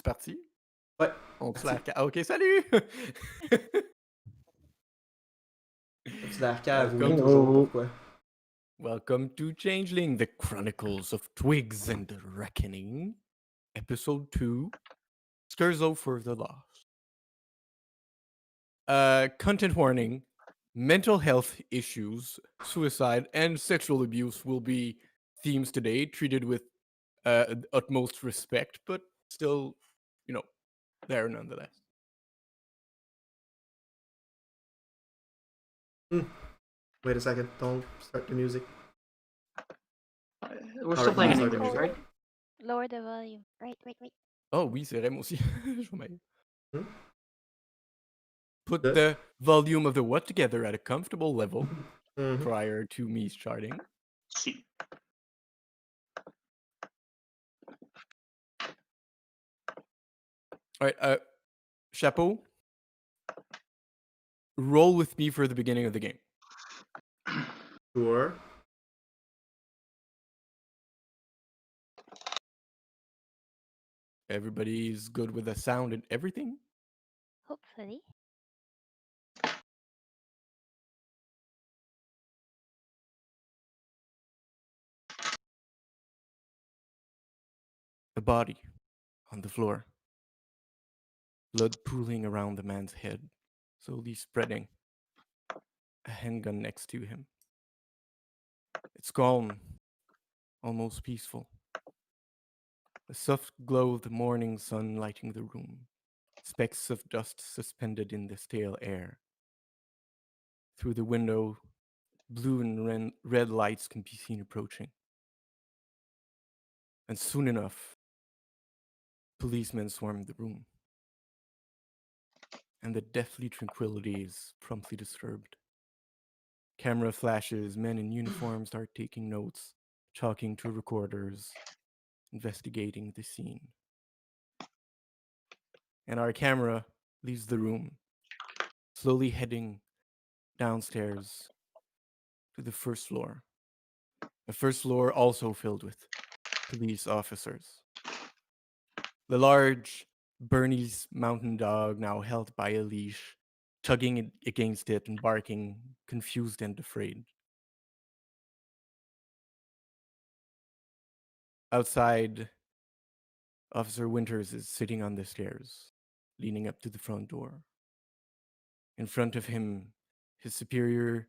parti? Ouais, On se parti. la OK, salut! Tu l'air cave, oui, Welcome toujours, pourquoi? welcome to Changeling, the Chronicles of Twigs and the Reckoning, Episode 2, Scherzo for the Lost. Content warning, mental health issues, suicide, and sexual abuse will be themes today, treated with utmost respect, but still, there nonetheless. Wait a second, don't start the music. We're Alright, still playing you in can start the English, music. right? Lower the volume. Right. Oh oui, c'est vrai, moi aussi. Je vais m'aller. Hmm? Put Good. the volume of the what together at a comfortable level Mhm. prior to me starting. See. All right, Chapeau, roll with me for the beginning of the game. Sure. Everybody's good with the sound and everything? Hopefully. The body on the floor. Blood pooling around the man's head, slowly spreading. A handgun next to him. It's calm, almost peaceful. The soft glow of the morning sun lighting the room. Specks of dust suspended in the stale air. Through the window, blue and red lights can be seen approaching. And soon enough, policemen swarm the room. And the deathly tranquility is promptly disturbed. Camera flashes, men in uniform start taking notes, talking to recorders, investigating the scene. And our camera leaves the room, slowly heading downstairs to the first floor. The first floor also filled with police officers. The large Bernese mountain dog, now held by a leash, tugging against it and barking, confused and afraid. Outside, Officer Winters is sitting on the stairs, leaning up to the front door. In front of him, his superior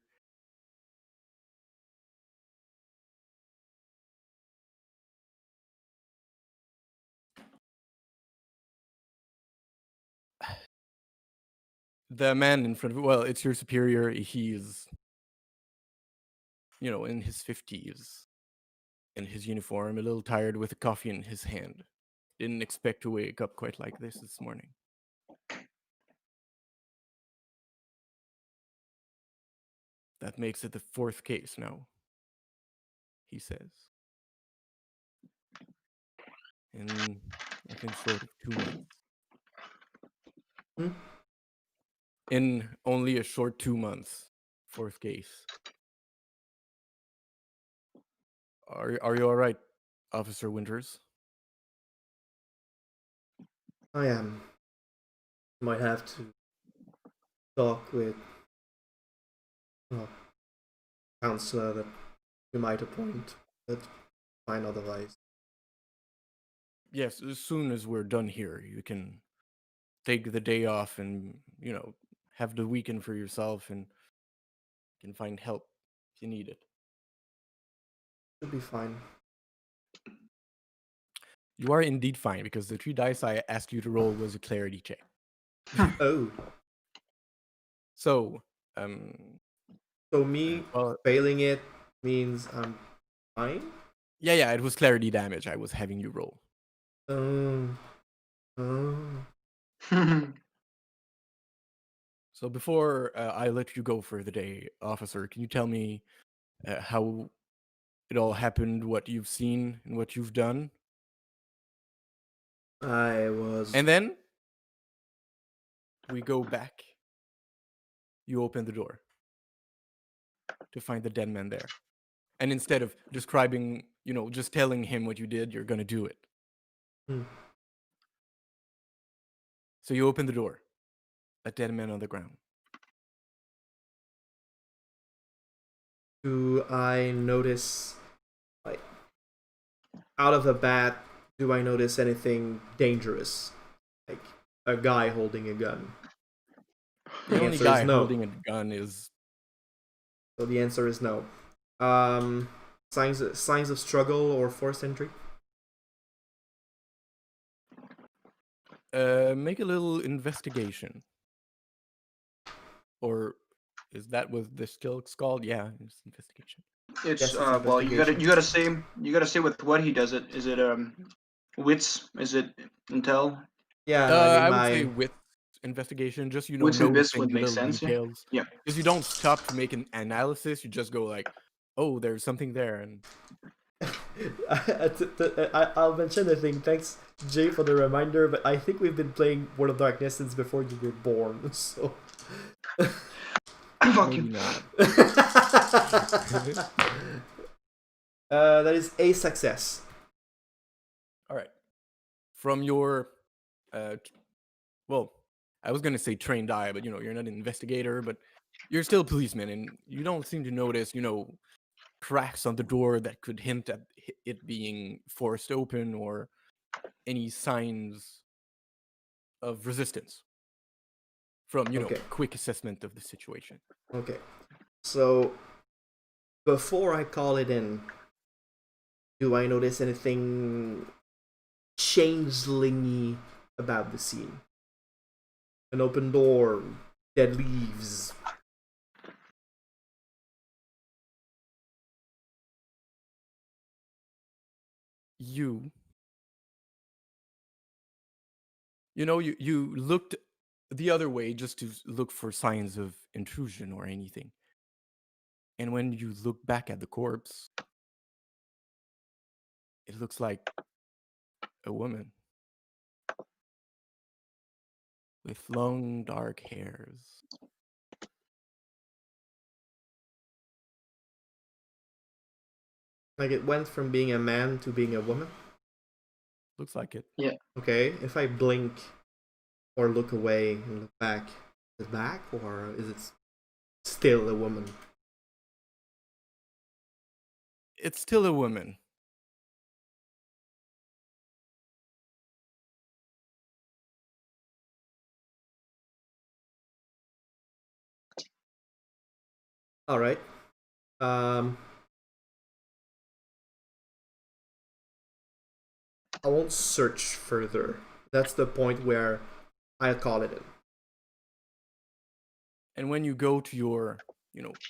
the man in front of, well, it's your superior. He's, in his 50s, in his uniform, a little tired, with a coffee in his hand. Didn't expect to wake up quite like this morning. That makes it the fourth case now, he says. In nothing short of 2 months. Hmm? In only a short 2 months, fourth case. Are you all right, Officer Winters? I am. Might have to talk with a counselor that you might appoint, but fine otherwise. Yes, as soon as we're done here, you can take the day off and, have the weekend for yourself, and you can find help if you need it. Should be fine. You are indeed fine, because the 3 dice I asked you to roll was a clarity check. Oh, So, so me well, failing it means I'm fine? yeah, it was clarity damage I was having you roll. Oh. So before I let you go for the day, officer, can you tell me how it all happened, what you've seen, and what you've done? I was. And then we go back. You open the door to find the dead man there. And instead of describing, just telling him what you did, you're going to do it. Hmm. So you open the door. A dead man on the ground. Do I notice, like, out of the bat, do I notice anything dangerous? Like a guy holding a gun? The The only answer is guy no. holding a gun is So the answer is no. Signs of struggle or forced entry? make a little investigation. Or is that what the skill's called? Yeah, it's investigation. It's Yes, it's well, investigation. you gotta say with what he does it. Is it wits? Is it intel? Yeah, I mean I would say my with investigation, just Wits and bits noticing would the make little sense. Yeah. details. Yeah. Because you don't stop to make an analysis, you just go like, oh, there's something there, and I'll mention the thing. Thanks, Jay, for the reminder. But I think we've been playing World of Darkness since before you were born. So Fuck maybe you. not. that is a success. All right. From your, well, I was gonna say trained eye, but you're not an investigator, but you're still a policeman, and you don't seem to notice, cracks on the door that could hint at it being forced open or any signs of resistance from Okay. quick assessment of the situation. Okay. So before I call it in, do I notice anything changelingy about the scene? An open door, dead leaves. You looked the other way just to look for signs of intrusion or anything, and when you look back at the corpse, it looks like a woman with long dark hairs. Like it went from being a man to being a woman. Looks like it. Yeah. Okay, if I blink or look away and look back, is it back or is it still a woman? It's still a woman. All right. I won't search further. That's the point where I'll call it in. And when you go to your,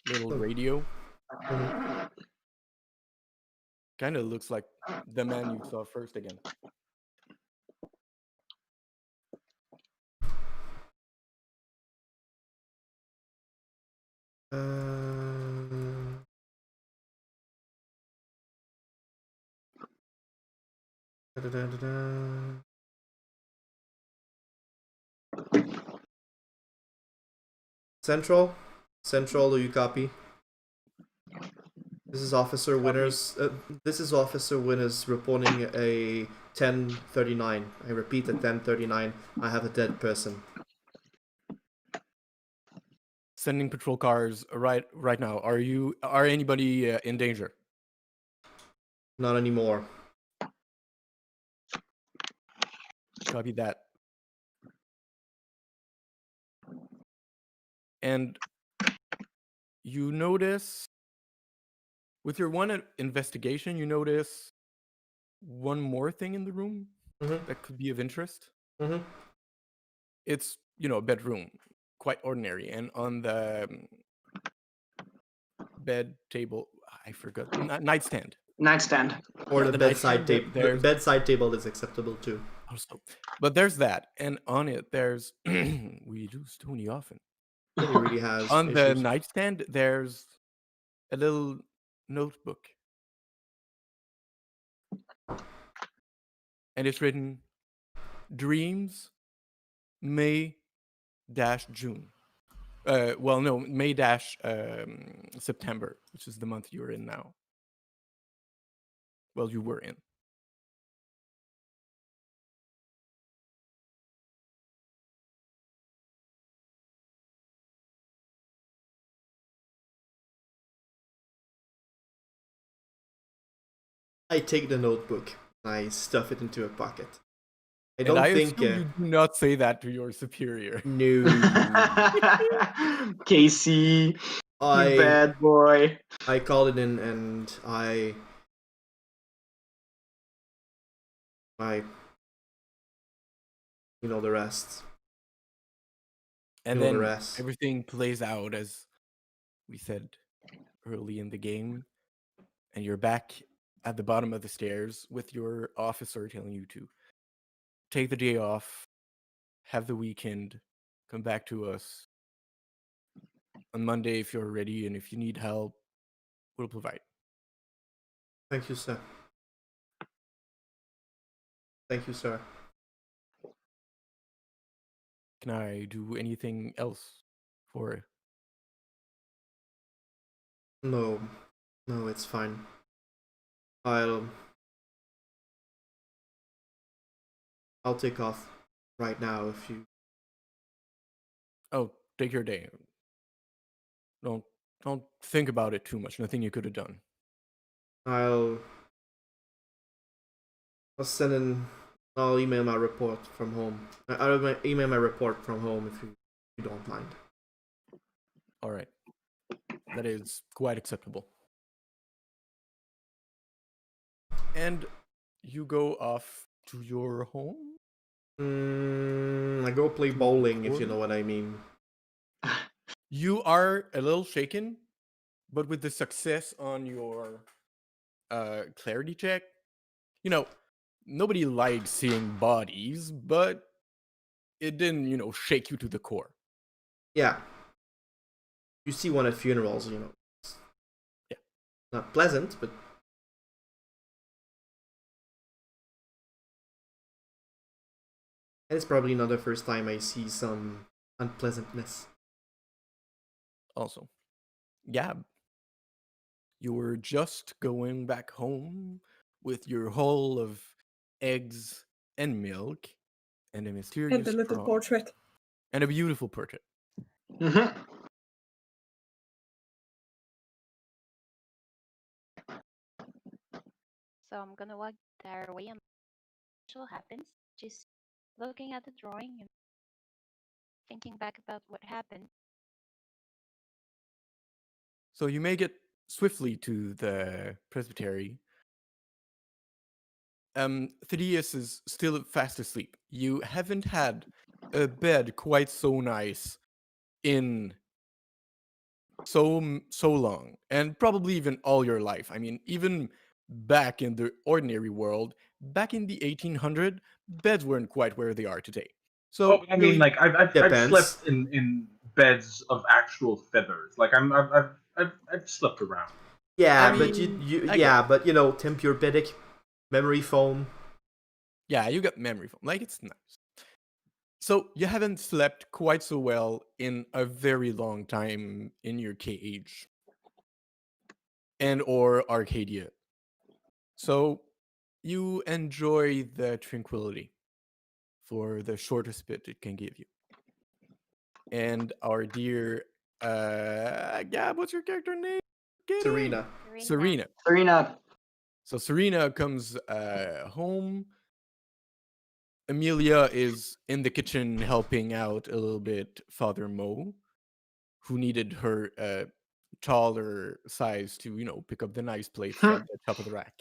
little radio, kind of looks like the man you saw first again. Da-da-da-da-da. Central, Central, do you copy? This is Officer Copy. Winners. This is Officer Winners reporting a 10:39. I repeat, at 10:39, I have a dead person. Sending patrol cars right now. Are anybody in danger? Not anymore. Copy that. And you notice, with your one investigation, you notice one more thing in the room that could be of interest. Mm-hmm. It's, a bedroom, quite ordinary. And on the bed table, I forgot, nightstand. Nightstand. Or Yeah, the the bedside nightstand, table. The there's bedside table is acceptable too. also, but there's that, and on it there's we lose Tony often. He really has On the issues. nightstand, there's a little notebook, and it's written "Dreams, May dash June." Well, no, May dash September, which is the month you're in now. Well, you were in. I take the notebook. I stuff it into a pocket. I And don't I think. assume you do not say that to your superior. No. Casey, you I bad boy. I called it in and I you know the rest. And You know the then rest. everything plays out as we said early in the game, and you're back at the bottom of the stairs with your officer telling you to take the day off, have the weekend, come back to us on Monday if you're ready, and if you need help, we'll provide. Thank you, sir. Thank you, sir. Can I do anything else for No, no, it's fine. I'll take off right now if you. Oh, take your day. Don't think about it too much. Nothing you could have done. I'll send in. I'll email my report from home. I'll email my report from home if you don't mind. All right. That is quite acceptable. And you go off to your home? I go play bowling if you Or- know what I mean. You are a little shaken, but with the success on your clarity check, you know, nobody likes seeing bodies, but it didn't, shake you to the core. Yeah. You see one at funerals, you know. Yeah. Not pleasant, but. And it's probably not the first time I see some unpleasantness. Also, Gab, you were just going back home with your haul of eggs and milk and a mysterious And the little frog portrait. and a beautiful portrait. Mhm. So I'm gonna walk their way and what happens. Just looking at the drawing and thinking back about what happened. So you make it swiftly to the presbytery. Thaddeus is still fast asleep. You haven't had a bed quite so nice in so long, and probably even all your life. I mean, even back in the ordinary world, back in the 1800, beds weren't quite where they are today. So Oh, I mean, like I've Depends. slept in beds of actual feathers. Like I've slept around. Yeah, I but mean, you I yeah, get but you know, Tempur-Pedic, memory foam. yeah, you got memory foam. Like it's nice. So you haven't slept quite so well in a very long time in your cage and or Arcadia. So you enjoy the tranquility for the shortest bit it can give you. And our dear Gab, what's your character name? Serena. Serena. Serena. So Serena comes home. Amelia is in the kitchen helping out a little bit Father Mo, who needed her taller size to, pick up the nice plates at the top of the rack.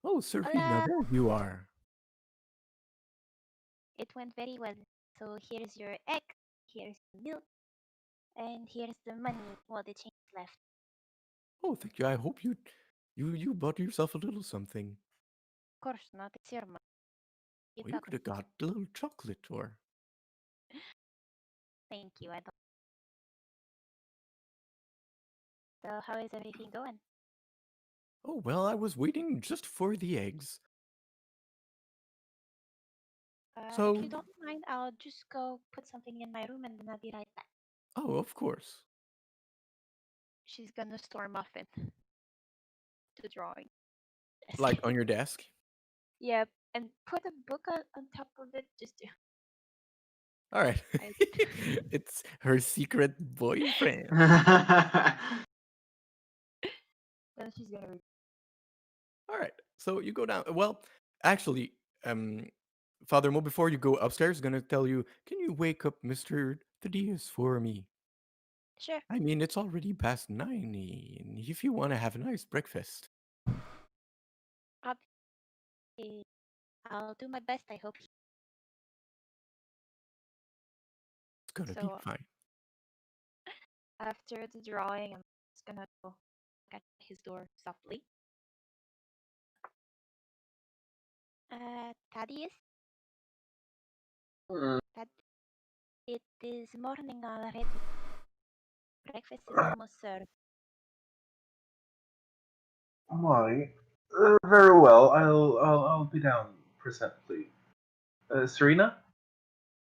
Oh, Serena, Hola. there you are. It went very well. So here's your egg, here's the milk, and here's the money. Well, the change left. Oh, thank you. I hope you bought yourself a little something. Of course not. It's your money. You Oh, you got could have got a little chocolate or. Thank you. I don't. So how is everything going? Oh, well, I was waiting just for the eggs. If So, you don't mind, I'll just go put something in my room and then I'll be right back. oh, of course. She's gonna storm off into the drawing. Like on your desk. Yep, and put a book on top of it just to. All right. I- It's her secret boyfriend. Then she's gonna read. All right. So you go down. Well, actually, Father Mo, before you go upstairs, gonna tell you, can you wake up Mr. Thaddeus for me? Sure. I mean, it's already past 9, and if you want to have a nice breakfast, Obviously, I'll do my best. I hope it's gonna be so. fine. After the drawing, I'm just gonna go at his door softly. Thaddeus, Mm, Thad, it is morning already. Breakfast is almost served. Why? Very well. I'll be down presently. Serena?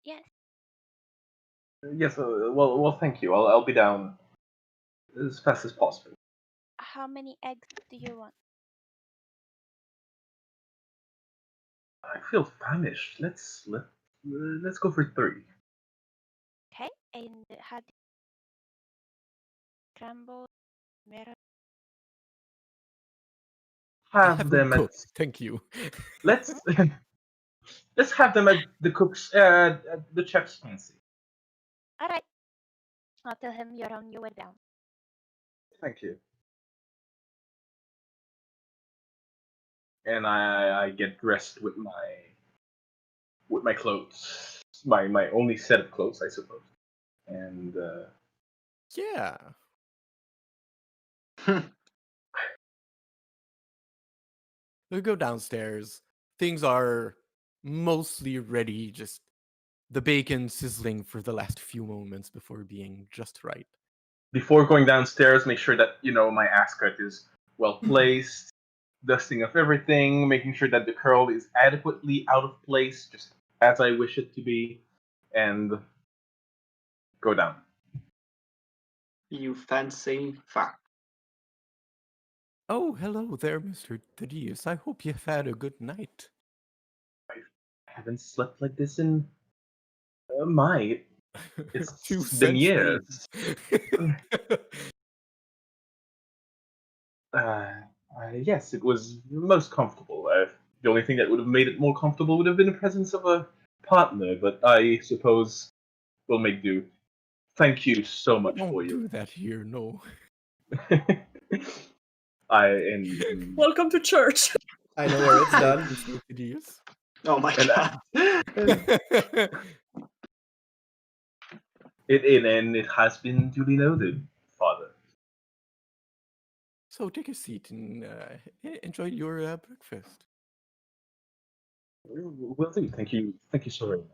Yes. Yes. Well. Thank you. I'll be down as fast as possible. How many eggs do you want? I feel famished. Let's go for 3. Okay. And how do you scramble? Mirror? I Have have them them at cooked. Thank you. let's let's have them at the cook's at the chef's fancy. All right. I'll tell him you're on your way down. Thank you. And I get dressed with my clothes, my only set of clothes, I suppose. And Yeah. We go downstairs. Things are mostly ready, just the bacon sizzling for the last few moments before being just right. before going downstairs, make sure that my ass cut is well placed, dusting of everything, making sure that the curl is adequately out of place, just as I wish it to be, and go down. You fancy fuck. Oh, hello there, Mr. Thaddeus. I hope you've had a good night. I haven't slept like this in my. 2 It's been centuries. years. Uh, yes, it was most comfortable. The only thing that would have made it more comfortable would have been the presence of a partner, but I suppose we'll make do. Thank you so We much for don't your. do that here, no. I and Welcome to church. I know where it's done. Mr. Thaddeus. Oh my And, god. it has been duly noted, Father. So take a seat and enjoy your breakfast. Will do. Thank you so very much.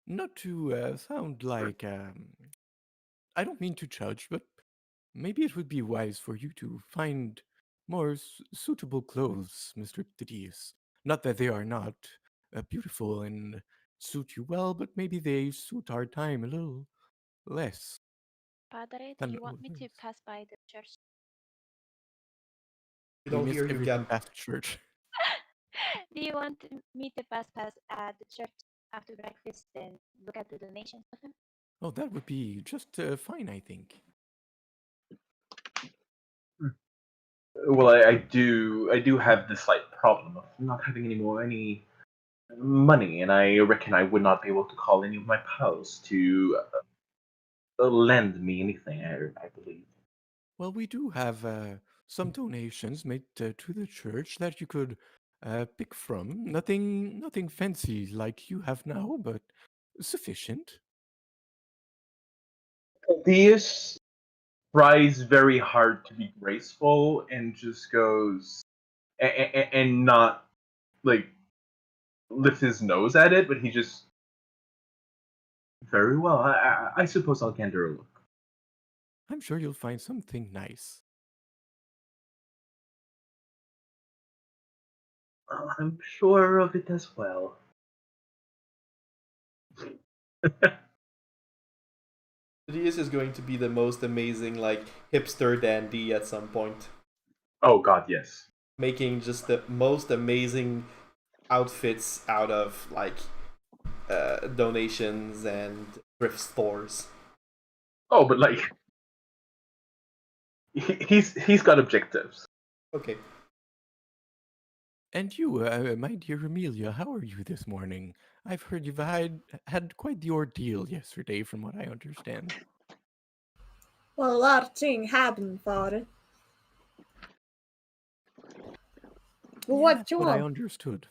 Not to sound like I don't mean to judge, but maybe it would be wise for you to find more suitable clothes, Mr. Thaddeus. Not that they are not beautiful and suit you well, but maybe they suit our time a little less Padre, do than you want me to others. pass by the church? We We don't miss hear you, everything Gab. past church. Do you want me to pass at the church after breakfast and look at the donations of him? Oh, that would be just fine, I think. Well, I do have the slight problem of not having any money, and I reckon I would not be able to call any of my pals to lend me anything. I believe. Well, we do have some donations made to the church that you could pick from. Nothing fancy like you have now, but sufficient. Theus tries very hard to be graceful and just goes and not like lift his nose at it, but he just very well. I suppose I'll gander a look. I'm sure you'll find something nice. I'm sure of it as well. Thaddeus is going to be the most amazing, like, hipster dandy at some point. Oh God, yes. Making just the most amazing outfits out of, like, donations and thrift stores. Oh, but like he's got objectives. Okay. And you, my dear Amelia, how are you this morning? I've heard you've had quite the ordeal yesterday, from what I understand. Well, a lot of things happened, Father. Well, Yeah, what that's you what I want? understood.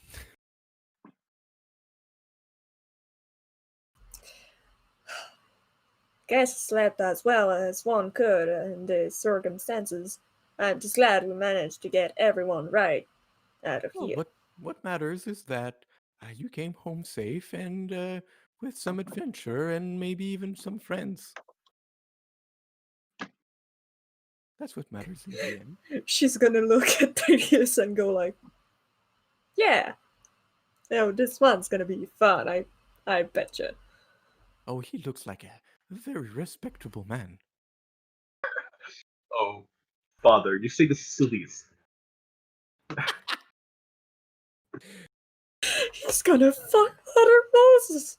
Guess slept as well as one could in these circumstances. I'm just glad we managed to get everyone right out of Well, here. what matters is that you came home safe and with some adventure and maybe even some friends. That's what matters in the end. She's gonna look at Thaddeus and go like, "Yeah, this one's gonna be fun. I betcha." Oh, he looks like a very respectable man. Oh, father, you say the silliest. He's gonna fuck Mother Moses.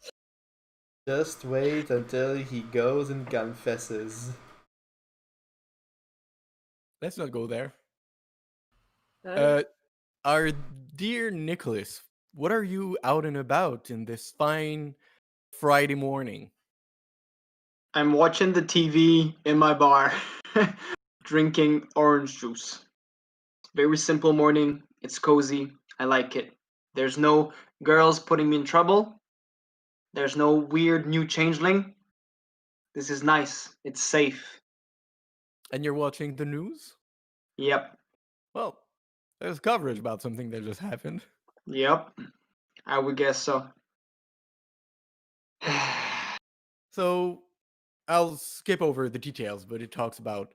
Just wait until he goes and confesses. Let's not go there. Right? Our dear Nicholas, what are you out and about in this fine Friday morning? I'm watching the TV in my bar, drinking orange juice. Very simple morning. It's cozy. I like it. There's no girls putting me in trouble. There's no weird new changeling. This is nice. It's safe. And you're watching the news? Yep. Well, there's coverage about something that just happened. Yep. I would guess so. So I'll skip over the details, but it talks about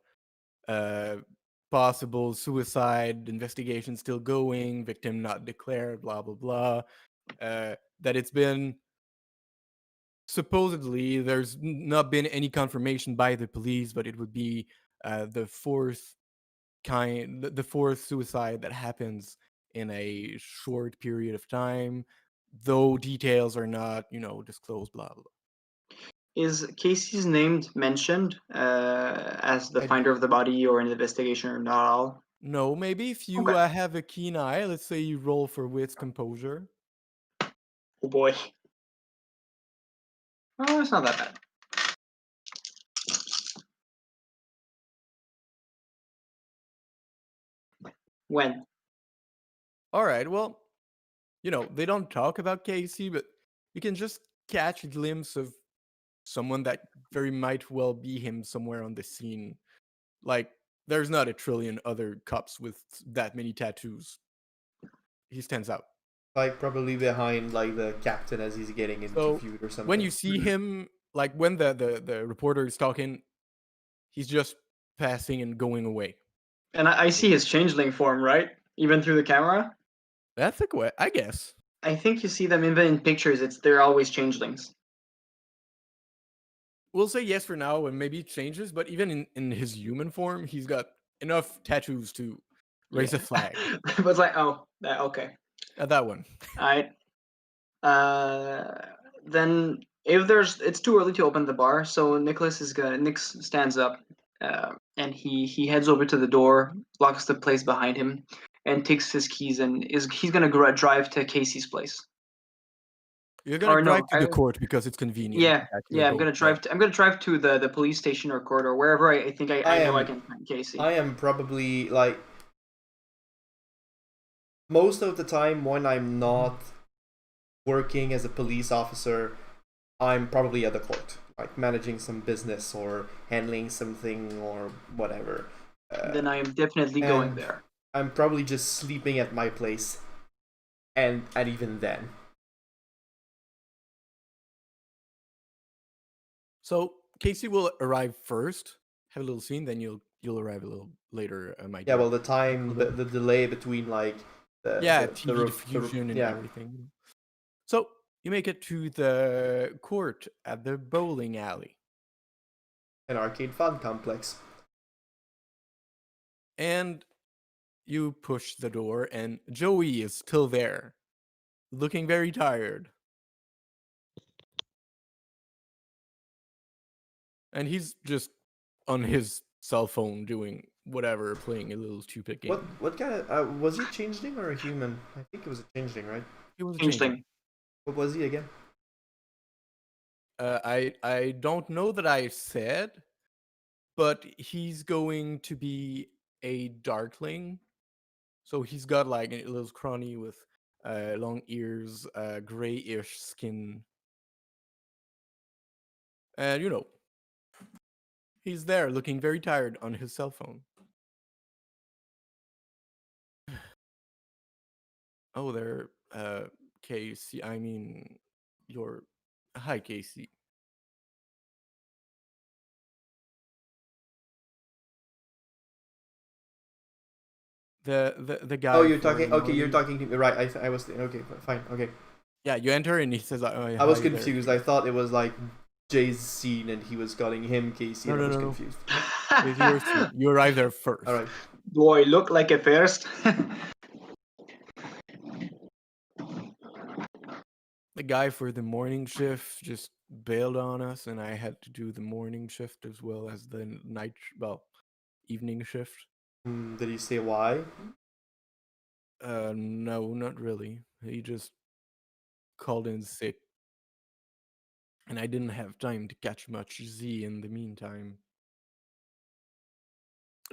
uh, possible suicide, investigation still going, victim not declared, blah blah blah. That it's been supposedly there's not been any confirmation by the police, but it would be the fourth the fourth suicide that happens in a short period of time, though details are not disclosed. Blah blah. Is Casey's name mentioned as the I finder of the body or in the investigation or not at all? No, maybe if you Okay. have a keen eye, let's say you roll for wits composure. Oh boy. Oh, it's not that bad. When? All right, well, they don't talk about Casey, but you can just catch a glimpse of someone that very might well be him somewhere on the scene. Like, there's not a trillion other cops with that many tattoos. He stands out. like probably behind like the captain as he's getting So interviewed or something. when you see him, like when the reporter is talking, he's just passing and going away. And I see his changeling form, right? Even through the camera. That's a way, I guess. I think you see them even in pictures. They're always changelings. We'll say yes for now, and maybe it changes. But even in his human form, he's got enough tattoos to raise a flag. But it's like, oh, okay, That one. all right. Then if it's too early to open the bar, so Nick stands up, and he heads over to the door, locks the place behind him, and takes his keys and he's gonna drive to Casey's place. You're gonna Or drive no, to the court because it's convenient. yeah, that you're yeah. I'm gonna both drive. there. I'm gonna drive to the police station or court or wherever I think I know I can find Casey. I am probably like most of the time when I'm not working as a police officer, I'm probably at the court, like managing some business or handling something or whatever. Then I am definitely going and there. I'm probably just sleeping at my place, and even then. So Casey will arrive first, have a little scene, then you'll arrive a little later. My Yeah, dear. well, the time, the delay between like the TV diffusion and yeah. everything. So you make it to the court at the bowling alley, An arcade fun complex. and you push the door, and Joey is still there, looking very tired. And he's just on his cell phone doing whatever, playing a little stupid game. What kind of was he a changeling or a human? I think it was a changeling, right? He was a Changeling. changeling. What was he again? I don't know that I said, but he's going to be a darkling. So he's got like a little scrawny with long ears, grayish skin, and he's there looking very tired on his cell phone. Oh, there, Casey. I mean, your hi, Casey. The guy. Oh, you're for talking. the Okay, you're morning- talking to me. Right. I was. Okay, fine. Okay. Yeah, you enter and he says, "Oh, I was hi there." confused. I thought it was like Jay's scene and he was calling him Casey. No, and I no, was no. confused. It's your scene. You arrive there first. All right. Do I look like a first? The guy for the morning shift just bailed on us, and I had to do the morning shift as well as the evening shift. Did he say why? No, not really. He just called in sick, and I didn't have time to catch much Z in the meantime.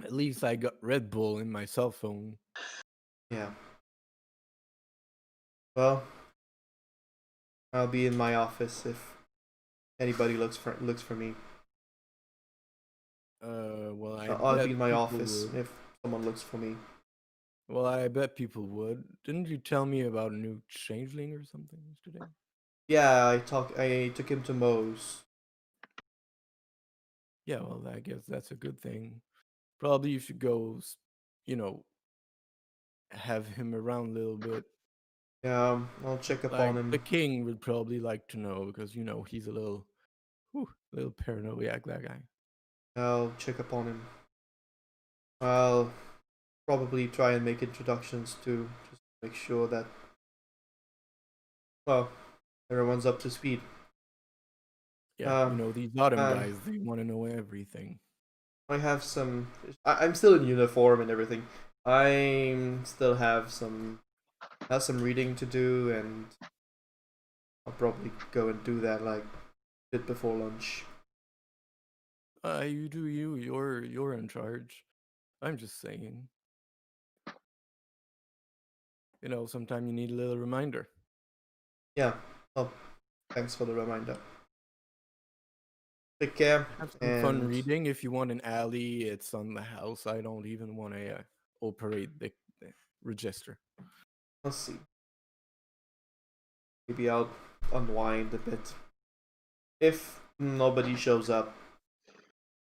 At least I got Red Bull in my cell phone. Yeah. Well, I'll be in my office if anybody looks for me. Well, I'll be in my people office would. if someone looks for me. Well, I bet people would. Didn't you tell me about a new changeling or something yesterday? Yeah, I took him to Moe's. Yeah, well, I guess that's a good thing. Probably you should go, have him around a little bit. Yeah, I'll check up Like on him. the king would probably like to know because he's a little paranoiac, that guy. I'll check up on him. I'll probably try and make introductions too, just to make sure that, well, everyone's up to speed. Yeah, these autumn and guys, they want to know everything. I have some. I'm still in uniform and everything. I still have some reading to do, and I'll probably go and do that like a bit before lunch. You do you. You're in charge. I'm just saying. Sometimes you need a little reminder. Yeah. Well, thanks for the reminder. Take care. Have some fun reading. If you want an alley, it's on the house. I don't even want to operate the register. Let's see. Maybe I'll unwind a bit. If nobody shows up,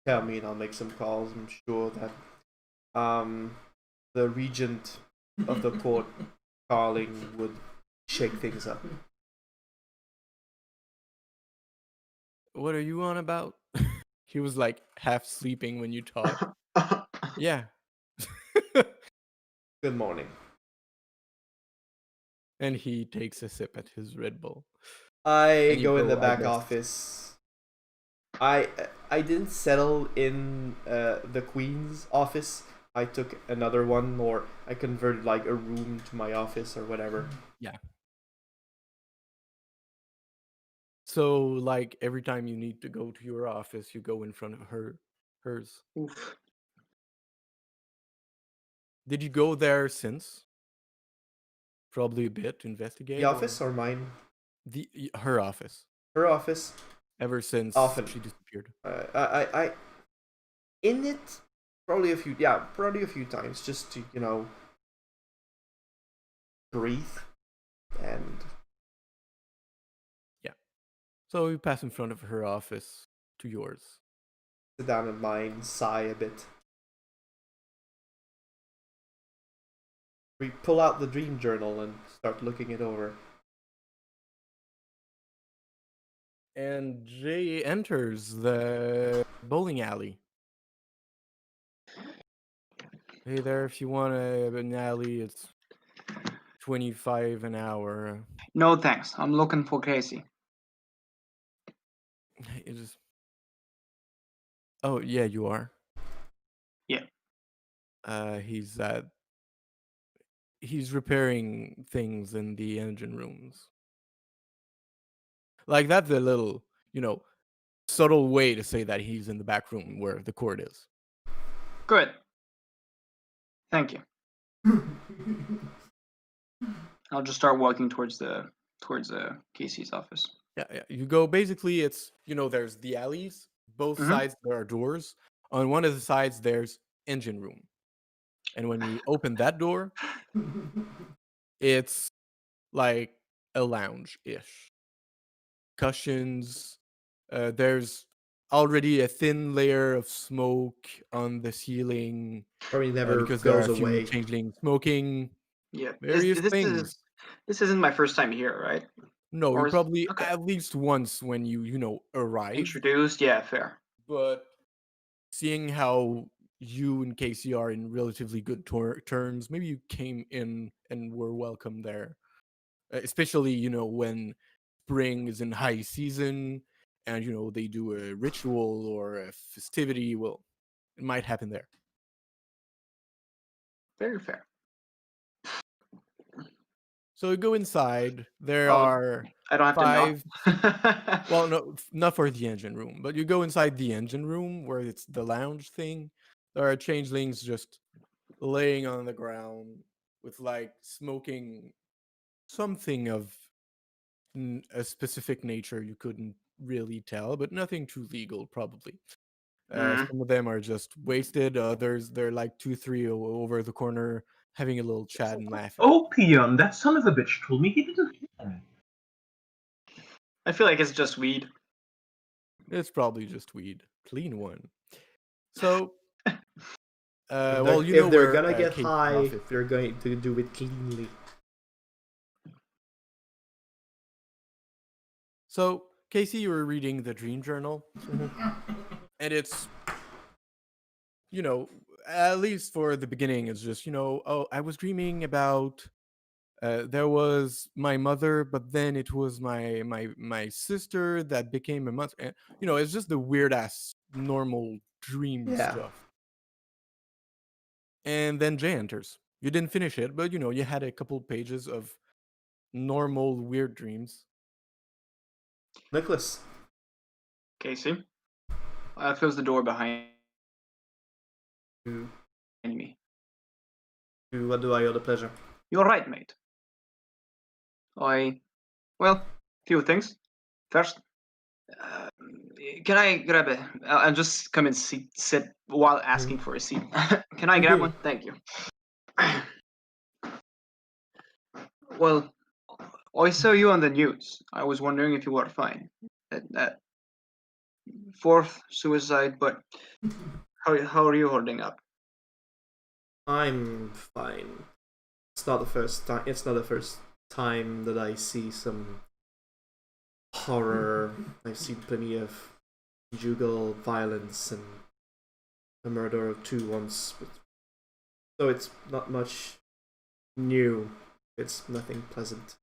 tell me and I'll make some calls. I'm sure that the regent of the court calling would shake things up. What are you on about? He was like half sleeping when you talked. Yeah. Good morning. And he takes a sip at his Red Bull. I go in the I back guess. office. I didn't settle in the queen's office. I took another one, or I converted like a room to my office or whatever. Yeah. So like every time you need to go to your office, you go in front of hers. Oof. Did you go there since? Probably a bit to investigate. The office or mine? Her office. Her office. Ever since Often. she disappeared. I in it probably a few times just to breathe and So we pass in front of her office to yours. sit down in mine, sigh a bit. We pull out the dream journal and start looking it over. And Jay enters the bowling alley. Hey there, if you want an alley, it's 25 an hour. No thanks. I'm looking for Casey. It just. Oh yeah, you are. Yeah. He's repairing things in the engine rooms. Like that's a little, subtle way to say that he's in the back room where the court is. Good. Thank you. I'll just start walking towards Casey's office. Yeah. You go basically. It's there's the alleys. Both Mhm. sides there are doors. On one of the sides there's engine room, and when you open that door, it's like a lounge ish. Cushions. There's already a thin layer of smoke on the ceiling Probably never because there are goes a few away. changelings smoking Yeah. various things. This isn't my first time here, right? No, Or you is- probably okay. at least once when you arrive. Introduced, yeah, fair. But seeing how you and Casey are in relatively good terms, maybe you came in and were welcome there. Especially, when spring is in high season and, they do a ritual or a festivity. Well, it might happen there. Very fair. So you go inside. There Oh, are I don't have 5. to knock. Well, no, not for the engine room, but you go inside the engine room where it's the lounge thing. There are changelings just laying on the ground with like smoking something of a specific nature you couldn't really tell, but nothing too legal, probably. Mm. Some of them are just wasted. Others, they're like 2, 3 over the corner having a little chat and laughing. Opium, that son of a bitch told me he didn't hit me. I feel like it's just weed. It's probably just weed. Clean one. So, If well, if they're where gonna get Casey's high, office is. they're going to do it cleanly. So, Casey, you were reading the dream journal, Mm-hmm. and it's, at least for the beginning, it's just, oh, I was dreaming about. There was my mother, but then it was my sister that became a monster. And, it's just the weird ass normal dream Yeah. stuff. And then Jay enters. You didn't finish it, but you had a couple pages of normal weird dreams. Nicholas. Casey, close the door behind To, me. to what do I owe the pleasure? You're right, mate. Few things. First, can I grab a? I'll just come and sit while asking for a seat. Can I grab one? Thank you. Well, I saw you on the news. I was wondering if you were fine. That fourth suicide, but how are you holding up? I'm fine. It's not the first time. It's not the first time that I see some horror. I've seen plenty of conjugal violence and a murder or two once, so it's not much new. It's nothing pleasant.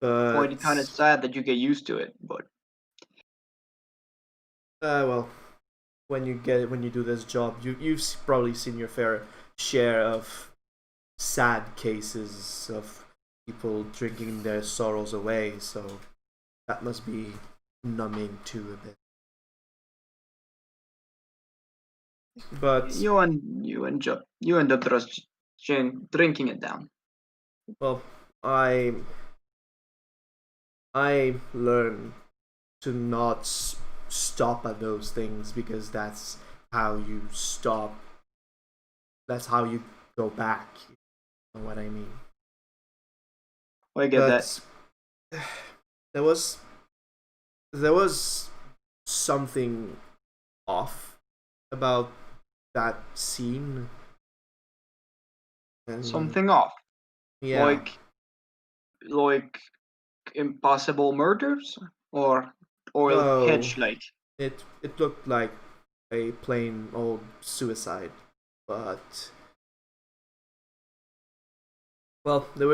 But Well, it's kind of sad that you get used to it, but well, when you do this job, you've probably seen your fair share of sad cases of people drinking their sorrows away. So that must be numbing too a bit. But you end up just drinking it down. well, I learned to not stop at those things because that's how you stop. That's how you go back. You know what I mean? I get that. There was something off about that scene. And, Something off. yeah. Like impossible murders or No. Hitch like. It looked like a plain old suicide, but well, there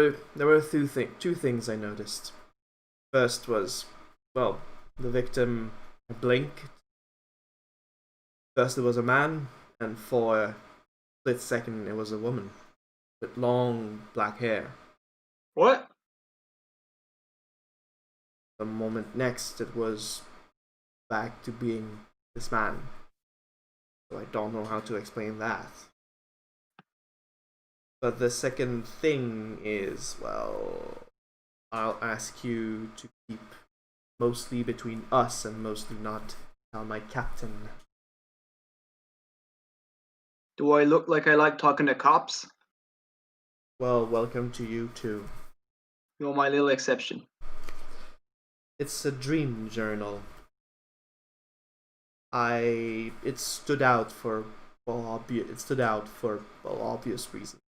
were two things I noticed. First was, well, the victim blinked. First, there was a man, and for split second, it was a woman with long black hair. What? The moment next, it was back to being this man. So I don't know how to explain that. But the second thing is, well, I'll ask you to keep mostly between us and mostly not tell my captain. Do I look like I like talking to cops? Well, welcome to you too. You're my little exception. It's a dream journal. It stood out for obvious reasons.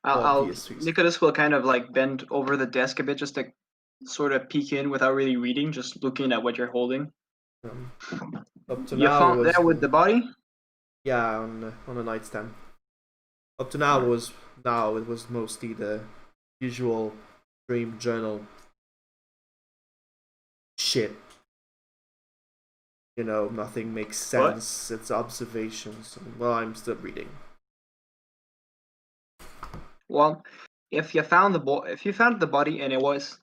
Obvious reasons. Nicholas will kind of like bend over the desk a bit just to sort of peek in without really reading, just looking at what you're holding. Up to You now found was there with the body? yeah, on a nightstand. Up to now it was mostly the usual dream journal shit. You know, nothing makes sense. It's observations. Well, I'm still reading. Well, if you found the body and it was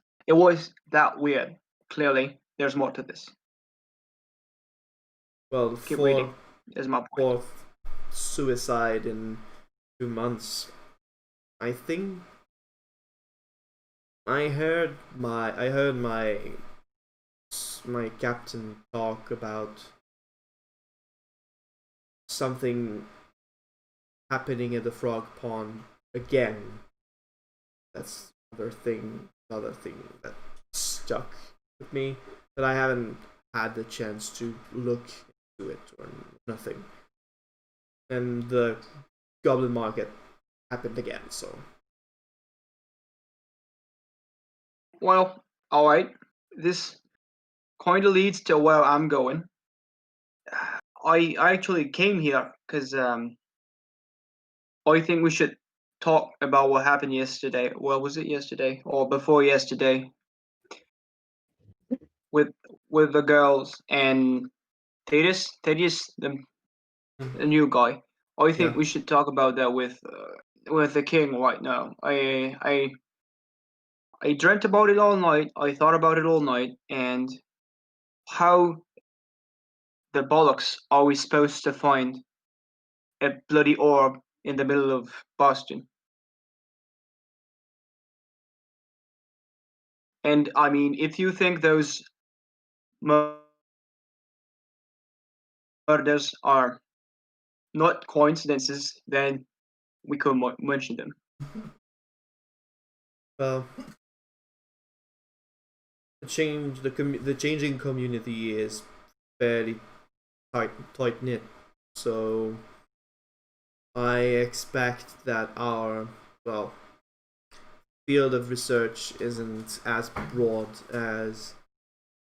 that weird, clearly there's more to this. Well, Keep reading. Is my point. fourth suicide in 2 months. I think I heard my captain talk about something happening at the frog pond again. That's another thing that stuck with me, that I haven't had the chance to look into it or nothing. And the goblin market happened again, so Well, all right. This kind of leads to where I'm going. I actually came here because I think we should talk about what happened yesterday. Well, was it yesterday or before yesterday? With the girls and Thaddeus, the new guy. I think yeah. we should talk about that with the king right now. I dreamt about it all night. I thought about it all night, and how the bollocks are we supposed to find a bloody orb in the middle of Boston? And I mean, if you think those murders are not coincidences, then we could mention them. Well, the changing community is fairly tight knit, so I expect that our field of research isn't as broad as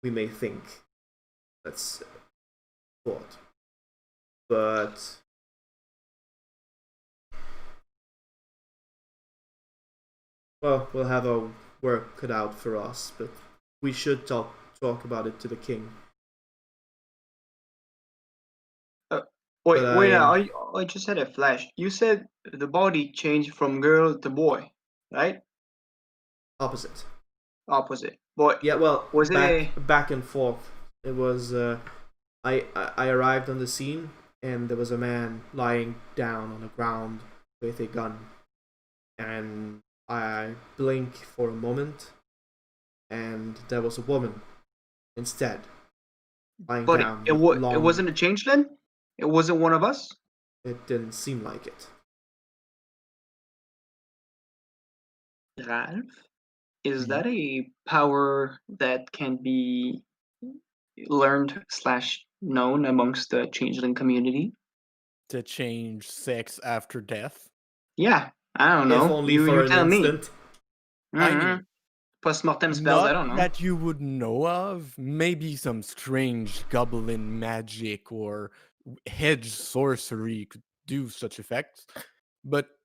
we may think. That's thought, but well, we'll have our work cut out for us. But we should talk about it to the king. Wait, But wait! I just had a flash. You said the body changed from girl to boy, right? opposite. Opposite. But Yeah, well, was back and forth. It was I arrived on the scene and there was a man lying down on the ground with a gun, and I blink for a moment, and there was a woman instead lying But down. it wasn't a changeling? It wasn't one of us? It didn't seem like it. Ralph? Is Mhm. that a power that can be learned / known amongst the changeling community? To change sex after death. Yeah, I don't If know. only You for an tell me. instant. I mean, Post-mortem spells, I not don't know. that you would know of. Maybe some strange goblin magic or hedge sorcery could do such effects. But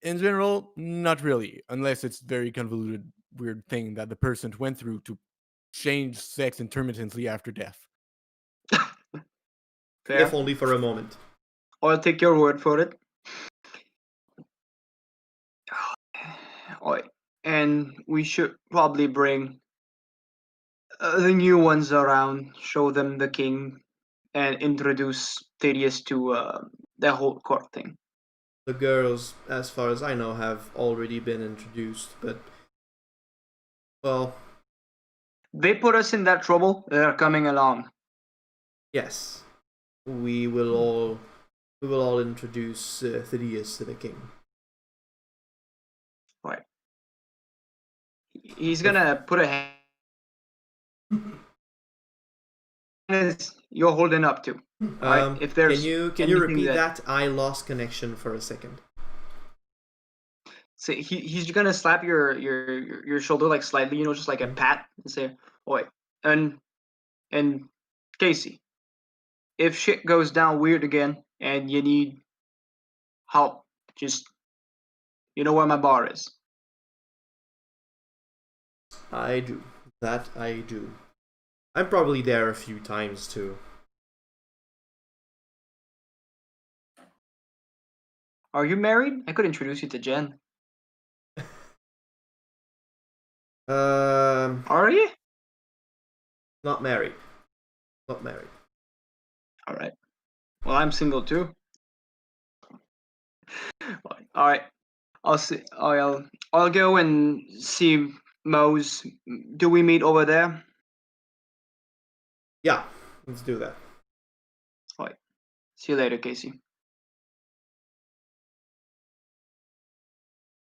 in general, not really, unless it's very convoluted, weird thing that the person went through to change sex intermittently after death. If Fair. only for a moment. I'll take your word for it. Alright, and we should probably bring the new ones around, show them the king, and introduce Thaddeus to the whole court thing. The girls, as far as I know, have already been introduced, but well, They put us in that trouble. They're coming along. yes, we will all introduce Thaddeus to the king. Right. He's gonna put a hand. You're holding up to. Right? If there's can you anything repeat that? I lost connection for a second. So he's gonna slap your shoulder like slightly, just like a pat, and say, "Oi," and Casey, if shit goes down weird again and you need help, just you know where my bar is. I do. That I do. I'm probably there a few times too. Are you married? I could introduce you to Jen. Are you? Not married. Not married. All right. Well, I'm single too. All right. I'll see. I'll go and see Mo's. Do we meet over there? Yeah, let's do that. All right. See you later, Casey.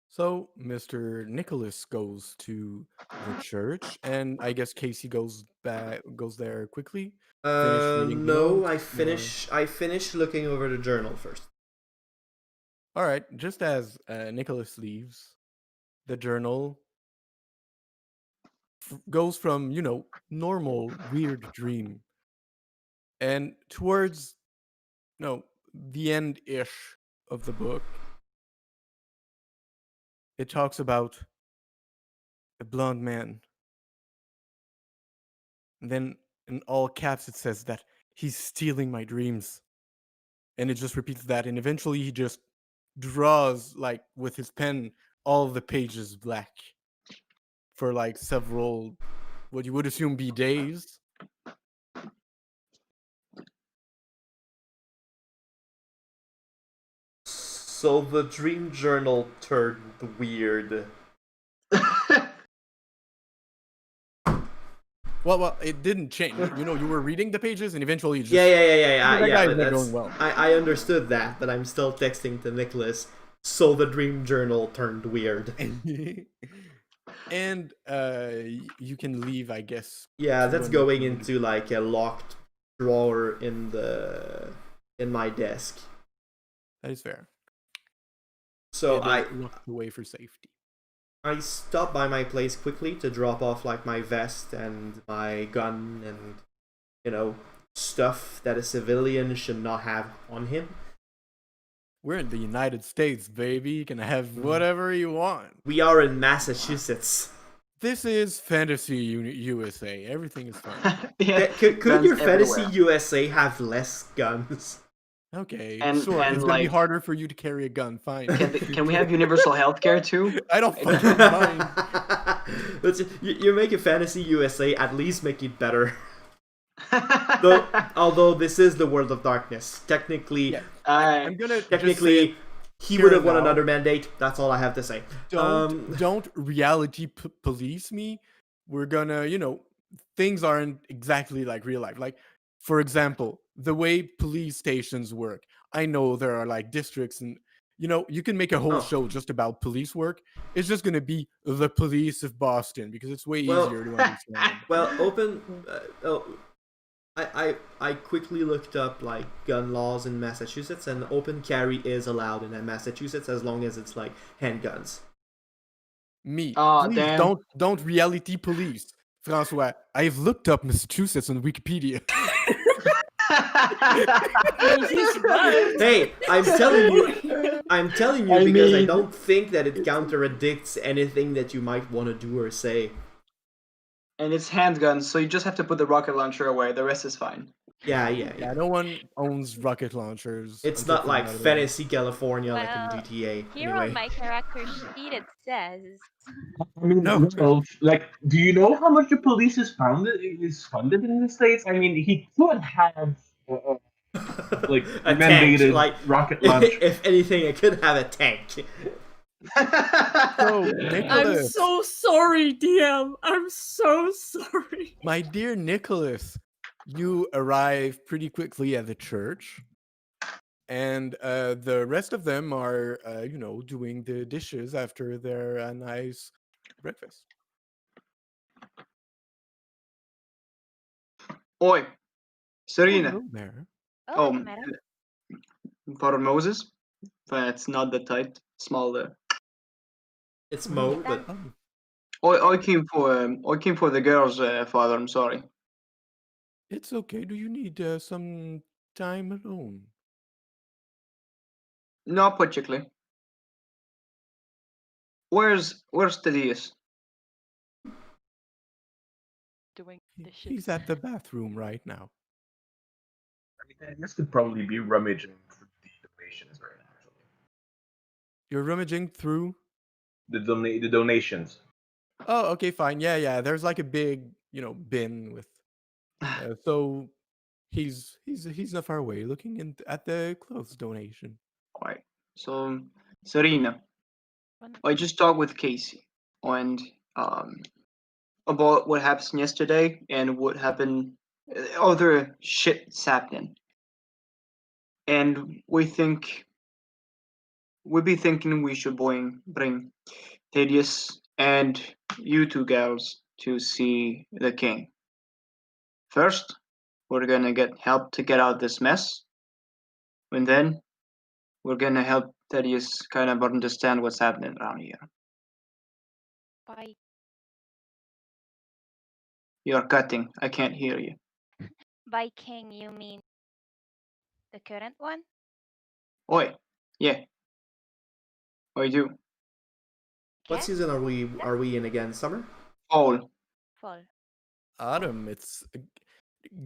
So Mr. Nicholas goes to the church, and I guess Casey goes there quickly. Finish reading the No, notes, I finish looking over the journal first. All right, just as Nicholas leaves, the journal goes from, normal weird dream and towards the end-ish of the book. It talks about a blonde man. And then in all caps it says that he's stealing my dreams. And it just repeats that, and eventually he just draws, like, with his pen, all the pages black for like several, what you would assume be days. So the dream journal turned weird. Well, it didn't change. You were reading the pages, and eventually you just... Yeah. That guy's But not going well. I understood that, but I'm still texting to Nicholas. So the dream journal turned weird. And you can leave, I guess. Yeah, that's going into like a locked drawer in my desk. That is fair. So I locked away for safety. I stop by my place quickly to drop off like my vest and my gun and stuff that a civilian should not have on him. We're in the United States, baby. You can have whatever you want. We are in Massachusetts. This is Fantasy USA. Everything is fine. Yeah, Could guns your Fantasy everywhere. USA have less guns? Okay, And- sure. and It's gonna be like- harder for you to carry a gun. Fine. Can we have universal healthcare too? I don't fucking mind. But you make a Fantasy USA, at least make it better. Although this is the World of Darkness, technically, Yeah. I'm gonna technically, he here would have and won now. another mandate. That's all I have to say. don't reality police me. We're gonna, things aren't exactly like real life. Like, for example, the way police stations work. I know there are like districts, and you can make a whole show just about police work. It's just gonna be the police of Boston because it's way easier to understand. Well, I quickly looked up like gun laws in Massachusetts, and open carry is allowed in Massachusetts as long as it's like handguns. Me, Aw, please damn. don't reality police, Francois. I've looked up Massachusetts on Wikipedia. Hey, I'm telling you I because I mean- don't think that it contradicts anything that you might want to do or say. And it's handguns, so you just have to put the rocket launcher away. The rest is fine. Yeah. Yeah, no one owns rocket launchers. It's until not like proven otherwise. Fantasy California like in Well, GTA. here Anyway. on my character sheet it says I mean, No. well, like, do you know how much the police is funded in the States? I mean, he could have like a tank. mandated Like rocket launch. if anything, it could have a tank. So, I'm Nicholas, so sorry, DM. I'm so sorry. my dear Nicholas, you arrive pretty quickly at the church, and the rest of them are, doing the dishes after their nice breakfast. Oi, Oh, Serena. hello there. oh, Oh, madam. Father Moses. That's not the type. Small there. It's Oh, Mo, but oh, I came for the girls, Father. I'm sorry. it's okay. Do you need some time alone? Not particularly. Where's Thaddeus? Doing the shit. He's at the bathroom right now. I mean, this could probably be rummaging for the donations right now. Actually. You're rummaging through. The donations. Oh, okay, fine. Yeah. There's like a big, bin with. So he's not far away, looking at the clothes donation. Alright. So, Serena, One- I just talked with Casey and about what happened yesterday and what happened, other shit's happening, and we'd be thinking we should bring Thaddeus and you two girls to see the king. First, we're gonna get help to get out this mess, and then we're gonna help Thaddeus kind of understand what's happening around here. By You're cutting. I can't hear you. by king you mean the current one? Oi, yeah, I do. what Cat? season are we in again? Summer? Fall. Fall. Autumn, it's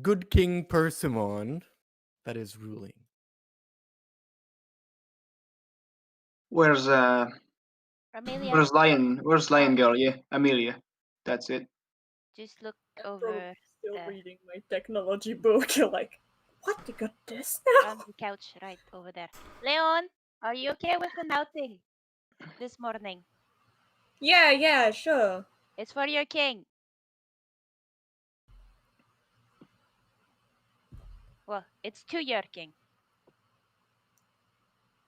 good King Persimmon that is ruling. Where's Amelia, Where's Lion Girl? Yeah, Amelia. That's it. just look I'm probably over still the reading my technology book. Like, what? You got this now? on the couch right over there. Leon, are you okay with an outing this morning? Yeah, sure. It's for your king. Well, it's to your king.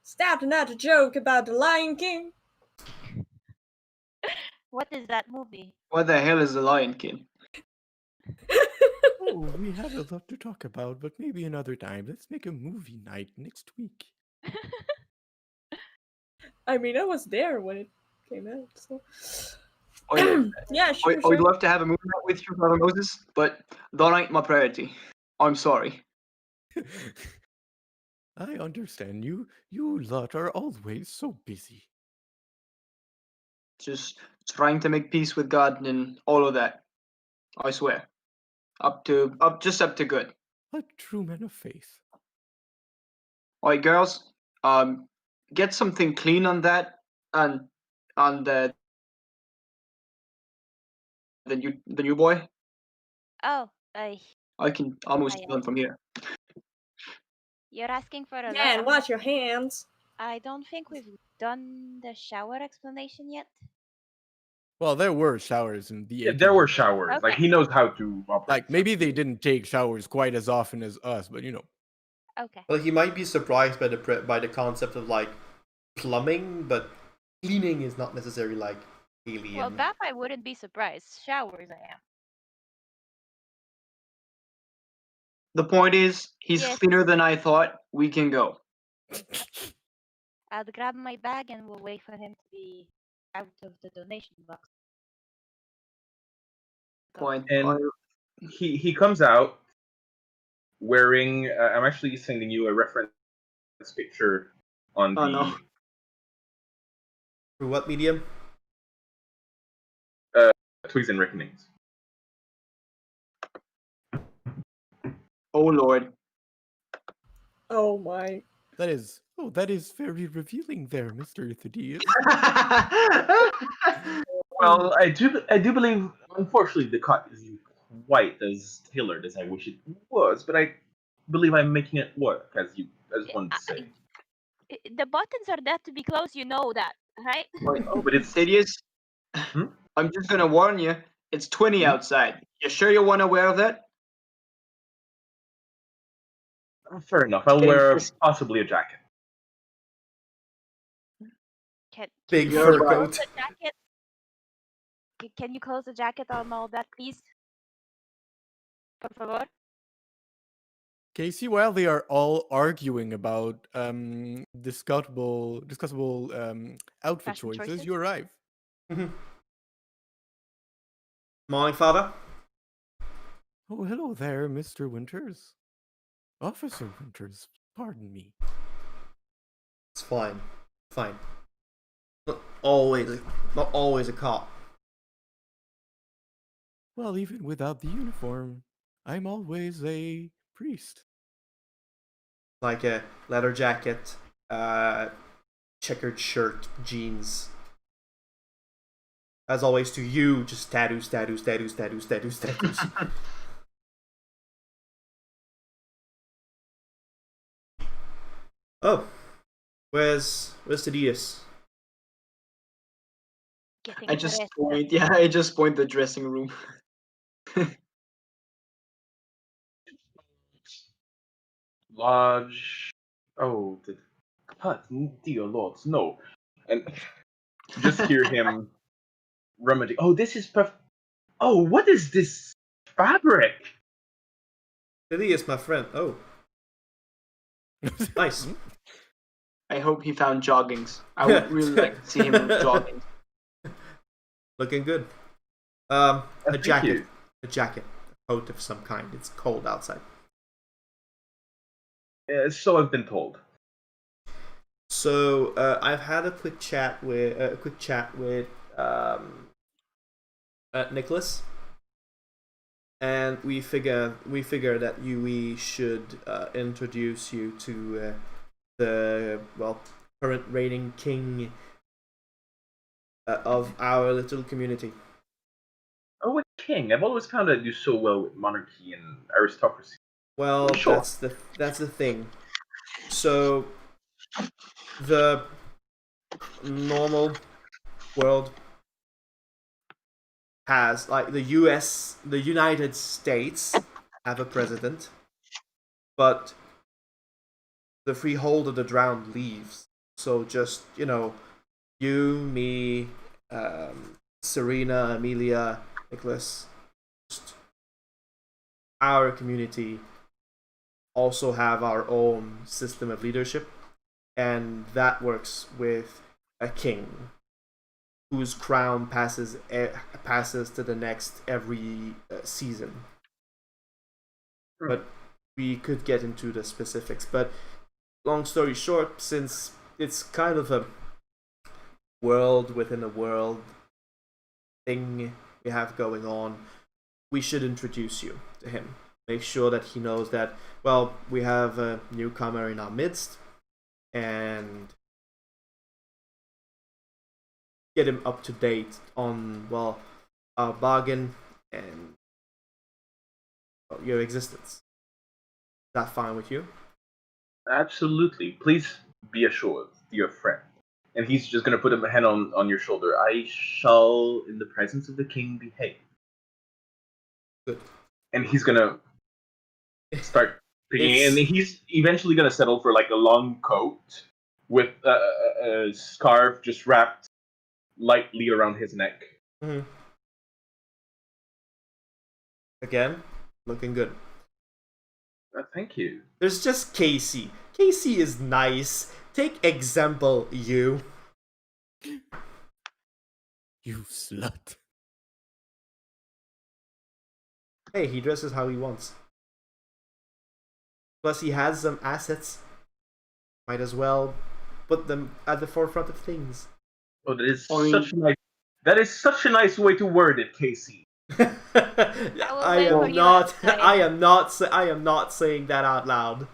Starting out a joke about the Lion King. What is that movie? What the hell is the Lion King? Oh, we have a lot to talk about, but maybe another time. Let's make a movie night next week. I mean, I was there when it came out, so. I, Yeah, sure. I'd love to have a movie night with you, Father Moses, but that ain't my priority. I'm sorry. I understand you. You lot are always so busy. Just trying to make peace with God and all of that. I swear. Up to good. A true man of faith. Alright, girls. Get something clean on that and on the new boy. Oh, I can almost Aye, feel him from here. you're asking for a lot. Yeah, and watch your hands. I don't think we've done the shower explanation yet. Well, there were showers in the Yeah, there 1800s. were showers. Like, Okay. he knows how to operate. Like, maybe they didn't take showers quite as often as us, but Okay. Well, he might be surprised by the concept of like plumbing, but cleaning is not necessarily like alien. Well, that I wouldn't be surprised. Showers, I am. The point is, he's Yes. cleaner than I thought. We can go. I'll grab my bag and we'll wait for him to be out of the donation box. Go. Point. And he comes out wearing. I'm actually sending you a reference picture on Oh, the no. Through what medium? Twigs and Reckonings. Oh Lord. Oh my. That is very revealing there, Mr. Thaddeus. Well, I do believe, unfortunately, the cut isn't quite as tailored as I wish it was, but I believe I'm making it work, as one would say. The buttons are there to be closed, you know that, right? Oh, but it's Sidious, Hmm? I'm just gonna warn you. It's 20 Hmm? outside. You sure you want to wear that? Fair enough. I'll Getting wear frisky. possibly a jacket. Can Big you fur close coat. the jacket? Can you close the jacket on all that, please? Por favor. Casey, while they are all arguing about discussable outfit Fashion choices, choices? you arrive. Morning, Father. Oh, hello there, Mr. Winters. Officer Winters, pardon me. It's fine. Fine. Not always a cop. Well, even without the uniform, I'm always a priest. Like a leather jacket, checkered shirt, jeans. As always, to you, just tattoos. Oh, where's Thaddeus? Getting I just dressed. point. Yeah, I just point the dressing room. Lodge. Oh, the cut. Dear lords, no. And just hear him rummaging. Oh, this is Oh, what is this fabric? Thaddeus, my friend. Oh, nice. I hope he found joggings. I would really like to see him in joggings. Looking good. A Thank jacket. you. A jacket. A coat of some kind. It's cold outside. So I've been told. So I've had a quick chat with Nicholas, and we figure that we should introduce you to the current reigning king of our little community. Oh, a king. I've always found I do so well with monarchy and aristocracy. Well, Sure. that's the thing. So the normal world has, like, the United States have a president, but the freeholder, the drowned, leaves. So just, you, me, Serena, Amelia, Nicholas, just our community also have our own system of leadership, and that works with a king whose crown passes to the next every season. But we could get into the specifics. But long story short, since it's kind of a world within a world thing we have going on, we should introduce you to him. Make sure that he knows that, well, we have a newcomer in our midst, and get him up to date on, well, our bargain and your existence. Is that fine with you? Absolutely. Please be assured, dear friend. And he's just gonna put a hand on your shoulder. I shall, in the presence of the king, behave. Good. And he's gonna start picking, It's- and he's eventually gonna settle for like a long coat with a scarf just wrapped lightly around his neck. Mhm. Again, looking good. Thank you. There's just Casey. Casey is nice. Take example, you. You slut. Hey, he dresses how he wants. Plus, he has some assets. Might as well put them at the forefront of things. Oh, that is I mean- such a nice. That is such a nice way to word it, Casey. I wait for am you not. outside. I am not saying that out loud.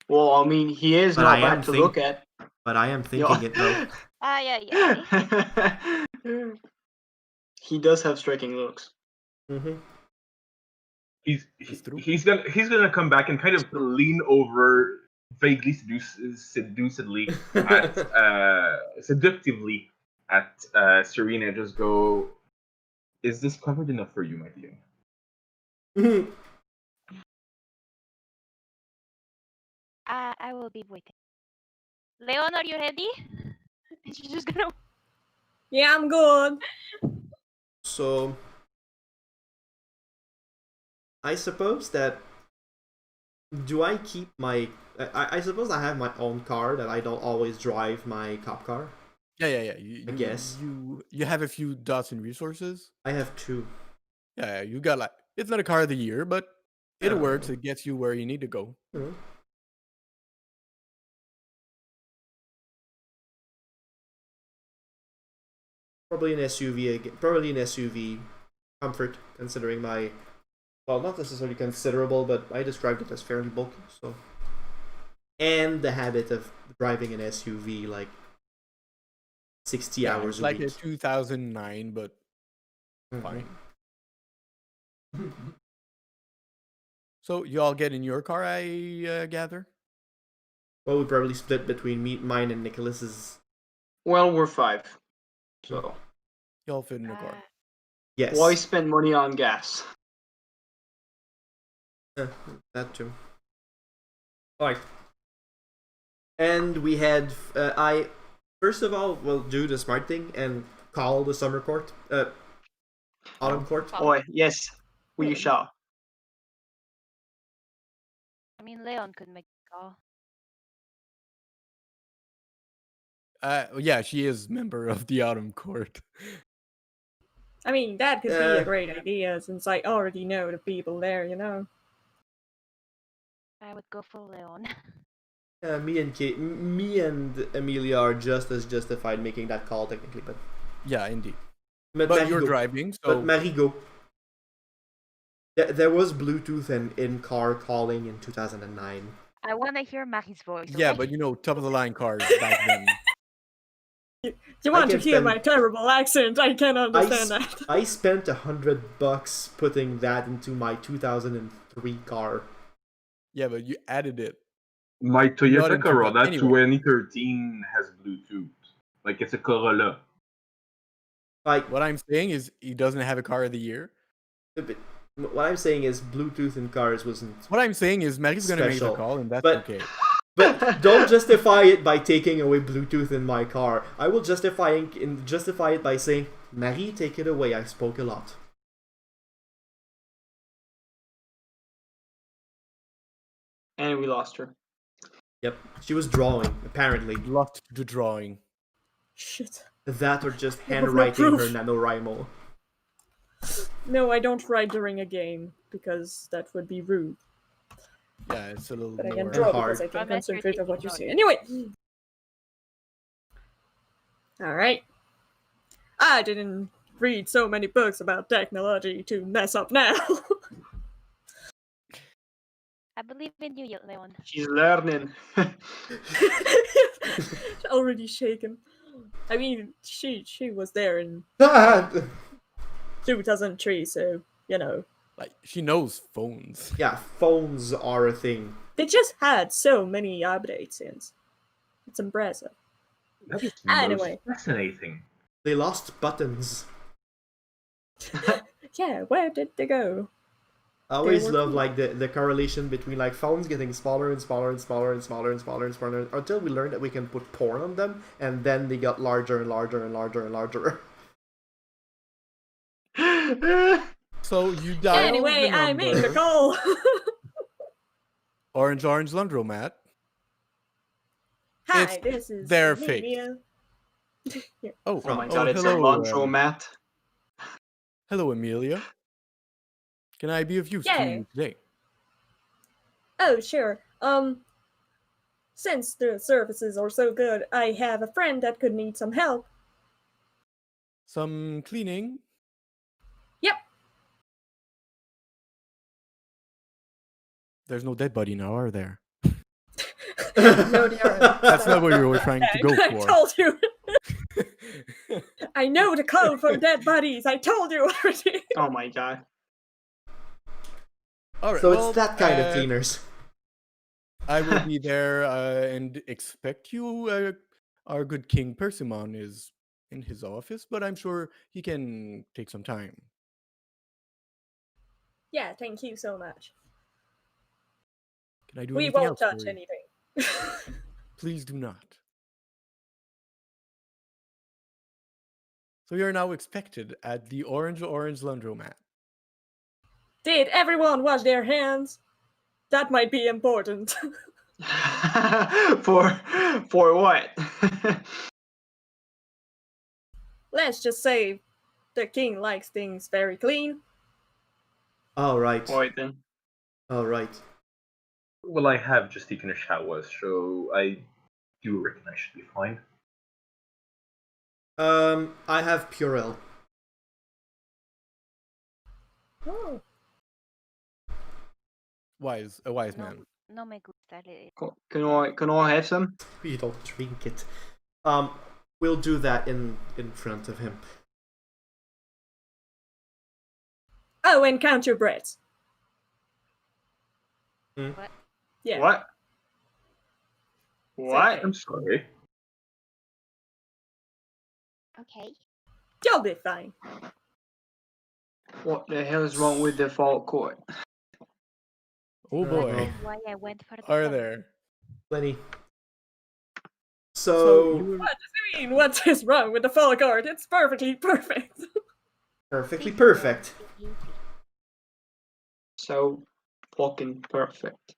Well, I mean, he is But not I bad am to look at. But I am thinking it though. Ay. He does have striking looks. Mm-hmm. It's true. He's gonna come back and kind of lean over vaguely seducedly at seductively at Serena. Just go. Is this covered enough for you, my dear? I will be waiting. Leon, are you ready? She's just gonna. Yeah, I'm good. So I suppose that do I keep my I suppose I have my own car that I don't always drive my cop car. Yeah. I guess. You have a few dots in resources. I have two. Yeah, you got like it's not a car of the year, but it Yeah. works. It gets you where you need to go. Mhm. Probably an SUV. Probably an SUV. Comfort, considering my well, not necessarily considerable, but I described it as fairly bulky. So, and the habit of driving an SUV like 60 Yeah, hours it's a like week. a 2009, but Mhm. fine. So you all get in your car, I gather. Well, we probably split between mine, and Nicholas's. Well, we're 5. So You all fit in a car. Yes. why spend money on gas? That too. Alright. And we had I first of all will do the smart thing and call the summer court, autumn court. Oh. Oh, yes, we shall. I mean, Leon could make a call. Yeah, she is member of the Autumn Court. I mean, that could be Uh, a great idea since I already know the people there, you know. I would go for Leon. Me and Amelia are just as justified making that call technically, but Yeah, indeed. but But you're Marigo. driving, But so Marigo. There was Bluetooth and in-car calling in 2009. I want to hear Marie's voice. yeah, okay? but you know, top of the line cars back then. You want to can hear spend- my terrible accent? I can understand that. I spent $100 putting that into my 2003 car. Yeah, but you added it. My Not Toyota into Corolla that anyway. 2013 has Bluetooth. Like it's a Corolla. Like What I'm saying is he doesn't have a car of the year. what I'm saying is Bluetooth in cars wasn't. What I'm saying is Marie's gonna make the Special. call, and that's But- okay. But don't justify it by taking away Bluetooth in my car. I will justify it by saying, Marie, take it away. I spoke a lot. And we lost her. Yep, she was drawing apparently. Lost the drawing. Shit. That or just I have no handwriting her proof. NaNoWriMo. No, I don't write during a game because that would be rude. Yeah, it's a little But I can more draw hard. because I can Unless you're concentrate on what you taking say. notes. Anyway. Alright. I didn't read so many books about technology to mess up now. I believe in you, Leon. She's learning. Already shaken. I mean, she was there in 2003, so, you know. like she knows phones. Yeah, phones are a thing. They just had so many updates since. It's impressive. That is Anyway. most fascinating. They lost buttons. Yeah, where did they go? I always were love cool. like the correlation between like phones getting smaller and smaller and smaller and smaller and smaller and smaller until we learned that we can put porn on them, and then they got larger and larger and larger and larger. So you dial Anyway, the I made the number. call. Orange Landromat. Hi, It's this is their Amelia. Oh, Oh my god, it's hello, a laundromat. hello, Amelia. Can I be of use to Yeah. you today? Oh, sure. Since the services are so good, I have a friend that could need some help. Some cleaning, There's no dead body now, are there? No, they aren't. That's not what you were trying to go I for. told you. I know the code for dead bodies. I told you already. Oh my god. All right, So well, it's that kind of cleaners. I will be there and expect you. Our good King Persimmon is in his office, but I'm sure he can take some time. Yeah, thank you so much. Can I do We anything won't else touch for you? anything. Please do not. So you're now expected at the Orange Laundromat. Did everyone wash their hands? That might be important. For what? Let's just say the king likes things very clean. All right. Alright then. All right. Well, I have just taken a shower, so I do reckon I should be fine. I have Purell. Oh. A wise No, man. no me gusta leer. Can I have some? You don't drink it. We'll do that in front of him. Oh, and count your breaths. What? Yeah. What? What? I'm sorry. Okay. You'll be fine. What the hell is wrong with the fall court? Oh boy, well. Why I went for the are fun. there? Plenty. So So you were, What does it mean? What is wrong with the fall guard? It's perfectly perfect. perfectly Easy, perfect. easy. So fucking perfect.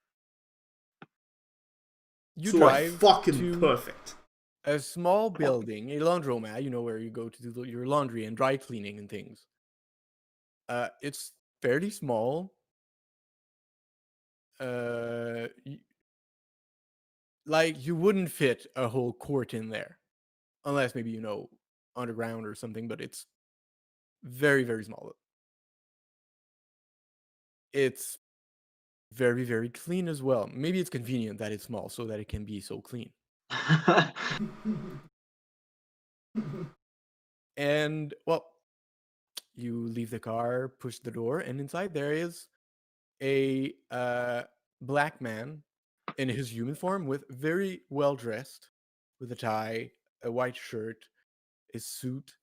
you So drive fucking to perfect. a small building, a laundromat. You know where you go to do your laundry and dry cleaning and things. It's fairly small. Like you wouldn't fit a whole court in there, unless maybe underground or something. But it's very very small. It's very very clean as well. Maybe it's convenient that it's small so that it can be so clean. And well, you leave the car, push the door, and inside there is a black man in his uniform, with very well dressed, with a tie, a white shirt, a suit.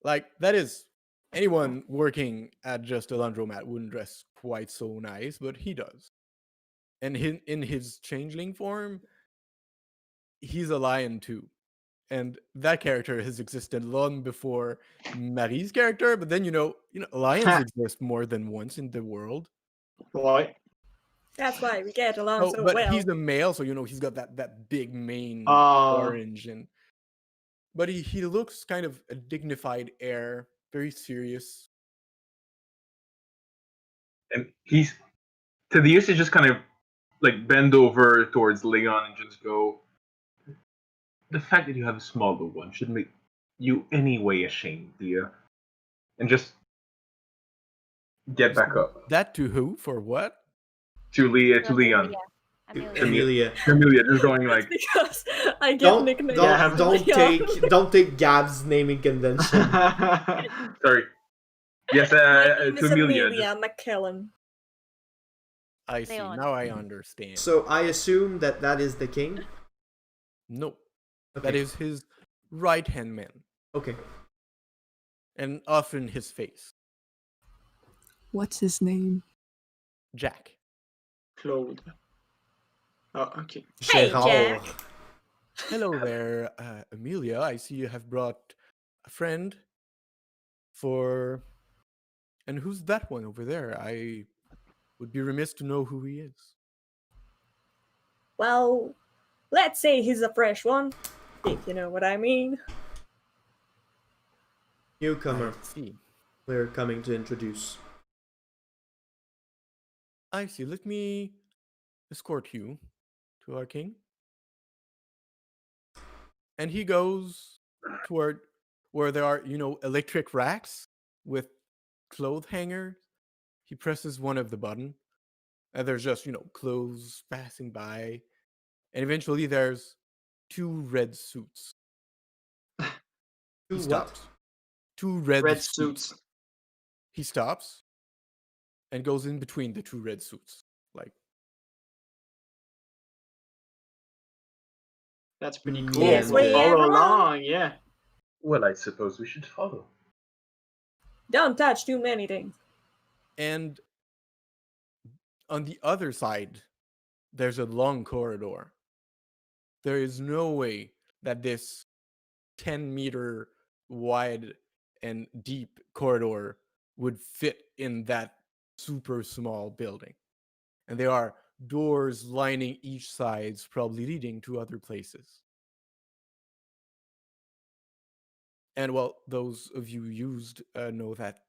Like that is anyone working at just a laundromat wouldn't dress quite so nice, but he does. And in his changeling form, he's a lion too. And that character has existed long before Marie's character, but then lions exist more than once in the world. Right. That's why we get along Oh, so but well. he's a male, so he's got that big mane, Oh. orange, but he looks kind of a dignified air, very serious. And he's to the usage just kind of like bend over towards Leon and just go. The fact that you have a smaller one should make you anyway ashamed, dear. And just get back up That to who? For what? to Leon. Amelia. Amelia. Just going like, because I get Don't nicknamed. Yeah, don't take Gab's naming convention. sorry. Yes, My name to is Amelia. Amelia McKellen. I see. Leon. Now I understand. So I assume that is the king. No, Okay. that is his right hand man, Okay. and often his face, What's his name? Jack. Claude. Oh, okay. Hey, Gerald. Jack. Hello there, Amelia. I see you have brought a friend. And who's that one over there? I would be remiss to know who he is. Well, let's say he's a fresh one, if you know what I mean. Newcomer. I see. We're coming to introduce. I see. Let me escort you to our king. And he goes toward where there are, electric racks with clothes hangers. He presses one of the button, And there's just, clothes passing by. And eventually there's 2 red suits. He Do what? stops. 2 red, Red suits. suits. He stops and goes in between the 2 red suits. Like, That's pretty Yeah, cool. This and, way, Follow everyone. along, yeah. Well, I suppose we should follow. Don't touch too many things. and on the other side, there's a long corridor. There is no way that this 10-meter wide and deep corridor would fit in that super small building. And there are doors lining each sides, probably leading to other places. And well, those of you used know that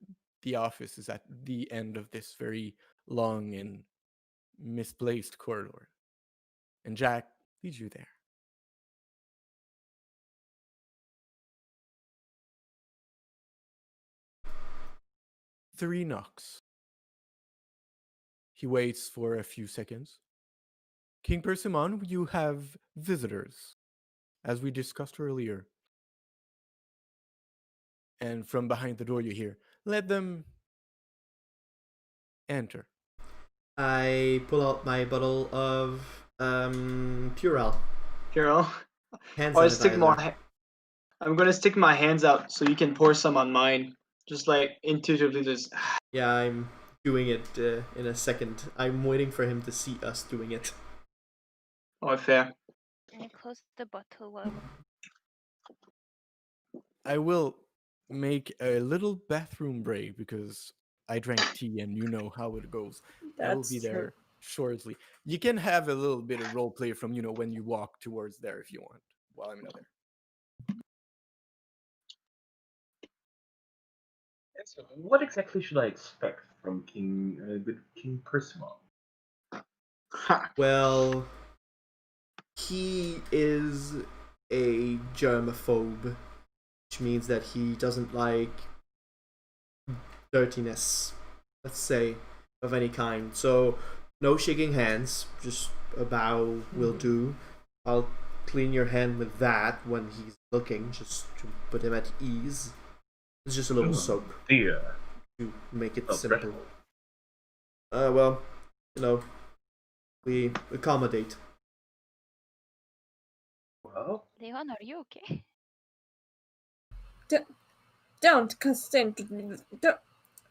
the office is at the end of this very long and misplaced corridor. And Jack leads you there. Three knocks. He waits for a few seconds. King Persimmon, you have visitors, as we discussed earlier. And from behind the door you hear, let them enter. I pull out my bottle of Purell. Hero. Hand I stick sanitizer. my I'm gonna stick my hands out so you can pour some on mine. Just like intuitively just Yeah, I'm doing it in a second. I'm waiting for him to see us doing it. oh fair. And you close the bottle while I will make a little bathroom break because I drank tea and you know how it goes. I will be That's true. there shortly. You can have a little bit of role play from, when you walk towards there if you want, while I'm not there. So what exactly should I expect from good King Persimmon? Well, he is a germaphobe, which means that he doesn't like dirtiness, let's say, of any kind. So, no shaking hands, just a bow will do. I'll clean your hand with that when he's looking, just to put him at ease. It's just a little soap Dear. to make it Oh, simple. Well, we accommodate. Well, Leon, are you okay? Don't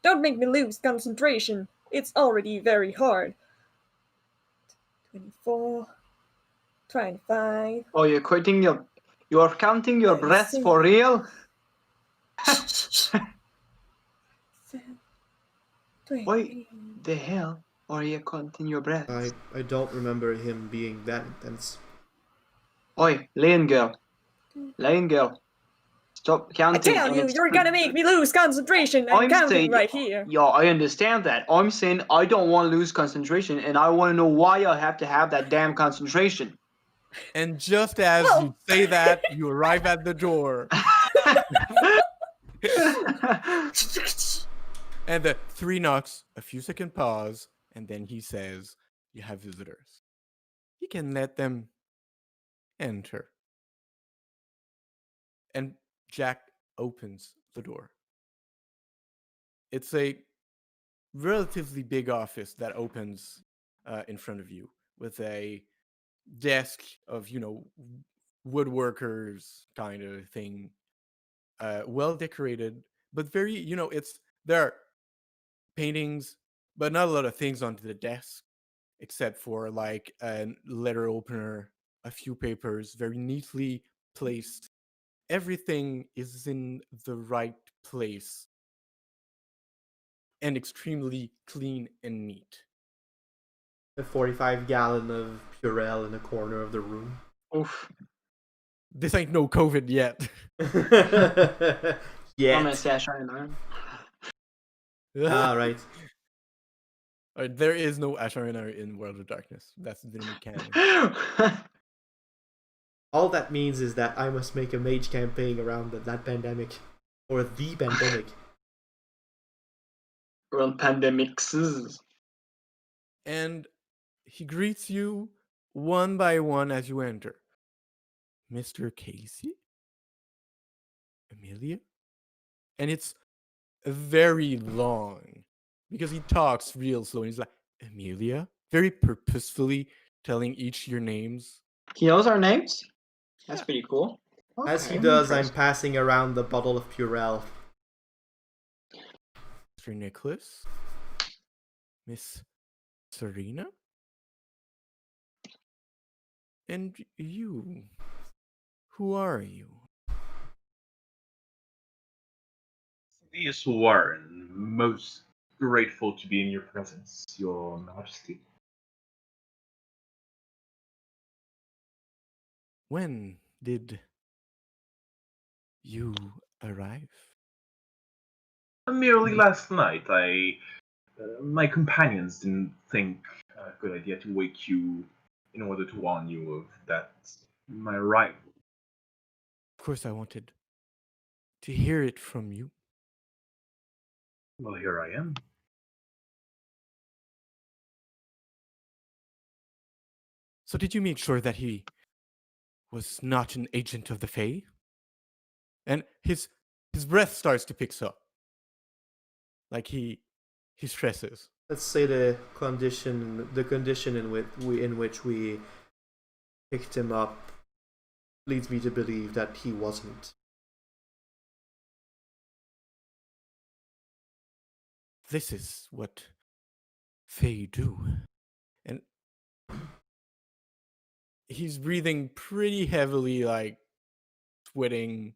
don't make me lose concentration. It's already very hard. 24, 25. Oh you're counting your Let me breaths see. for real? 7, Wait. 20. The hell are you counting your breaths? I don't remember him being that intense. Oi, Lion girl. Stop I counting. tell and you, it's you're gonna make me lose concentration. I'm counting saying, right here. Yeah, I understand that. I'm saying I don't want to lose concentration, and I want to know why I have to have that damn concentration. And just as Well- you say that, you arrive at the door. And the 3 knocks, a few second pause, and then he says, you have visitors. You can let them enter. And Jack opens the door. It's a relatively big office that opens in front of you with a desk of, woodworkers kind of thing. Well decorated, but very, there are paintings, but not a lot of things onto the desk, except for like a letter opener, a few papers, very neatly placed. Everything is in the right place and extremely clean and neat. A 45-gallon of Purell in a corner of the room. Oof. This ain't no COVID yet. Yeah. I'm gonna say I shine iron. Ah, right. Alright, there is no Asharina in World of Darkness. That's the new canon. All that means is that I must make a mage campaign around that pandemic. Or the pandemic. World pandemics. and he greets you one by one as you enter. Mr. Casey? Amelia? And it's very long because he talks real slow. And he's like, Amelia? Very purposefully telling each your names. He knows our names? That's Yeah. pretty cool. As he Okay, does, I'm interesting. passing around the bottle of Purell. Mr. Nicholas? Miss Serena? And you? Who are you? Yes, Warren, most grateful to be in your presence, Your Majesty. When did you arrive? Merely last night, my companions didn't think a good idea to wake you in order to warn you of that my arrival. Of course, I wanted to hear it from you. Well, here I am. So, did you make sure that he was not an agent of the Fae? And his breath starts to pick up, like he stresses. Let's say the condition in which we picked him up leads me to believe that he wasn't. This is what Fae do, and he's breathing pretty heavily, like sweating.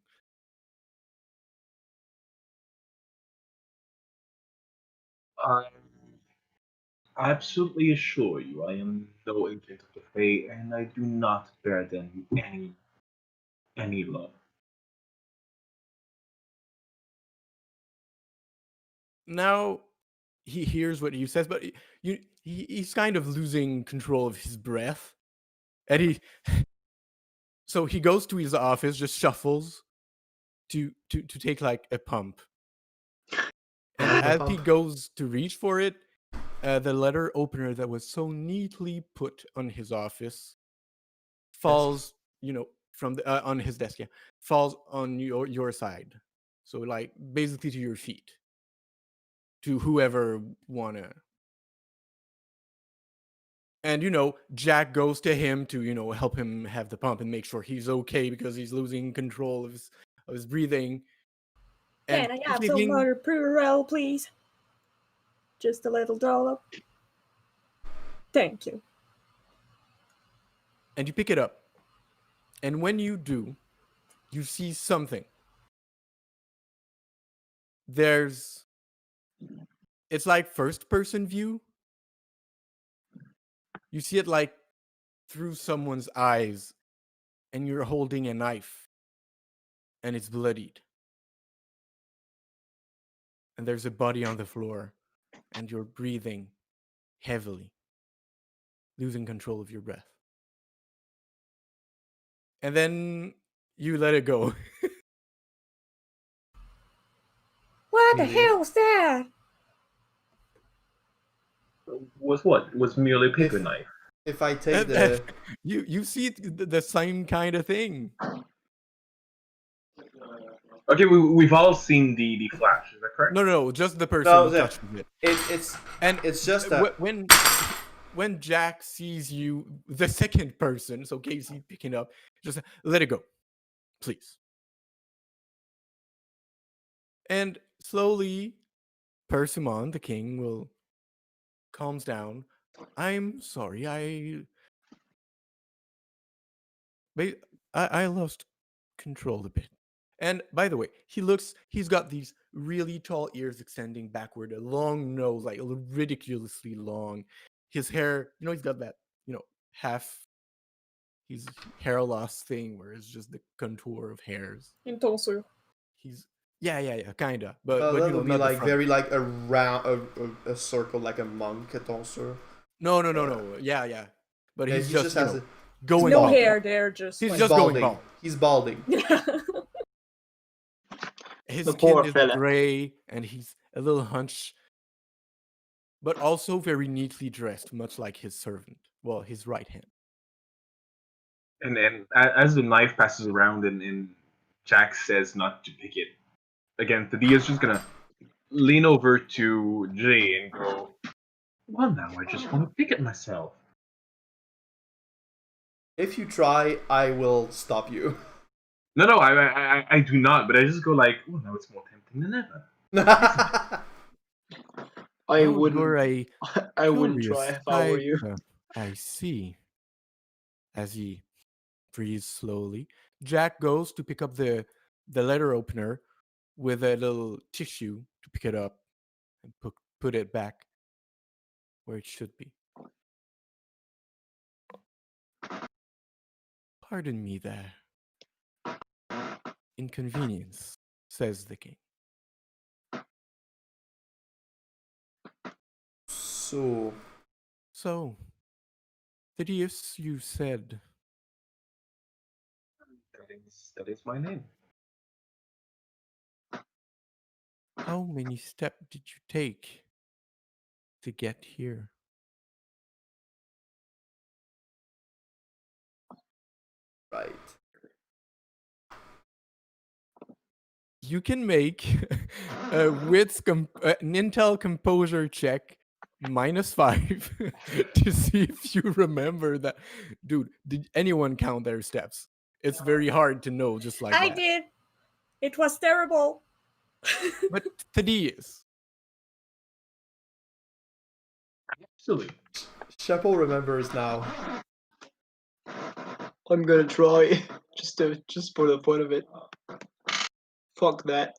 I absolutely assure you, I am no agent of the Fae, and I do not bear them any love. Now he hears what you says, but he's kind of losing control of his breath, and so he goes to his office, just shuffles to take like a pump, and Another as he pump. goes to reach for it, the letter opener that was so neatly put on his office falls, from the on his desk, yeah, falls on your side, so like basically to your feet, to whoever wanna. And Jack goes to him to help him have the pump and make sure he's okay because he's losing control of his breathing. And Can I you're have some taking, more Purell, please? Just a little dollop. Thank you. and you pick it up, and when you do, you see something. It's like first person view. You see it like through someone's eyes, and you're holding a knife, and it's bloodied, and there's a body on the floor, and you're breathing heavily, losing control of your breath. And then you let it go. What the Amelia? hell's that? Was what? Was merely a paper knife. If I take the You see the same kind of thing. Okay, we've all seen the Flash, is that correct? No, just the person No, who touched it. it's just that When Jack sees you, the second person, so Casey picking up, just let it go, please. And slowly, Persimmon, the king, will calms down. I'm sorry, I lost control a bit. And by the way, he's got these really tall ears extending backward, a long nose, like ridiculously long. His hair, he's got that, half his hair loss thing where it's just the contour of hairs. In tonsure. He's yeah, kinda. But that would be not the like front. very like a round a circle like a monk at tonsure. No. Yeah. But Yeah, he's he just, has going No bald. hair there, just He's like... just going balding. bald. He's balding. His The skin poor is fella. gray and he's a little hunched. but also very neatly dressed, much like his servant. Well, his right hand. As the knife passes around and Jack says not to pick it, again, Thaddeus just gonna lean over to Jay and go, well, now I just want to pick it myself. If you try, I will stop you. No, I do not, but I just go like, oh, now it's more tempting than ever. I Oh, wouldn't. you're a I wouldn't try curious if I were you. type. I see. As he breathes slowly, Jack goes to pick up the letter opener with a little tissue to pick it up and put it back where it should be. Pardon me there. Inconvenience, says the king. So, So, Thaddeus, you said, That is my name. how many steps did you take to get here? right. You can make an Intel composure check -5 to see if you remember that. Dude, did anyone count their steps? It's very hard to know just like I that. did. It was terrible. But Thaddeus, Absolutely. Sheppel remembers now. I'm gonna try just for the fun of it. Fuck that.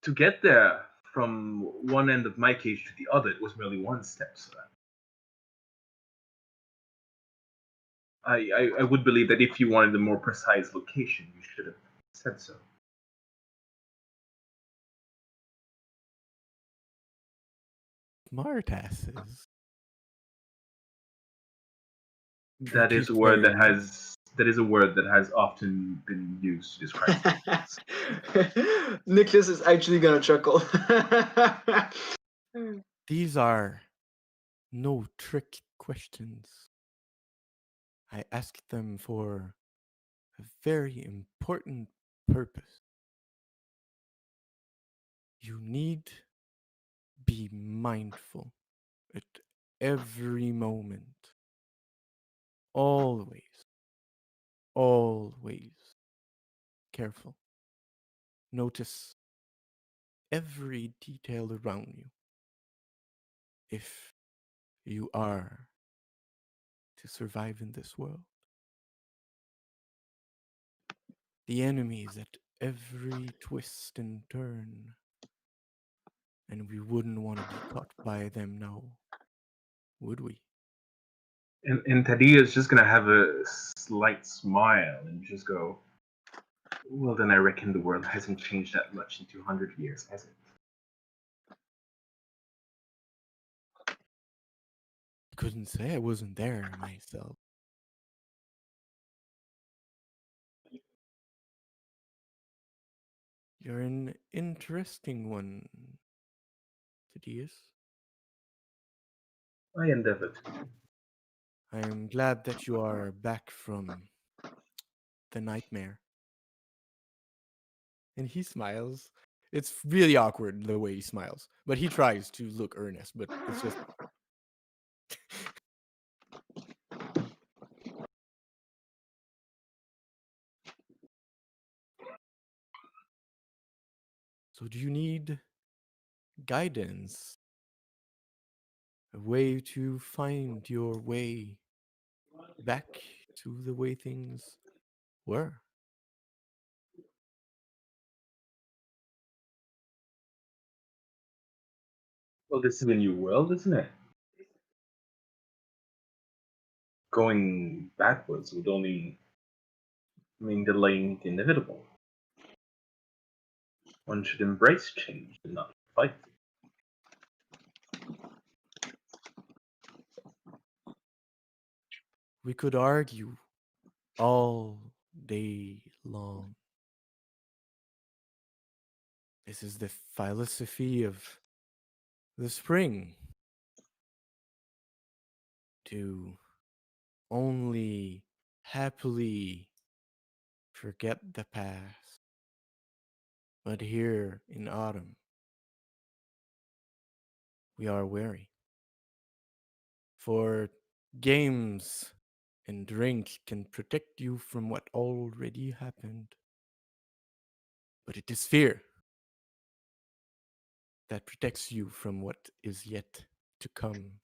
To get there from one end of my cage to the other, it was merely one step, sir. I would believe that if you wanted a more precise location, you should have said so. smartasses. That is a word that has often been used to describe. Nicholas is actually gonna chuckle. These are no trick questions. I asked them for a very important purpose. You need be mindful at every moment. Always, always careful. Notice every detail around you. If you are to survive in this world, the enemy is at every twist and turn, and we wouldn't want to be caught by them now, would we? And Tadia is just gonna have a slight smile and just go, well, then I reckon the world hasn't changed that much in 200 years, has it? Couldn't say I wasn't there myself. You're an interesting one, Thaddeus. I endeavored. I am glad that you are back from the nightmare. And he smiles. It's really awkward the way he smiles, but he tries to look earnest, but it's just. So, do you need guidance? A way to find your way back to the way things were? Well, this is a new world, isn't it? Going backwards would only mean delaying the inevitable. One should embrace change and not fight it. We could argue all day long. This is the philosophy of the spring. to only happily forget the past. But here in autumn, we are wary. For games and drink can protect you from what already happened. But it is fear that protects you from what is yet to come.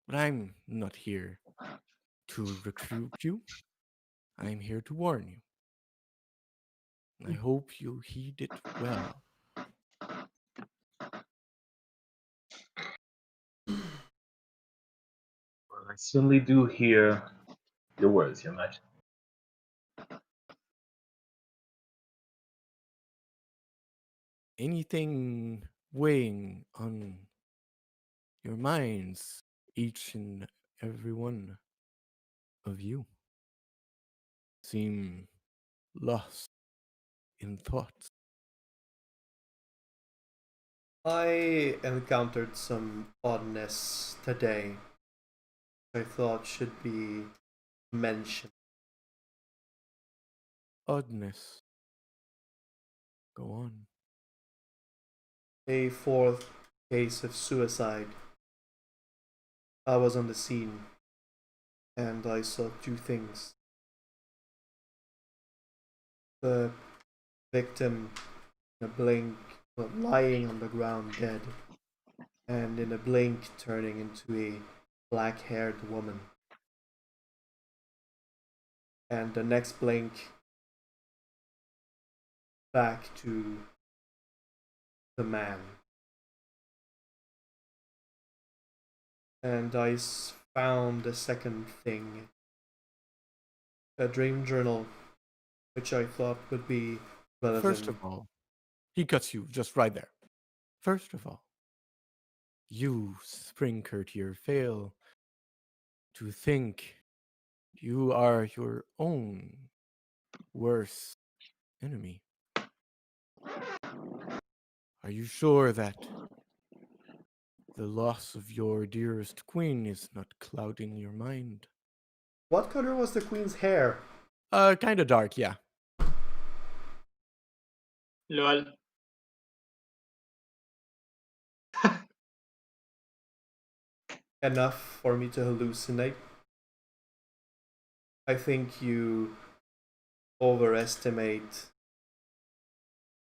But I'm not here to recruit you. I'm here to warn you. I hope you heed it well. Well, I certainly do hear your words, Your Majesty. Anything weighing on your minds, each and every one of you, seem lost in thoughts. I encountered some oddness today I thought should be mentioned. Oddness. Go on. A fourth case of suicide. I was on the scene and I saw two things. The victim in a blink, lying on the ground dead, and in a blink turning into a black haired woman. And the next blink back to the man. And I found a second thing, a dream journal, which I thought would be relevant. First of all, he cuts you just right there. First of all, you, Spring Courtier, fail to think you are your own worst enemy. Are you sure that the loss of your dearest queen is not clouding your mind? What color was the queen's hair? Kinda dark, yeah. Lol. Enough for me to hallucinate. I think you overestimate,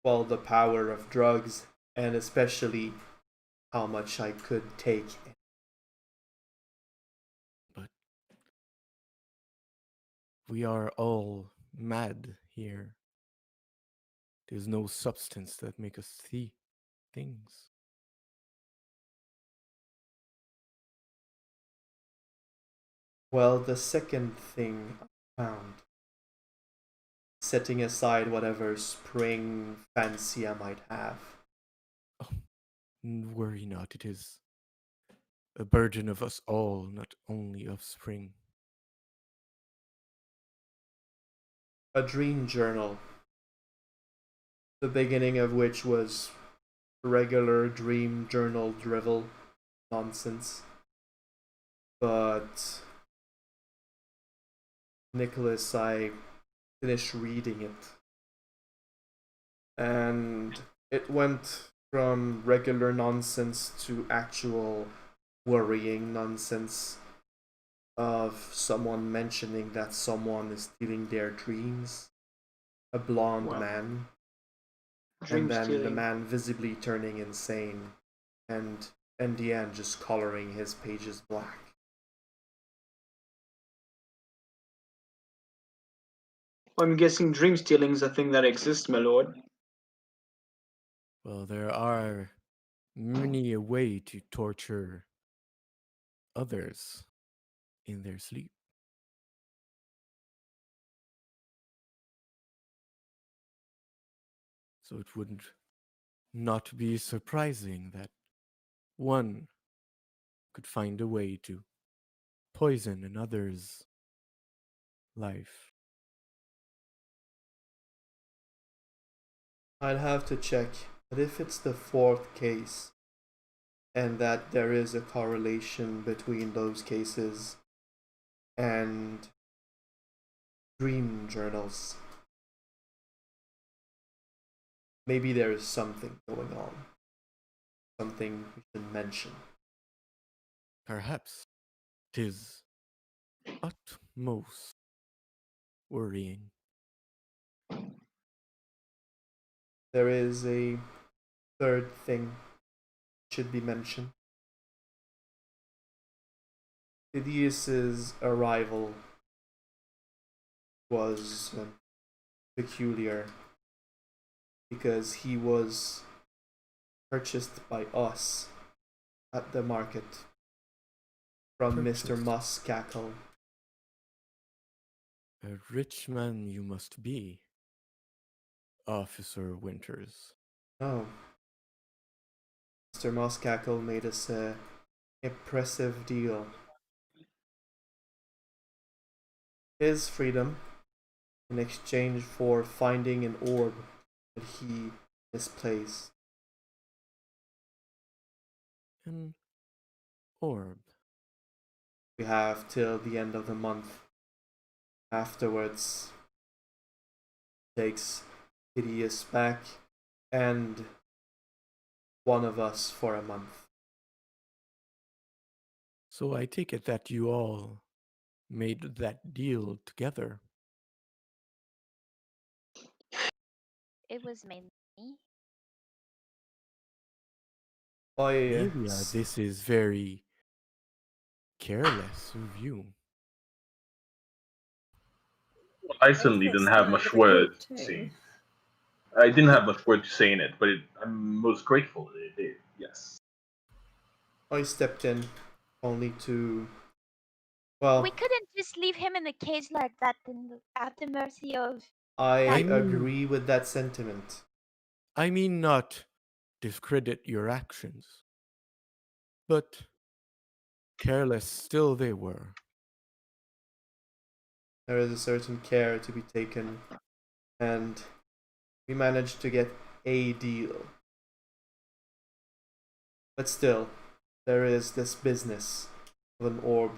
well, the power of drugs, and especially how much I could take. But we are all mad here. There's no substance that make us see things. Well, the second thing I found, setting aside whatever spring fancy I might have, Worry not, it is a burden of us all, not only of spring. a dream journal, the beginning of which was regular dream journal drivel nonsense. But Nicholas, I finished reading it, and it went from regular nonsense to actual worrying nonsense of someone mentioning that someone is stealing their dreams, a blonde Wow. man, Dream and then the stealing. man visibly turning insane, and in the end just coloring his pages black. I'm guessing dream stealing is a thing that exists, my lord. Well, there are many a way to torture others in their sleep. So it would not be surprising that one could find a way to poison another's life. I'd have to check But if it's the fourth case, and that there is a correlation between those cases and dream journals, maybe there is something going on. Something we should mention. Perhaps 'tis utmost worrying. There is a third thing should be mentioned. Phidias's arrival was peculiar because he was purchased by us at the market from Mr. Purchased. Muscackle. A rich man you must be, Officer Winters. Oh, Mr. Muscackle made us a impressive deal. His freedom in exchange for finding an orb that he misplaced. An orb. We have till the end of the month. Afterwards, takes Phidias back and one of us for a month. So I take it that you all made that deal together. It was mainly me. Amelia, this is very careless of you. Well, I certainly It's didn't have kind much of a word good to thing. say. I didn't have much word to say in it, but I'm most grateful that it did. Yes. I stepped in only to, well, We couldn't just leave him in a cage like that at the mercy of. I I mean- agree with that sentiment. I mean not discredit your actions, but careless still they were. There is a certain care to be taken, and we managed to get a deal. But still, there is this business of an orb.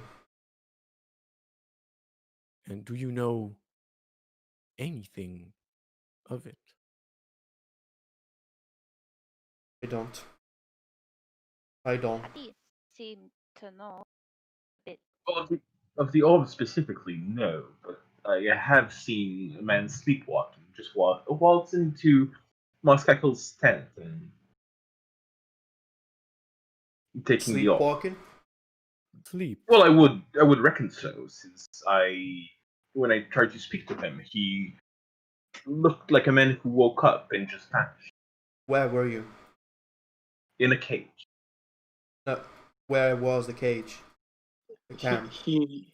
And do you know anything of it? I don't. I don't. Patty seemed to know a bit. Well, of the orb specifically, no, but I have seen a man sleepwalking, just waltz into Moscackle's tent and taking the orb. Sleepwalking? Sleep. Well, I would reckon so, since when I tried to speak to him, he looked like a man who woke up and just vanished Where were you? in a cage. No, where was the cage? The camp. He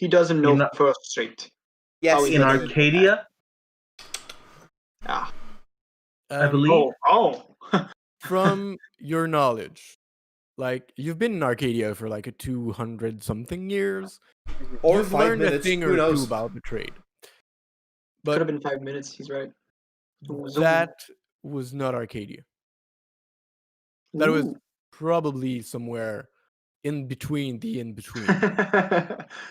doesn't know In- First Street. Yes, Oh, In but Arcadia, Yeah. I believe. Oh. From your knowledge, like you've been in Arcadia for like a 200 something years, or you've 5 learned minutes. a thing Who or knows? two about the trade. Could have But been 5 minutes. He's right. Zoom. that was not Arcadia. That was Ooh. probably somewhere in between the in between.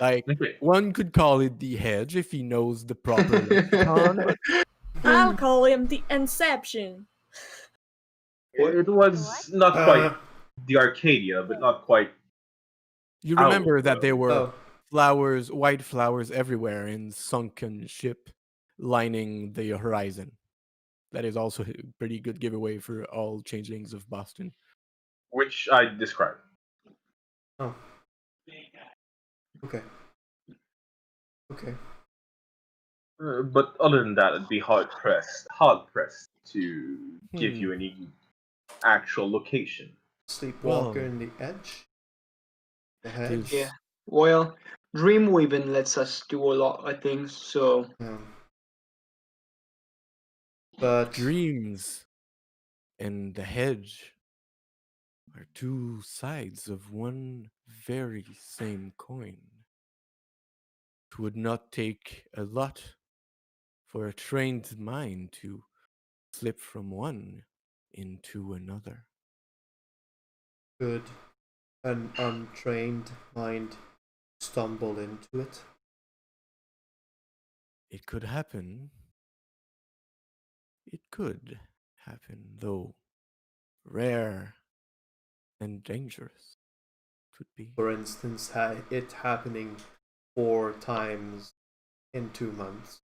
Like Okay. one could call it the hedge if he knows the proper lexicon, but I'll call him the Inception. It was not quite the Arcadia, but not quite. you Owl, remember that there were Oh, flowers, white flowers everywhere in sunken ship lining the horizon. That is also a pretty good giveaway for all changelings of Boston. Which I described. oh. Okay. Okay. But other than that, I'd be hard pressed to give you any actual location. Sleepwalker Well, in the edge. The It hedge. is- Yeah. Well, Dreamweaving lets us do a lot of things, so But Dreams and the hedge are two sides of one very same coin. It would not take a lot for a trained mind to slip from one into another. Could an untrained mind stumble into it? It could happen. It could happen, though rare and dangerous could be. For instance, it happening 4 times in 2 months.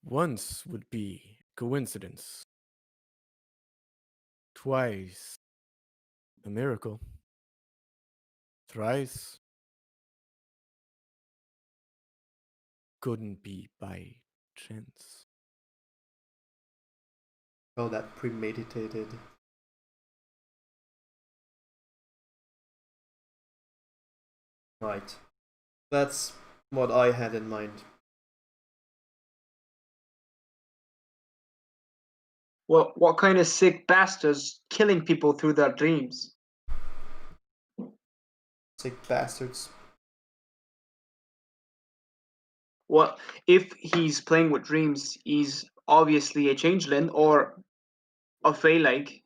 Once would be coincidence. Twice a miracle. Thrice couldn't be by chance. Oh, that premeditated. Right. That's what I had in mind. What kind of sick bastards killing people through their dreams? Sick bastards. Well, if he's playing with dreams, he's obviously a changeling or a fey like.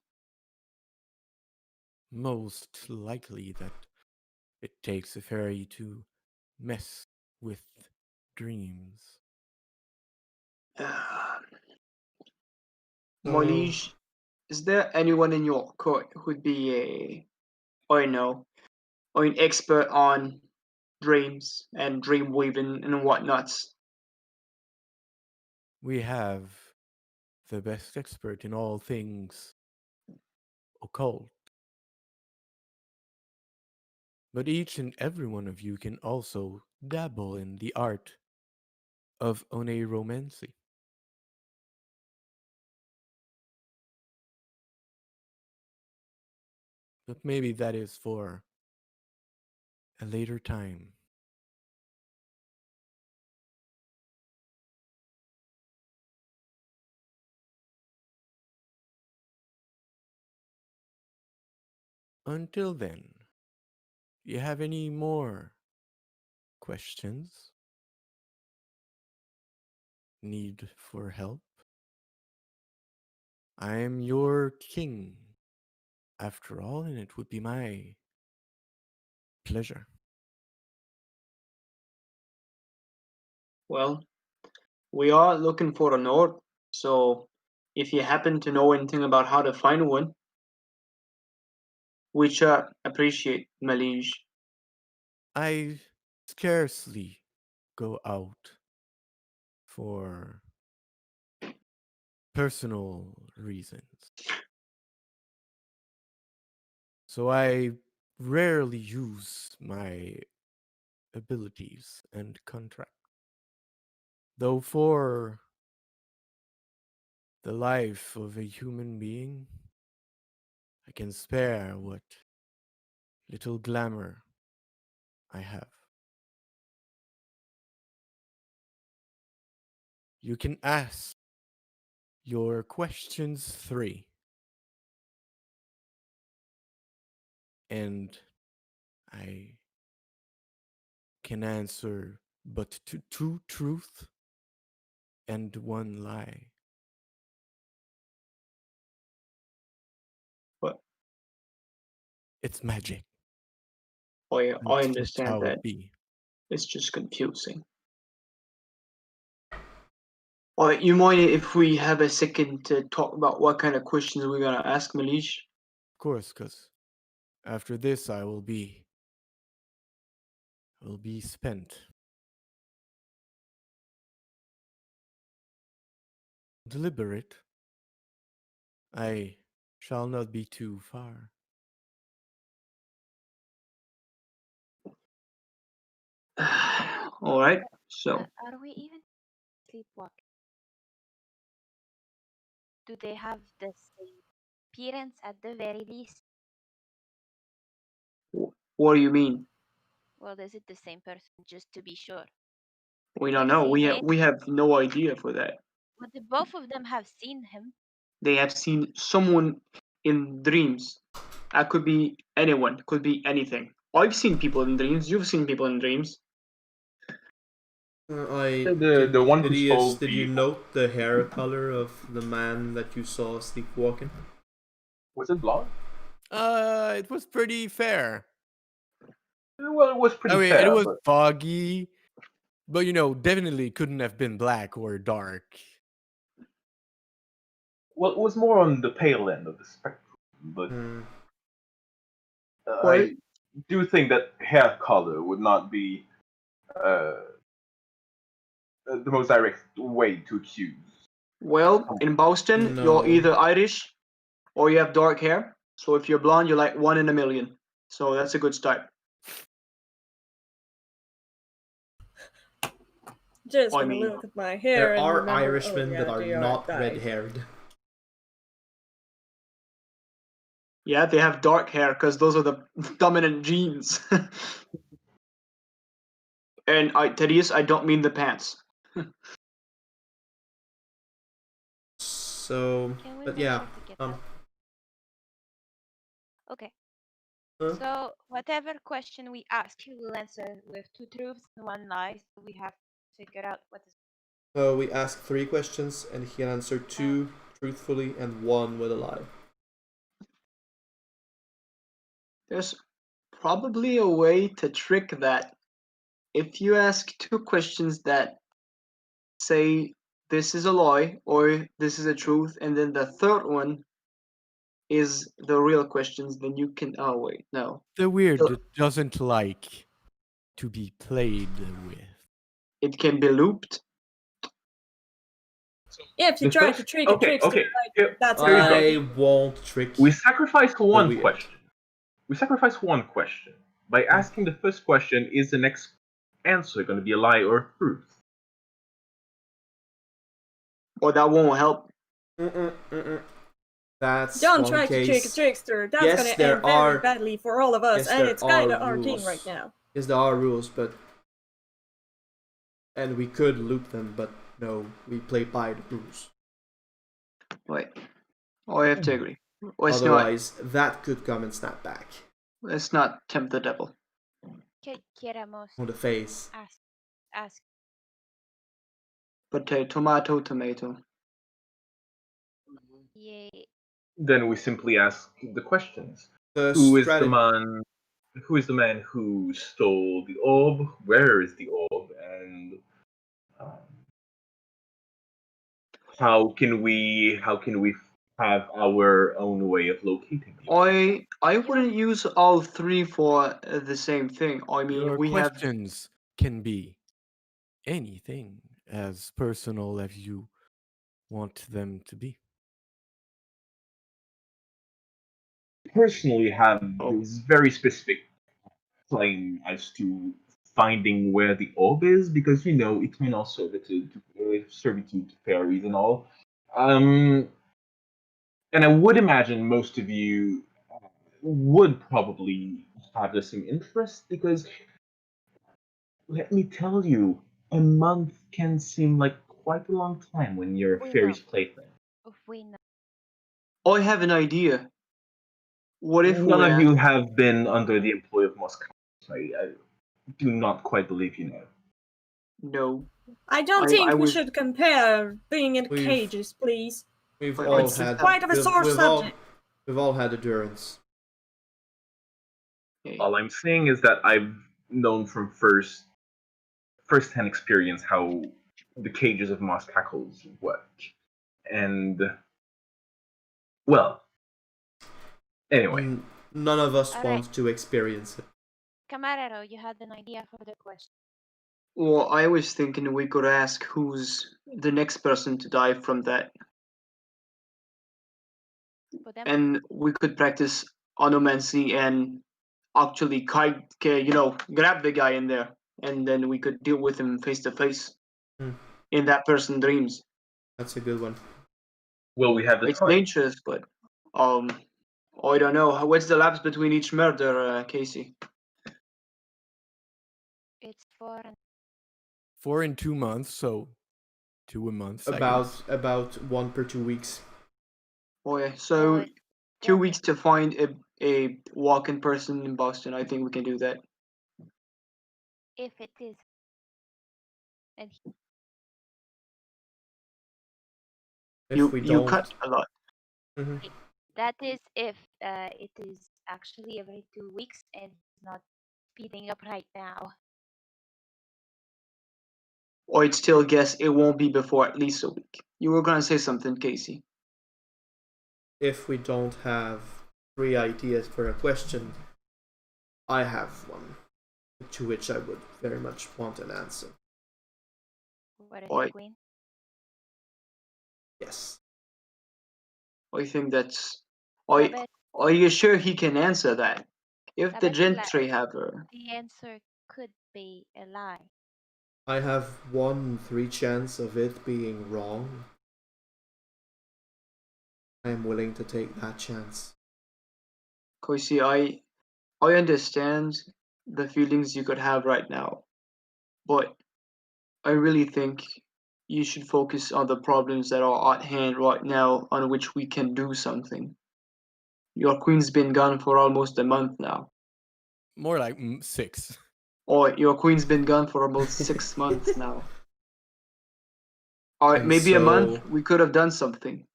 Most likely that it takes a fairy to mess with dreams. So, My liege, is there anyone in your court who'd be I don't know, an expert on dreams and dream weaving and whatnots? We have the best expert in all things occult. But each and every one of you can also dabble in the art of oneiromancy. But maybe that is for a later time. Until then, you have any more questions? Need for help? I am your king, after all, and it would be my pleasure. Well, we are looking for an orb, so if you happen to know anything about how to find one, we shall appreciate, my liege. I scarcely go out for personal reasons. So I rarely use my abilities and contract. Though for the life of a human being, I can spare what little glamour I have. You can ask your questions 3, and I can answer but two truth and one lie. But It's magic. I That's understand how that. it be. It's just confusing. Alright, you mind if we have a second to talk about what kind of questions we're gonna ask, my liege? Of course, because after this I will be spent. Deliberate. I shall not be too far. Alright, so Are we even sleepwalking? Do they have the same appearance at the very least? what do you mean? Well, is it the same person, just to be sure? We don't We've know. seen it. We have no idea for that. But both of them have seen him. They have seen someone in dreams. That could be anyone, could be anything. I've seen people in dreams, you've seen people in dreams. The one who stole Did the you note the hair color of the man that you saw sleepwalking? was it blonde? It was pretty fair. Well, it was pretty I mean, fair, it was but foggy, but definitely couldn't have been black or dark. well, it was more on the pale end of the spectrum. But Hmm. Well, I do think that hair color would not be uh, the most direct way to accuse. well, in Boston, No. you're either Irish or you have dark hair. So if you're blonde, you're like 1 in a million. So that's a good start. Just I gonna mean, look at my hair There and are remember, Irishmen oh, yeah, that are they not dyed. red-haired. yeah, they have dark hair because those are the dominant genes. And Thaddeus, I don't mean the pants. So, Can we but make yeah, sure to get that? Okay. Huh? So whatever question we ask, he will answer with 2 truths and 1 lie. So we have to figure out what is. we ask 3 questions, and he answered 2 truthfully and 1 with a lie. There's probably a way to trick that. If you ask 2 questions that say this is a lie or this is a truth, and then the third one is the real questions, then you can. Oh wait, no. The weird So doesn't like to be played with. it can be looped. Yeah, if you The try first, to trick a okay, trickster, like, that's Here you go. I won't trick We sacrifice one weird. question. We sacrifice one question by asking the first question: is the next answer going to be a lie or a truth? Or that won't help. That's Don't one try to trick a case. trickster. That's Yes, gonna there end very are- badly for all of us, yes, and there it's kind of are our king rules. right now. Yes, there are rules, but and we could loop them, but no, we play by the rules. Wait. Oh, I have to agree. Let's Otherwise, that could come and snap back not tempt the devil. Que queramos on the face. ask. Tomato, tomato. Yay. Then we simply ask the questions: The Who is the strategy. man? Who is the man who stole the orb? Where is the orb? And um, how can we have our own way of locating the orb? I wouldn't use all 3 for the same thing. I mean, Your we have. questions can be anything as personal as you want them to be. Personally have Oh. this very specific claim as to finding where the orb is because eternal servitude to fairies and all. And I would imagine most of you would probably have the same interest because let me tell you, a month can seem like quite a long time when you're a We fairy's know. plaything. We know. I have an idea. What if None we of ask? you have been under the employ of Moscow. I do not quite believe you know. No. I don't I think we was. should compare being in We've- cages, please. We've Wait, all it's had quite of a sore subject. We've all had endurance. Okay. All I'm saying is that I've known from first-hand experience how the cages of moss cackles work. And, well, anyway. None of us All want to experience it. Camarero, you had an idea for the question. Well, I was thinking we could ask who's the next person to die from that, Podemos. and we could practice onomancy and actually grab the guy in there, and then we could deal with him face to face in that person's dreams. That's a good one. Will we have the It's time? dangerous, but I don't know. What's the lapse between each murder, Casey? It's 4 and 4 and 2 months, so 2 a month. I guess. About 1 per 2 weeks. Oh yeah, so it's 2 1 weeks to find a walk-in person in Boston. I think we can do that. if it is And If we You don't, cut a lot. Mhm. that is if it is actually every 2 weeks and not speeding up right now. Or I'd still guess it won't be before at least a week. You were gonna say something, Casey. if we don't have 3 ideas for a question, I have one to which I would very much want an answer. What is Oi. it, Queen? Yes. I think that's. Sabet, Are you sure he can answer that? If the Sabet, gentry have her. the answer could be a lie. I have 1 in 3 chance of it being wrong. I am willing to take that chance. Casey, I understand the feelings you could have right now, but I really think you should focus on the problems that are at hand right now on which we can do something. Your queen's been gone for almost a month now. More like 6. Or your queen's been gone for almost 6 months now. Alright, And maybe a month so- we could have done something.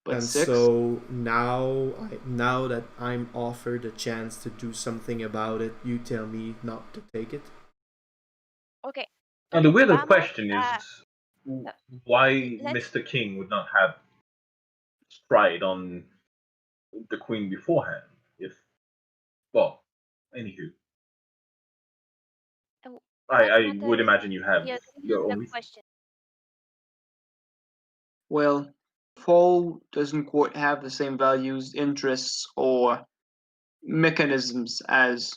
But And 6? so now that I'm offered a chance to do something about it, you tell me not to take it? Okay. And the weirder Vamos, question is why let's- Mr. King would not have stride on the Queen beforehand. If, well, anywho. what I would matters imagine you have the your the own reasons. question. Well, Paul doesn't quite have the same values, interests, or mechanisms as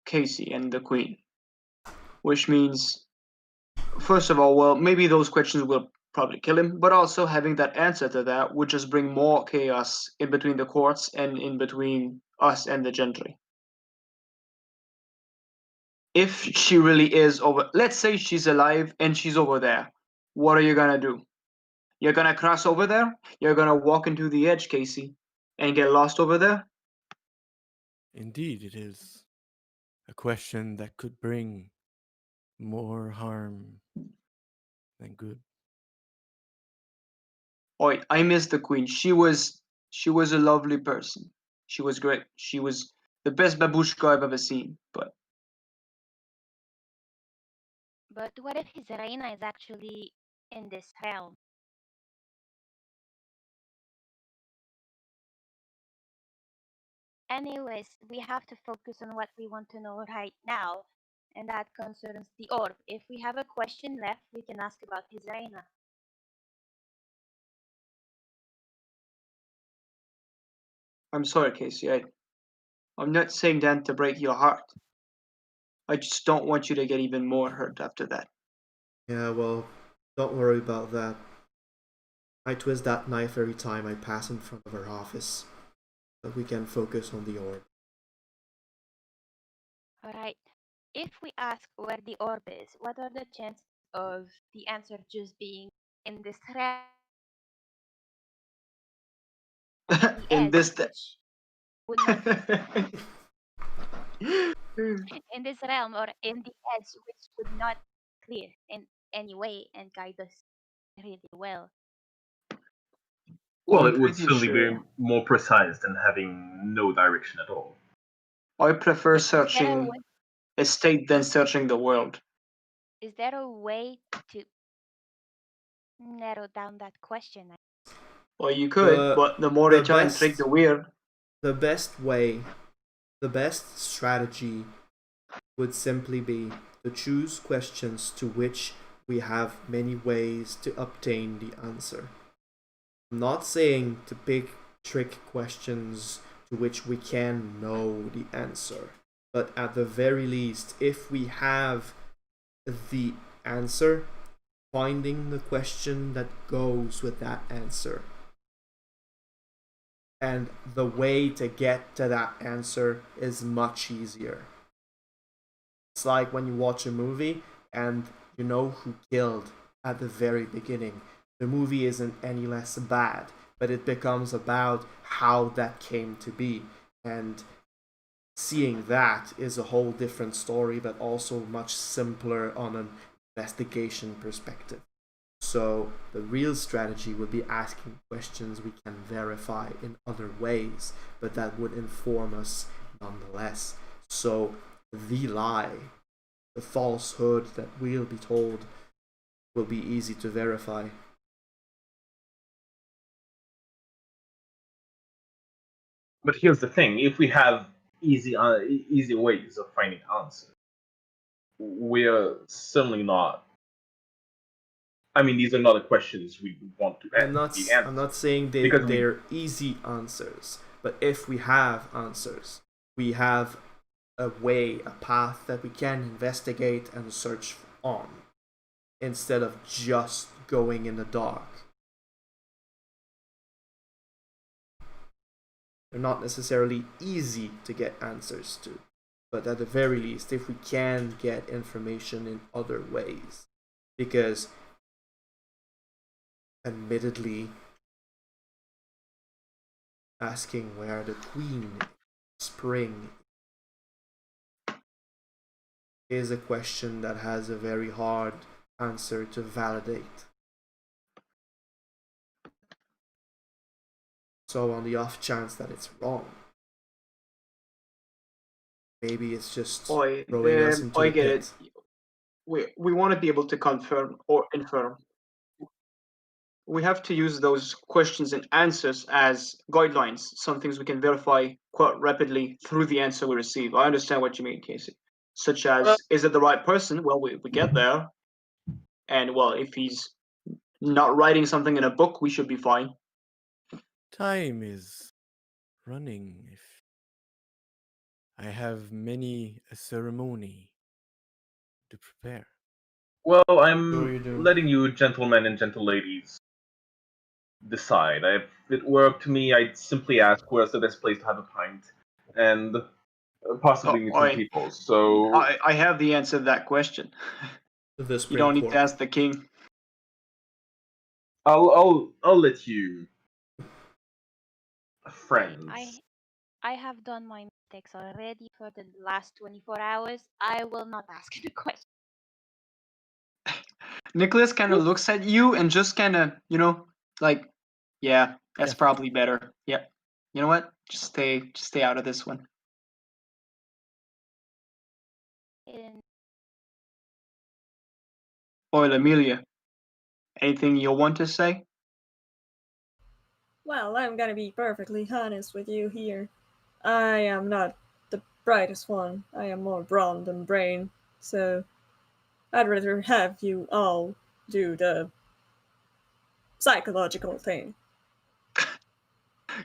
Casey and the Queen. Which means, first of all, well, maybe those questions will probably kill him, but also having that answer to that would just bring more chaos in between the courts and in between us and the gentry. If she really is over, let's say she's alive and she's over there, what are you gonna do? You're gonna cross over there? You're gonna walk into the edge, Casey, and get lost over there? Indeed, it is a question that could bring more harm than good. Oi, I miss the queen. She was a lovely person. She was great. She was the best babushka I've ever seen. But What if his reina is actually in this realm? Anyways, we have to focus on what we want to know right now, and that concerns the orb. If we have a question left, we can ask about his reina. I'm sorry, Casey. I'm not saying that to break your heart. I just don't want you to get even more hurt after that. Yeah, well, don't worry about that. I twist that knife every time I pass in front of her office, so we can focus on the orb. Alright. If we ask where the orb is, what are the chances of the answer just being in this realm or in the In edge, this which would not in this realm or in the edge, which would not clear in any way and guide us really well. Well, I'm it would pretty certainly be sure. more precise than having no direction at all. I prefer But searching a state than searching the world. is there a way to narrow down that question? Well, you could, but the more you try and trick the weird, The best way, the best strategy would simply be to choose questions to which we have many ways to obtain the answer. I'm not saying to pick trick questions to which we can know the answer, but at the very least, if we have the answer, finding the question that goes with that answer. And the way to get to that answer is much easier. It's like when you watch a movie and you know who killed at the very beginning. The movie isn't any less bad, but it becomes about how that came to be. And seeing that is a whole different story, but also much simpler on an investigation perspective. So the real strategy would be asking questions we can verify in other ways, but that would inform us nonetheless. So the lie, the falsehood that we'll be told, will be easy to verify. But here's the thing: if we have easy ways of finding answers, we're certainly not. I mean, these are not the questions we want to I'm answer. not saying they're easy answers, but if we have answers, we have a way, a path that we can investigate and search on, instead of just going in the dark. They're not necessarily easy to get answers to, but at the very least, if we can get information in other ways, because admittedly, asking where the queen spring is a question that has a very hard answer to validate. So on the off chance that it's wrong, maybe it's just throwing us into the I get pit. it. We want to be able to confirm or infer. We have to use those questions and answers as guidelines, some things we can verify quite rapidly through the answer we receive. I understand what you mean, Casey. Such as, is it the right person? Well, we get there. And, well, if he's not writing something in a book, we should be fine. Time is running. If I have many a ceremony to prepare. Well, Sure I'm you do. letting you gentlemen and gentle ladies decide. If it were up to me, I'd simply ask where's the best place to have a pint, and possibly meet some people. So I have the answer to that question. The You don't need Court. to ask the king. I'll let you, friends. I have done my mistakes already for the last 24 hours. I will not ask the question. Nicholas kind of looks at you and just kind of, like, yeah, that's Yeah. probably better. Yeah. You know what? Just stay out of this one. And Oil, Amelia, anything you'll want to say? Well, I'm gonna be perfectly honest with you here. I am not the brightest one. I am more brawn than brain, so I'd rather have you all do the psychological thing.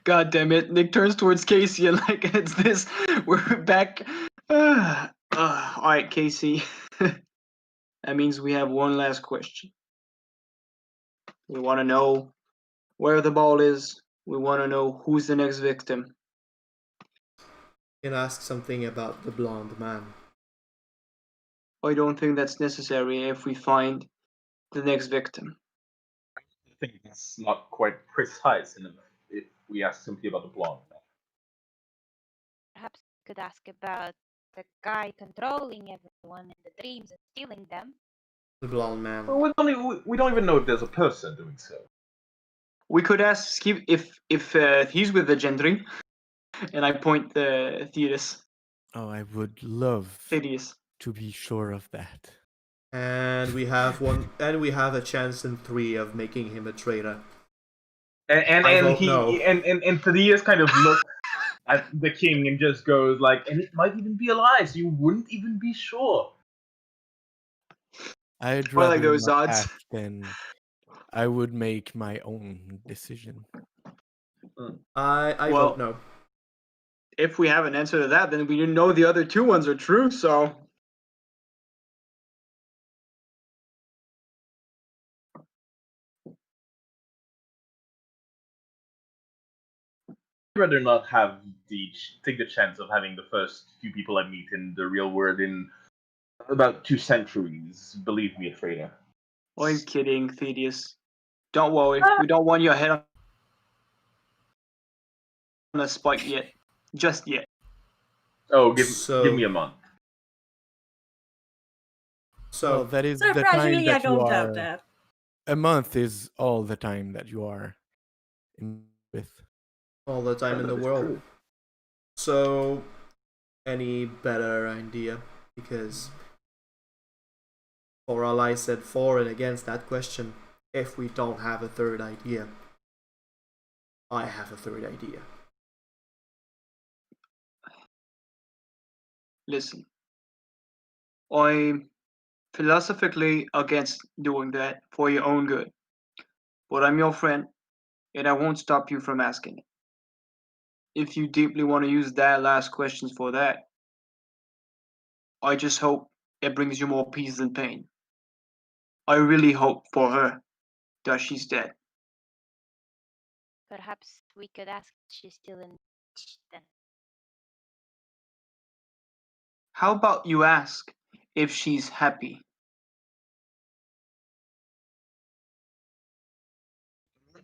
God damn it. Nick turns towards Casey and like it's this. We're back. Alright, Casey. That means we have one last question. We want to know where the ball is. We want to know who's the next victim. You can ask something about the blonde man. I don't think that's necessary if we find the next victim. I think it's not quite precise enough if we ask simply about the blonde. perhaps we could ask about the guy controlling everyone in the dreams and stealing them. The blonde man. Well, we don't even know if there's a person doing so. We could ask if he's with the gentry, and I point the Thetis. Oh, I would love Thetis. to be sure of that. And we have a chance in 3 of making him a traitor. And I vote he no. and Thaddeus kind of looks at the king and just goes like, and it might even be a lie, so you wouldn't even be sure. I'd I like rather those not odds. ask than I would make my own decision. I Well- vote no. If we have an answer to that, then we know the other 2 ones are true, so. I'd rather not take the chance of having the first few people I meet in the real world in about 2 centuries. Believe me, Freda. I'm kidding, Thetis. Don't worry, we don't want your head on a spike yet. Just yet. Oh, give So- me a month. Well, So that is the time Surprisingly, I that you don't have are. that. A month is all the time that you are with. all the time in That the is world. true. So, any better idea? Because for all I said for and against that question, if we don't have a third idea, I have a third idea. Listen, I'm philosophically against doing that for your own good, but I'm your friend, and I won't stop you from asking it. If you deeply want to use that last question for that, I just hope it brings you more peace than pain. I really hope for her that she's dead. Perhaps we could ask if she's still in then. How about you ask if she's happy?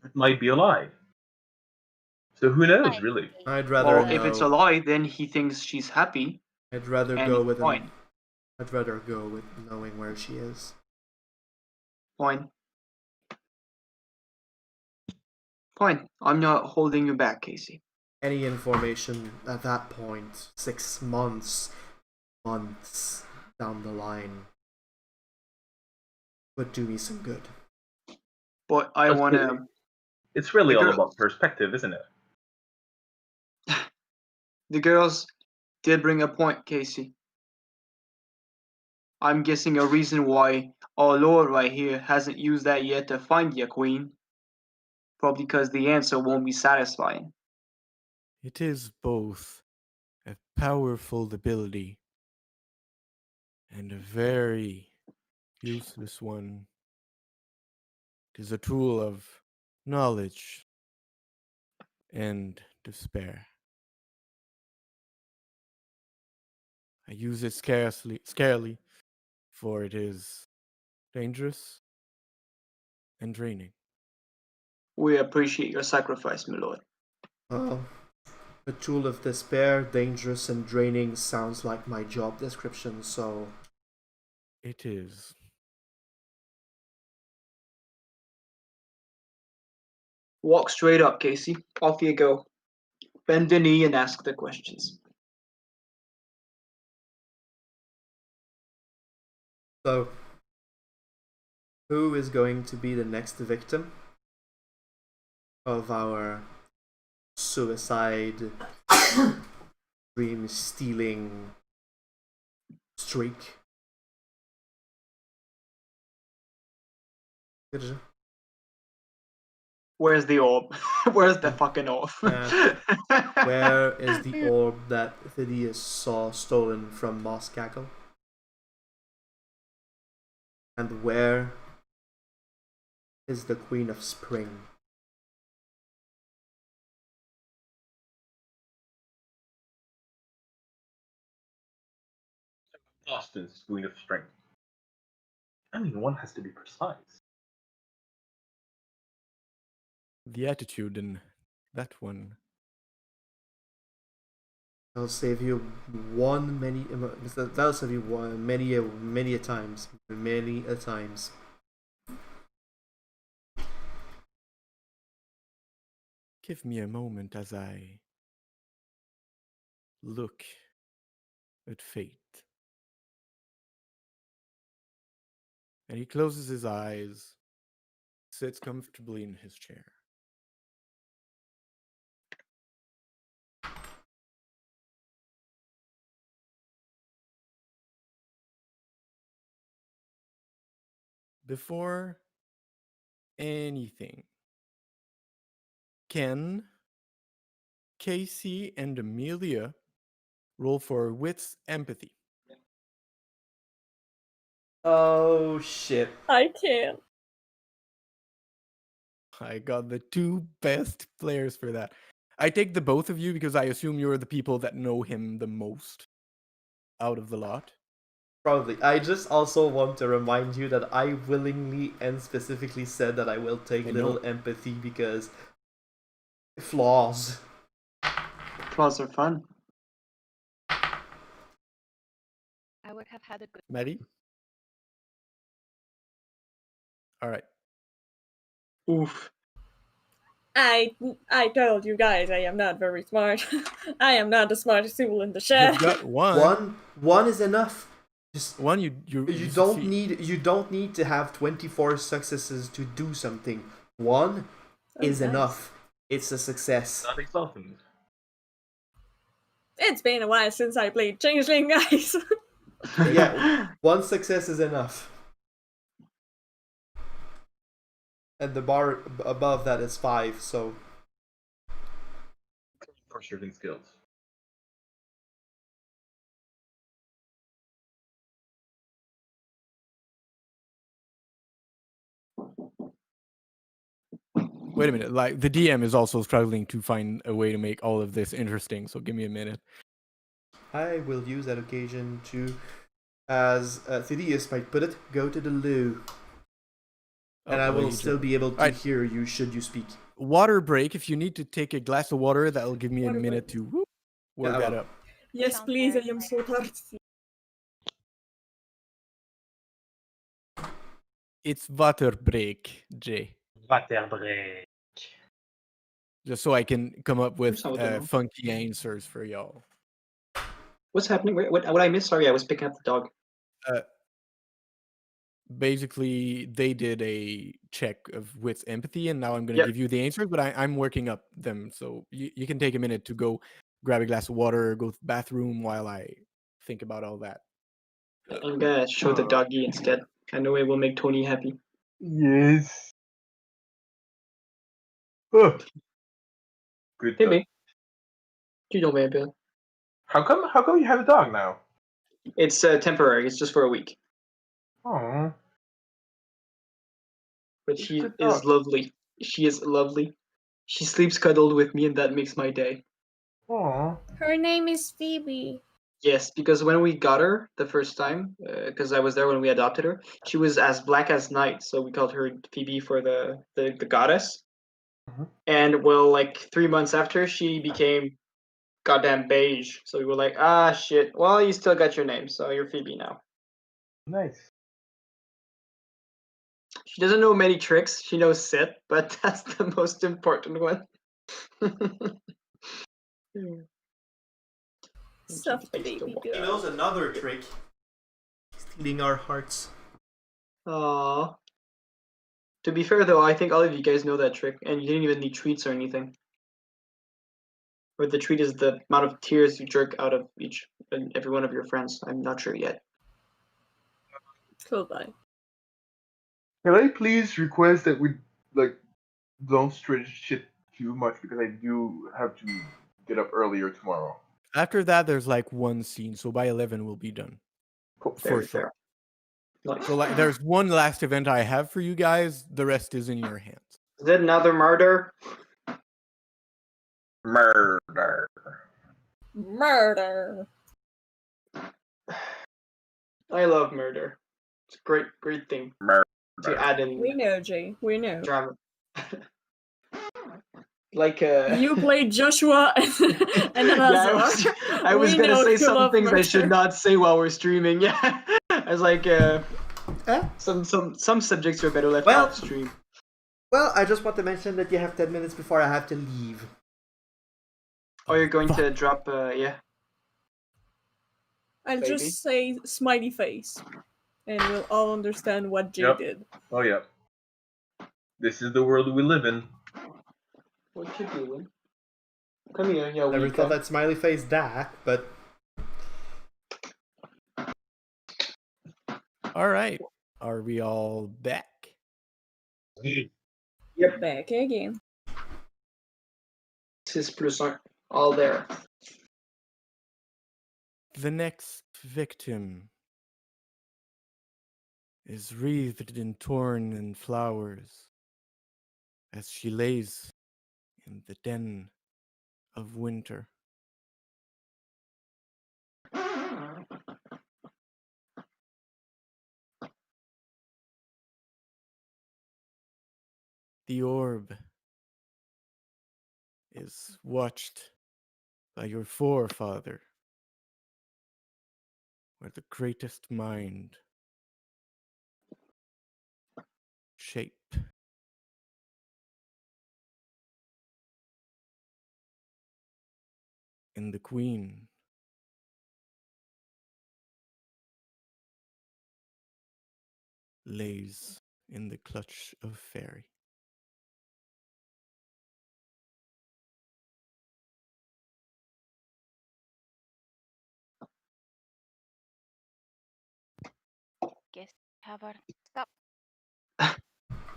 It might be a lie. So who knows, Fine, really? okay. I'd rather Well, if it's a know. lie, then he thinks she's happy, I'd rather and go with fine, I'd rather go with knowing where she is. fine, fine. I'm not holding you back, Casey. Any information at that point, 6 months, months down the line, would do me some good. But I That's want to. It's really The all girl- about perspective, isn't it? The girls did bring a point, Casey. I'm guessing a reason why our Lord right here hasn't used that yet to find your queen. Probably because the answer won't be satisfying. It is both a powerful ability and a very useless one. It is a tool of knowledge and despair. I use it scarcely, for it is dangerous and draining. We appreciate your sacrifice, my lord. Well, a tool of despair, dangerous and draining sounds like my job description, so It is. Walk straight up, Casey. Off you go. Bend the knee and ask the questions. so who is going to be the next victim of our suicide dream stealing streak? Where's the orb? Where's the fucking orb? Where is the orb that Phidias saw stolen from Moss Cackle? And where is the Queen of Spring? Austin's Queen of Strength. I mean, one has to be precise. The attitude in that one. I'll save you that'll save you one many a times. Many a times. Give me a moment as I look at fate. And he closes his eyes, sits comfortably in his chair. Before anything, can Casey and Amelia roll for wits empathy? Oh shit. I can't. I got the two best players for that. I take the both of you because I assume you're the people that know him the most out of the lot. Probably. I just also want to remind you that I willingly and specifically said that I will take I little know. empathy because flaws. Flaws are fun. would have had a good. Maddie? All right. Oof. I told you guys I am not very smart. I am not the smartest tool in the shed. You've got one. One is enough. Just One you you don't need to have 24 successes to do something. One is nice. enough. It's a success. Not exultant. It's been a while since I played Changeling, guys. Yeah, one success is enough. And the bar above that is 5, so For certain skills. Wait a minute. Like the DM is also struggling to find a way to make all of this interesting. So give me a minute. I will use that occasion to, as Thaddeus might put it, go to the loo. And I will still be able to hear you should you speak. Water break. If you need to take a glass of water, that'll give me a Water minute break. to work that up. Yes, Sounds please, I very am so thirsty. It's water break, Jay. Water break. Just so I can come up with not with the mom. funky answers for y'all. What's happening? What I missed? Sorry, I was picking up the dog. Basically, they did a check with empathy, and now I'm going to Yep. give you the answers, but I'm working up them. So you can take a minute to go grab a glass of water, go to the bathroom while I think about all that. I'm gonna show the doggy instead. I know it will make Tony happy. Yes. Oh. Good Hey, dog. babe. You know, baby. How come you have a dog now? It's temporary. It's just for a week. Oh. But It's a she good is dog. lovely. She is lovely. She sleeps cuddled with me, and that makes my day. Oh. Her name is Phoebe. Yes, because when we got her the first time, because I was there when we adopted her, she was as black as night, so we called her Phoebe for the goddess. Mhm. And well, like 3 months after, she became goddamn beige. So we were like, ah, shit. Well, you still got your name, so you're Phoebe now. Nice. She doesn't know many tricks. She knows sit, but that's the most important one. Soft baby He girl. knows another trick. Stealing our hearts. Aww. To be fair, though, I think all of you guys know that trick, and you didn't even need treats or anything. Or the treat is the amount of tears you jerk out of each and every one of your friends. I'm not sure yet. Goodbye. Can I please request that we don't stretch it too much because I do have to get up earlier tomorrow. After that, there's like one scene, so by 11 we'll be done. Cool. For Very sure. fair. Like, So like, there's one last event I have for you guys. The rest is in your hands. is it another murder? Murder. Murder. I love murder. It's a great thing Murder. to add in We know, Jay. We know. drama. Like You played Joshua and Elazar. I was We gonna know say you some love things I should murder. not say while we're streaming. Yeah, I was like, some subjects are better left Well- off stream. Well, I just want to mention that you have 10 minutes before I have to leave. Oh, you're going to drop, yeah. I'll Baby. just say smiley face, and we'll all understand what Jay Yep. did. Oh yeah. This is the world we live in. What you doing? Come here, yeah. Never thought that smiley face Dak, but All right. Are we all back? Back again. 6+1, all there. The next victim is wreathed in torn and flowers as she lays in the den of winter. The orb is watched by your forefather, where the greatest mind shape and the queen lays in the clutch of fairy. Guess have our stop.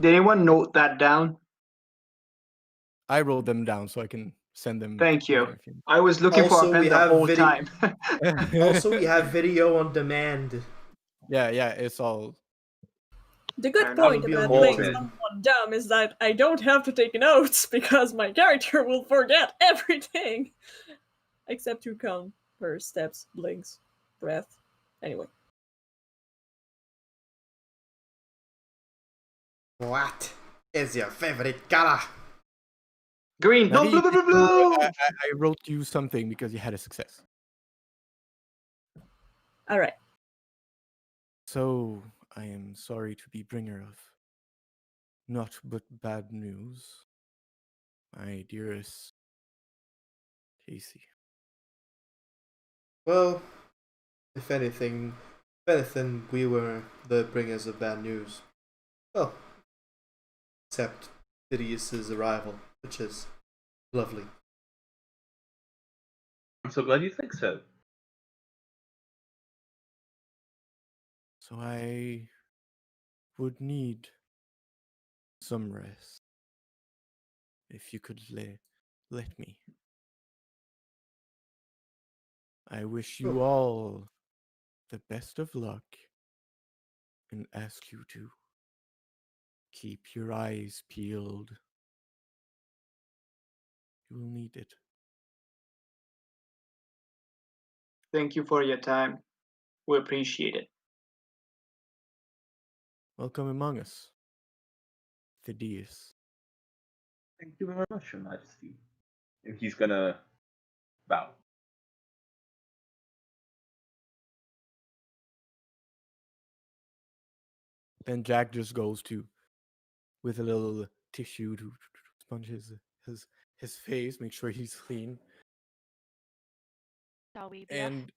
Did anyone note that down? I wrote them down so I can send them. Thank you. later if you- I was looking for a Also, pen we the have whole video- time. Also, we have video on demand. yeah, it's all. The good Fair enough. point It'll be about on playing YouTube. someone dumb is that I don't have to take notes because my character will forget everything except to count her steps, blinks, breath. Anyway. What is your favorite color? Green. No, Navi, blue, blue, blue, you- blue. I wrote you something because you had a success. Alright. So I am sorry to be bringer of naught but bad news, my dearest Casey. Well, if anything, we were the bringers of bad news. Well, except Sidious's arrival, which is lovely. I'm so glad you think so. So I would need some rest. If you could let me. I wish you Sure. all the best of luck and ask you to keep your eyes peeled. You will need it. Thank you for your time. We appreciate it. Welcome among us, Thaddeus. Thank you very much, Your Majesty. And he's gonna bow. Then Jack just goes to, with a little tissue to sponge his face, make sure he's clean. Shall we be off? And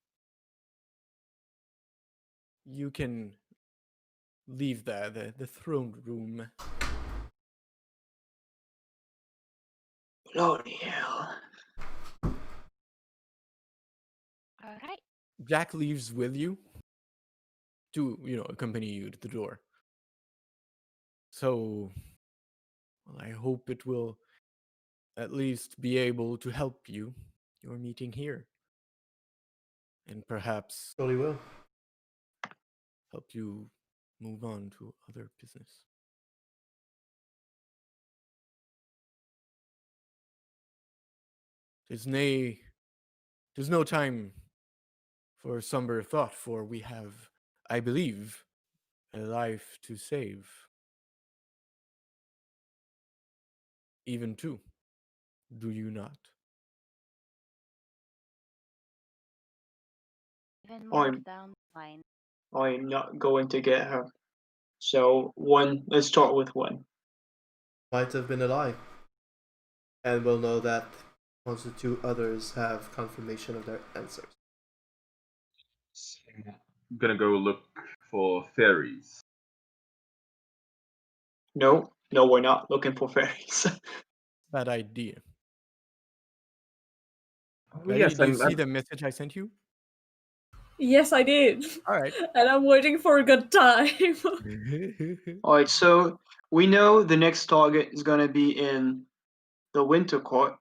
you can leave the throne room. Bloody hell. All right. Jack leaves with you to, accompany you to the door. So, well, I hope it will at least be able to help you, your meeting here. And perhaps Surely will. help you move on to other business. There's no time for somber thought, for we have, I believe, a life to save. Even two. Do you not? Even more I'm- down the line. I'm not going to get her. So let's start with one. Might have been a lie. And we'll know that once the two others have confirmation of their answers. I'm gonna go look for fairies. No, we're not looking for fairies. Bad idea. Oh, Ready? yes, Do you see I'm, the message I sent you? Yes, I did. All right. And I'm waiting for a good time. Alright, so we know the next target is gonna be in the Winter Court,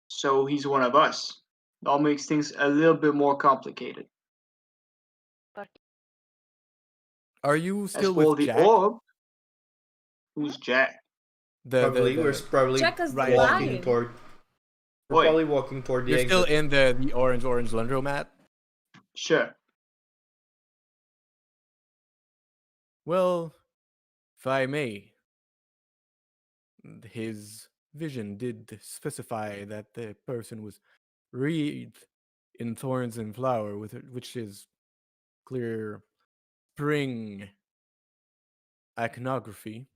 so he's one of us. That makes things a little bit more complicated. But Are you As still for with the Jack? orb, who's Jack? We're probably Check us the right walking line. toward. We're Wait. probably walking toward the You're exit. still in the orange laundromat? Sure. Well, if I may, his vision did specify that the person was wreathed in thorns and flower, which is clear spring iconography.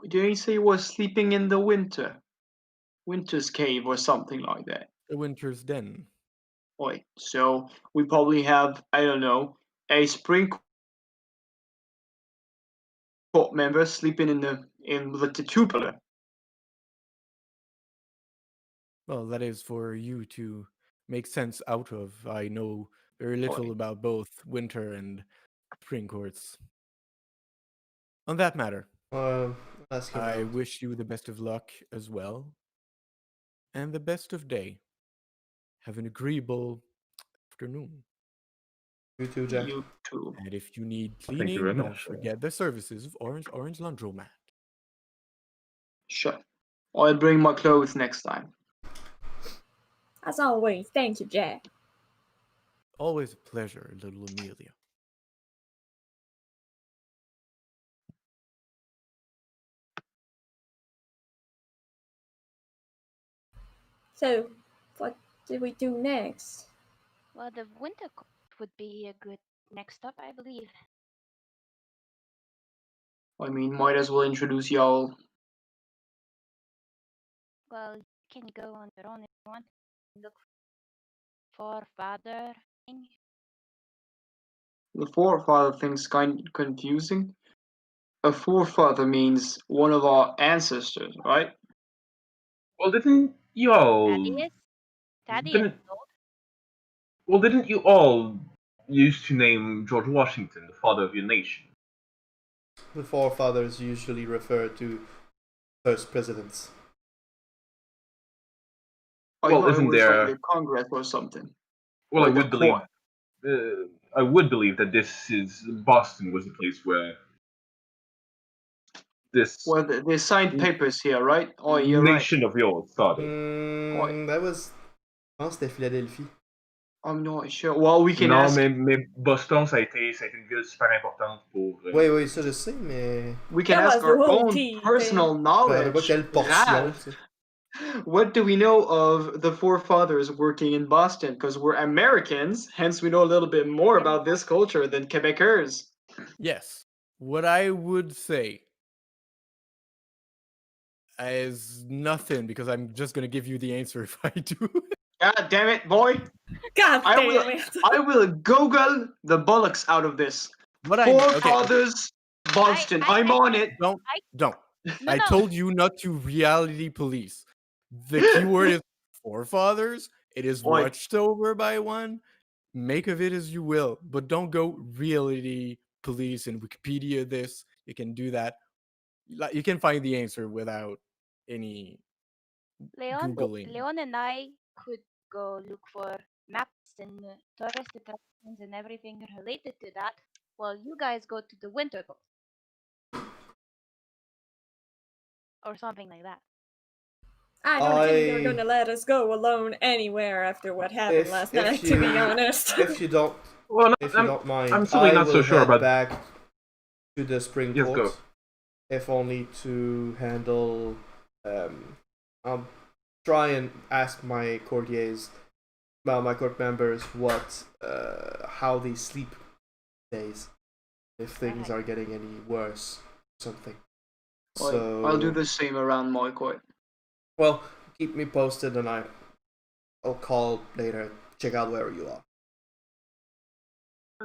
Did he say he was sleeping in the winter's cave or something like that? The Winter's Den. Right. So we probably have, I don't know, a spring court member sleeping in the tubular. Well, that is for you to make sense out of. I know very little Right. about both winter and spring courts. On that matter, Ask I around. wish you the best of luck as well, and the best of day. Have an agreeable afternoon. You too, Jack. You too. And if you need Thank you very cleaning, don't much. forget the services of Orange Laundromat. Sure. I'll bring my clothes next time. As always, thank you, Jack. Always a pleasure, little Amelia. So, what do we do next? Well, the winter court would be a good next stop, I believe. I mean, might as well introduce y'all. Well, you can go on your own if you want. Look for father thing. The forefather thing's kind of confusing. A forefather means one of our ancestors, right? Well, didn't you all? Thaddeus Didn't is old. well, didn't you all used to name George Washington the father of your nation? The forefathers usually refer to first presidents. I Well, thought it isn't was there? like the Congress or something. Well, Or I the would believe. court. I would believe that Boston was the place where this Well, they signed papers here, right? Oh, you're right. nation of yours started. That was. Je pense que c'était Philadelphie. I'm not sure. Well, we can Non, ask. mais Boston, ça a été une ville super importante pour. Oui, ça je sais, mais. We can That ask was the our whole own tea personal thing. Pas knowledge. quelle portion, Ralph, tu sais. what do we know of the forefathers working in Boston? Because we're Americans, hence we know a little bit more about this culture than Quebecers. Yes. What I would say is nothing because I'm just going to give you the answer if I do. God damn it, boy! God I damn will. it! I will Google the bollocks out of this. But okay. Forefathers, Boston. I'm on it. Don't. No, I no. told you not to reality police. The keyword is forefathers. It is Oi. watched over by one. Make of it as you will, but don't go reality police and Wikipedia this. You can do that. You can find the answer without any Googling. Leon and I could go look for maps and tourist attractions and everything related to that, while you guys go to the winter court. Or something like that. I don't think you're gonna let us go alone anywhere after what happened last night, to be honest. If you don't, Well, if you don't mind, I'm certainly not will so sure head about. back to the spring Yes, court, go. if only to handle. I'll try and ask my courtiers, well, my court members, how they sleep days, if things are getting any worse, or something. So I'll do the same around my court. Well, keep me posted, and I'll call later, check out where you are.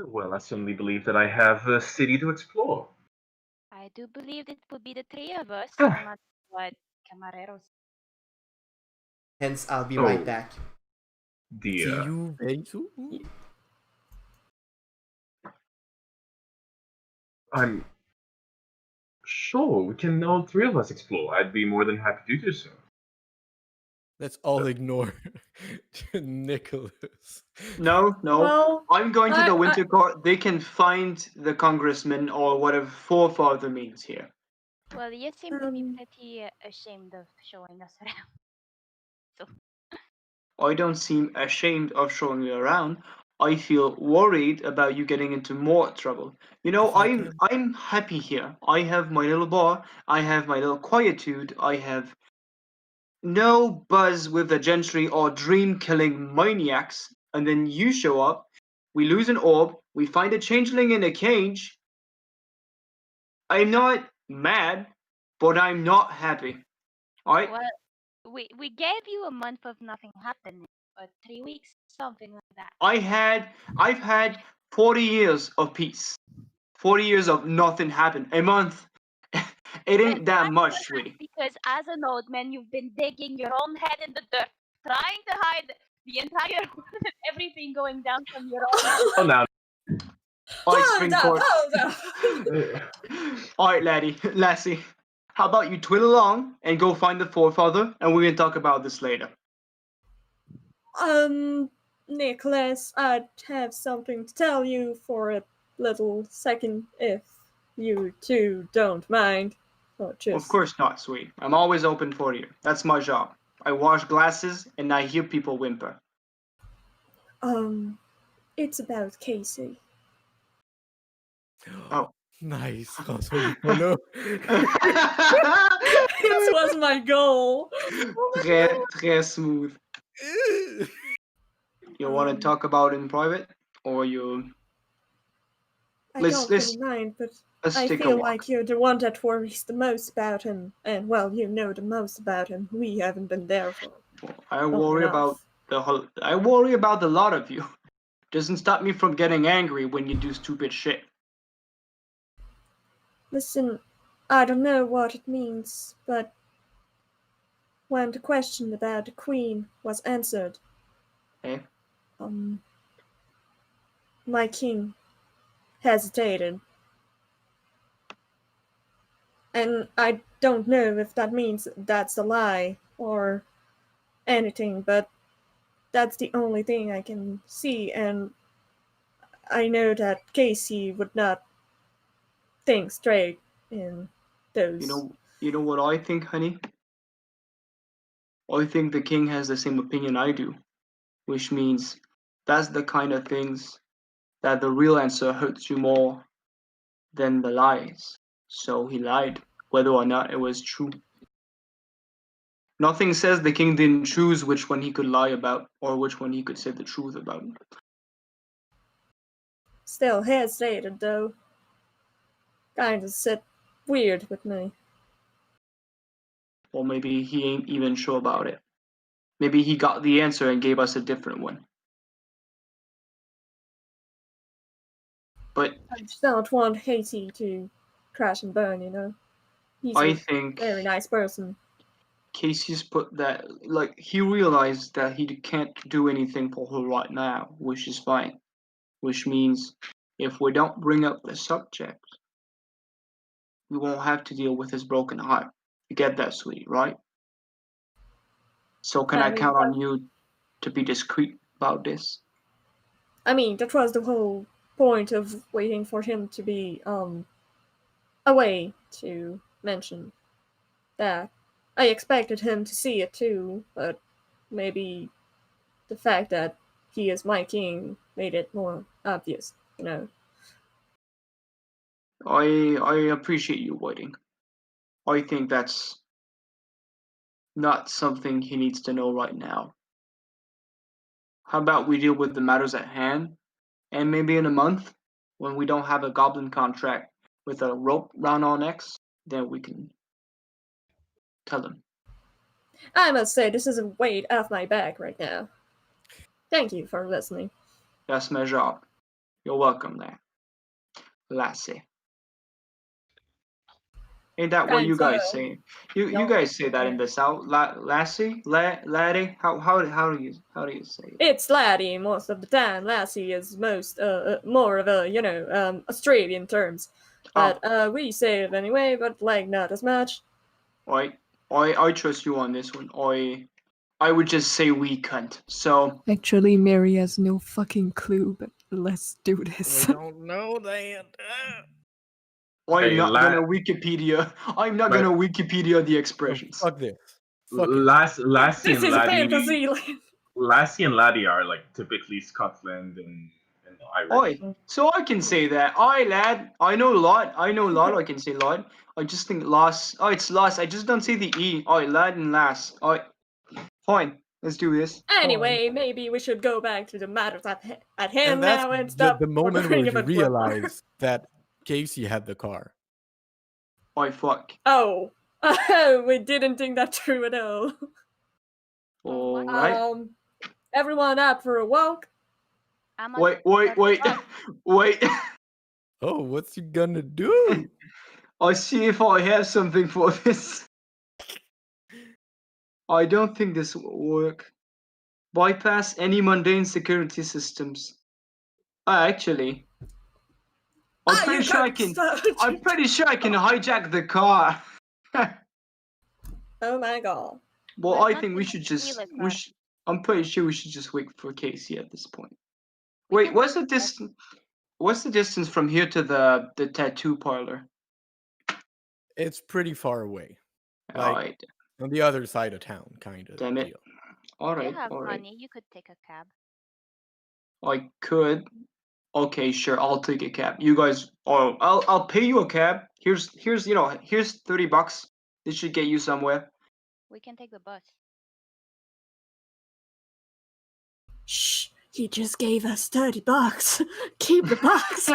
Well, I certainly believe that I have a city to explore. I do believe it would be the three of us, no matter what Camareros. Hence, I'll be right back. See you very soon. I'm sure we can all three of us explore. I'd be more than happy to do so. Let's all ignore Nicholas. No. Well, I'm going to the winter court. They can find the congressman or whatever forefather means here. Well, you seem to be pretty ashamed of showing us around. So. I don't seem ashamed of showing you around. I feel worried about you getting into more trouble. You know, I'm happy here. I have my little bar. I have my little quietude. I have no buzz with the gentry or dream-killing maniacs. And then you show up we lose an orb, we find a changeling in a cage. I'm not mad, but I'm not happy. Alright? Well, we gave you a month of nothing happening, or 3 weeks, something like that. I've had 40 years of peace. 40 years of nothing happened. A month. It ain't that That's much, not sweetie. because as an old man, you've been digging your own head in the dirt, trying to hide the entire world and everything going down from your own. Oh, now. Alright, Hold Spring up, Court. hold up. Alright, Lassie. How about you twiddle along and go find the forefather, and we're gonna talk about this later. Nicholas, I'd have something to tell you for a little second if you two don't mind. Or just... Of course not, sweet. I'm always open for you. That's my job. I wash glasses and I hear people whimper. It's about Casey. Oh. Nice. François Lupolo. This was my goal. Très smooth. You want to talk about it in private, or you? I Let's- don't let's- really mind, but Let's I take a feel walk. like you're the one that worries the most about him, and well, you know the most about him. We haven't been there for. I long worry enough. about the whole. I worry about the lot of you. Doesn't stop me from getting angry when you do stupid shit. Listen, I don't know what it means, but when the question about the Queen was answered, Eh? my king hesitated. And I don't know if that means that's a lie or anything, but that's the only thing I can see, and I know that Casey would not think straight in those. You know what I think, honey? I think the king has the same opinion I do, which means that's the kind of things that the real answer hurts you more than the lies. So he lied, whether or not it was true. Nothing says the king didn't choose which one he could lie about or which one he could say the truth about. Still hesitated, though. Kind of sit weird with me. Or maybe he ain't even sure about it. Maybe he got the answer and gave us a different one. But I just don't want Haiti to crash and burn, you know? He's I a think very nice person. Casey's put that, like, he realized that he can't do anything for her right now, which is fine. Which means if we don't bring up the subject, we won't have to deal with his broken heart. You get that, sweetie, right? So can I I mean, count on you to be discreet about this? I mean, that was the whole point of waiting for him to be away to mention that. I expected him to see it too, but maybe the fact that he is my king made it more obvious, you know. I appreciate you waiting. I think that's not something he needs to know right now. How about we deal with the matters at hand, and maybe in a month, when we don't have a goblin contract with a rope round our necks, then we can tell him. I must say, this is a weight off my back right now. Thank you for listening. That's my job. You're welcome there, Lassie. Ain't that what you guys say? You guys say that in the South, Lassie, laddie. How do you say it? It's laddie most of the time. Lassie is more of a, you know, Australian terms. But we say it anyway, but like not as much. I trust you on this one. I would just say we cunt. So Actually, Mary has no fucking clue, but let's do this. I don't know that. I'm not gonna Wikipedia. I'm not gonna Wikipedia the expressions. Fuck this. Fuck it. Lassie This and is Laddie. fantasy land. Lassie and Laddie are like typically Scotland and Irish. Oi, so I can say that. Oi, lad. I know a lot. I can say lot. I just think loss. Oh, it's loss. I just don't say the E. Oi, lad and lass. Oi, fine. Let's do this. Anyway, maybe we should go back to the matters at hand And that's now and stop the moment where wondering you about work. realize that Casey had the car. Oh fuck. Oh, we didn't think that through at all. All right. Everyone up for a walk? I'm on Wait. the Wait. Oh, what's he gonna do? I'll see if I have something for this. I don't think this will work. Bypass any mundane security systems. Actually, I'm pretty sure I can. I'm pretty sure I can hijack the car. Oh my god. Well, We're I not think we gonna should steal just. a car. I'm pretty sure we should just wait for Casey at this point. We Wait, can what's take the the bus. distance? What's the distance from here to the tattoo parlor? It's pretty far away. All Like right. on the other side of town, kind of Damn it. deal. All You right. have All right. money. You could take a cab. I could. Okay, sure. I'll take a cab. You guys. Oh, I'll pay you a cab. Here's here's $30. This should get you somewhere. We can take the bus. Shh, he just gave us $30. Keep the box.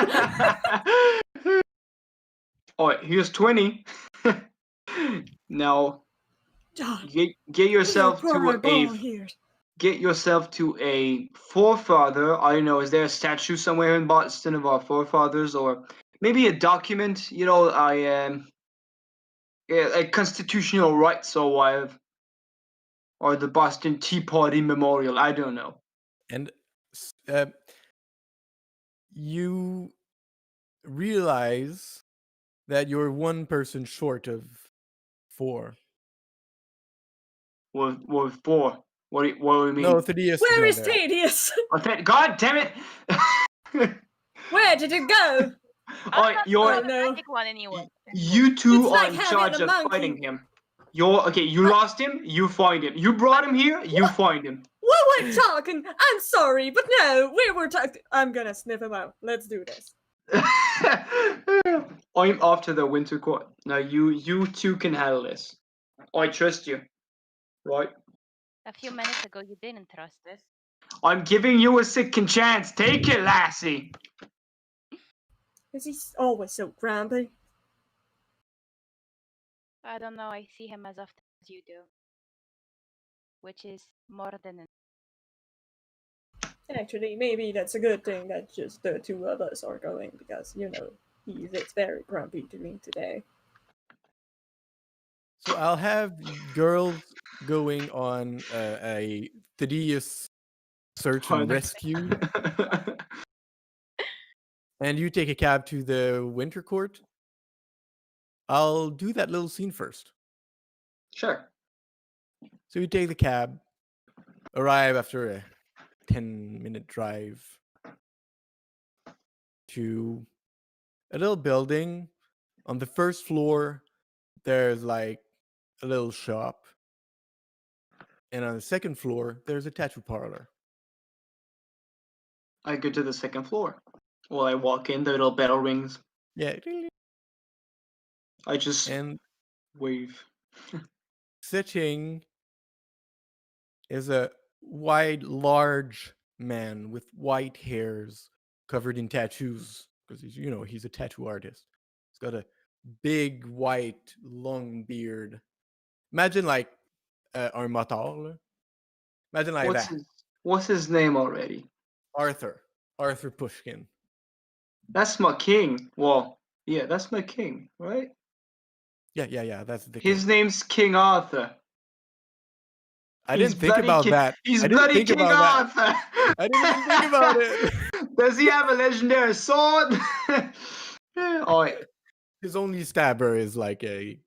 Alright, here's 20. Now John, get yourself to a forefather. I don't know, is there a statue somewhere in Boston of our forefathers, or maybe a document, a constitutional rights or the Boston Tea Party Memorial, I don't know. And you realize that you're one person short of 4. We're four. What do you mean? No, Thaddeus is Where not is there. Tedious? God damn it! Where did it go? Alright, I'm you're not Oh, no. magic one anyway. You two It's are like in having charge a of monkey. fighting him. You lost him, you find him. You brought him here, you find him. We were talking. I'm sorry, but no, we were talking. I'm gonna sniff him out. Let's do this. I'm off to the winter court. Now you two can handle this. I trust you. Right? A few minutes ago, you didn't trust us. I'm giving you a second chance. Take it, lassie. Is he always so grumpy? I don't know. I see him as often as you do, which is more than enough. Actually, maybe that's a good thing that just the two of us are going because, it's very grumpy to me today. So I'll have girls going on a Thaddeus search and rescue, and you take a cab to the winter court. I'll do that little scene first. Sure. So you take the cab, arrive after a 10-minute drive to a little building. On the first floor, there's like a little shop. And on the second floor, there's a tattoo parlor. I go to the second floor. Well, I walk in, the little bell rings. Yeah. I just And wave. sitting is a wide, large man with white hairs covered in tattoos because he's a tattoo artist. He's got a big, white, long beard. Imagine like un motor. Imagine like that. What's his name already? Arthur Pushkin. That's my king. Well, yeah, that's my king, right? Yeah. That's the His king. name's King Arthur. I didn't think about that. He's I didn't bloody think King about Arthur. I didn't even think about it. Does he have a legendary sword? Oh, His only stabber is like a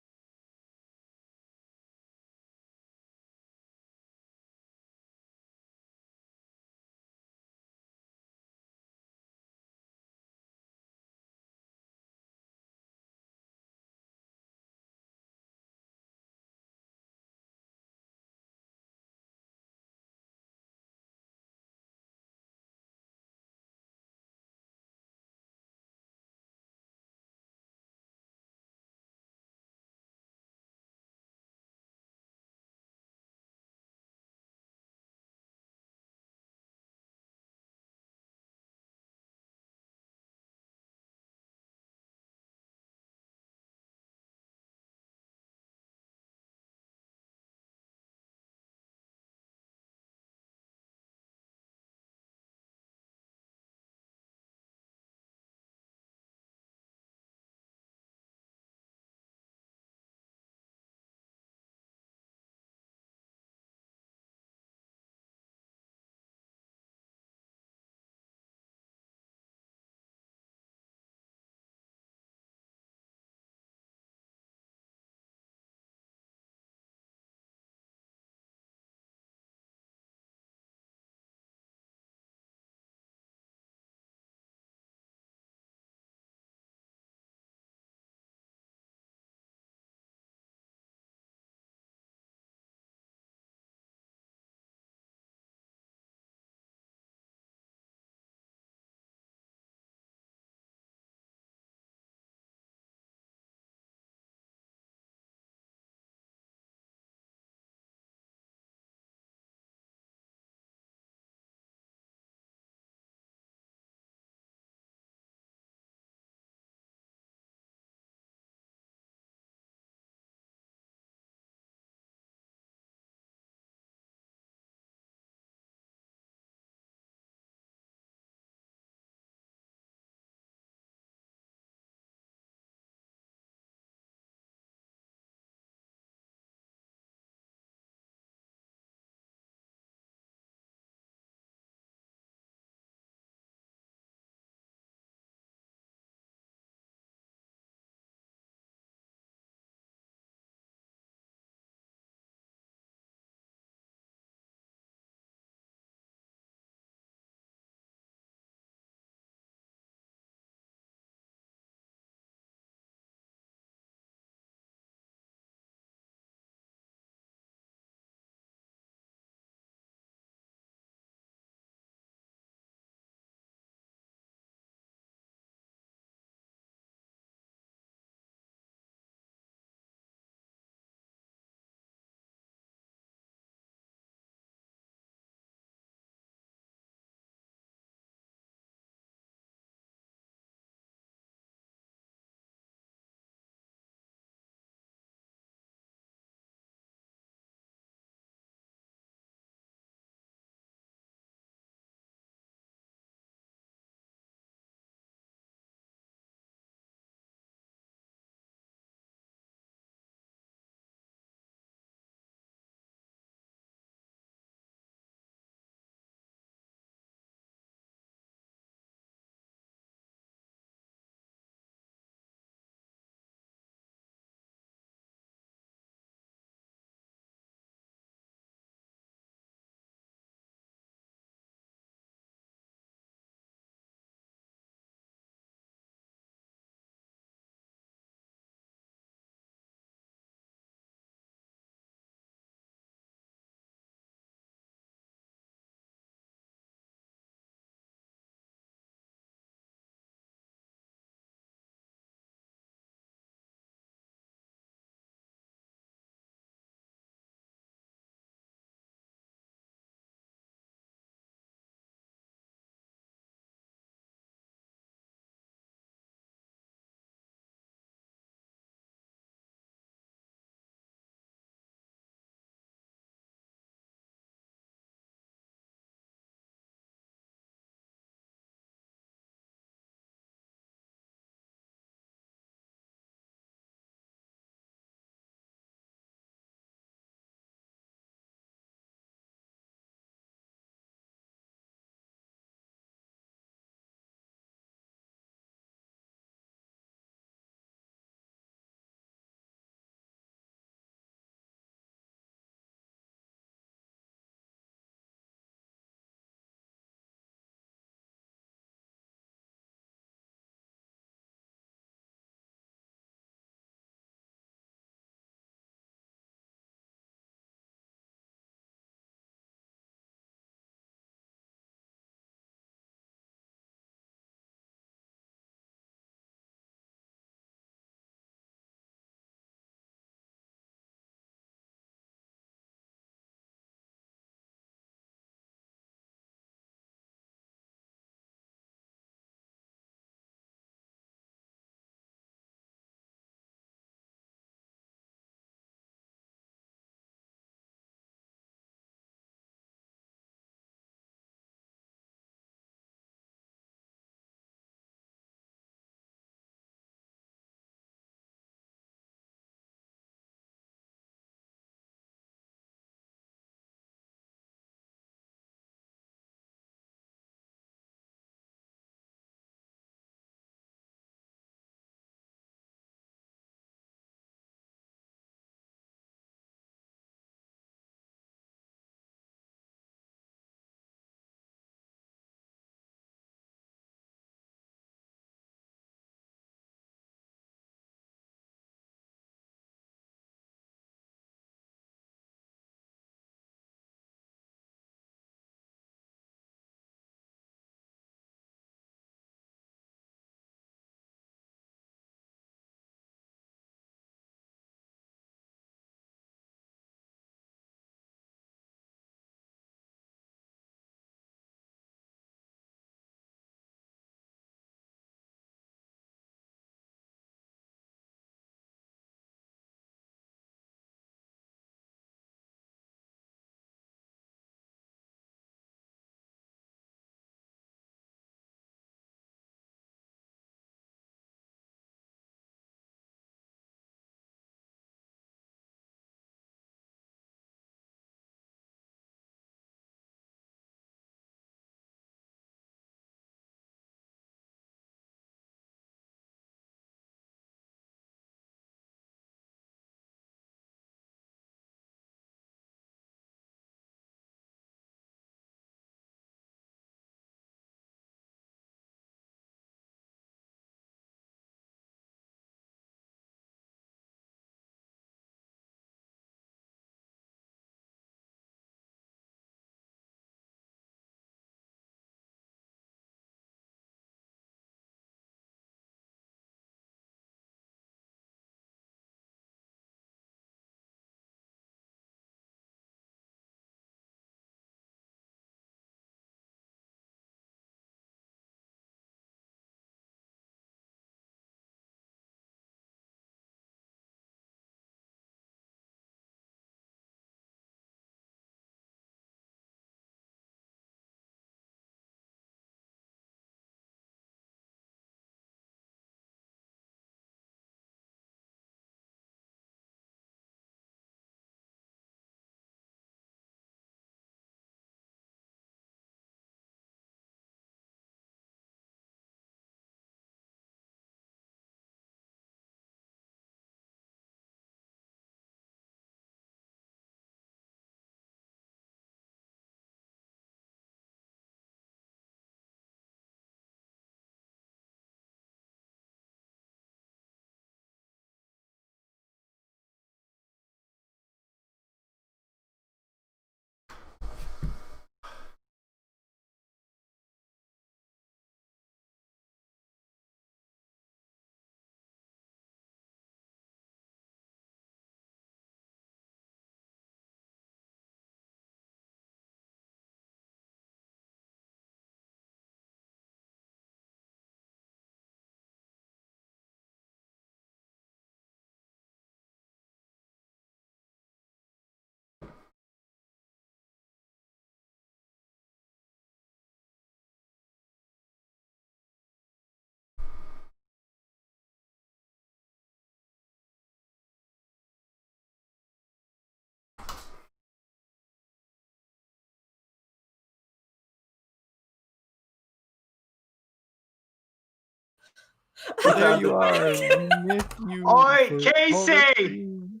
Well, there you are. We miss you. Oi, for all the Casey! stream.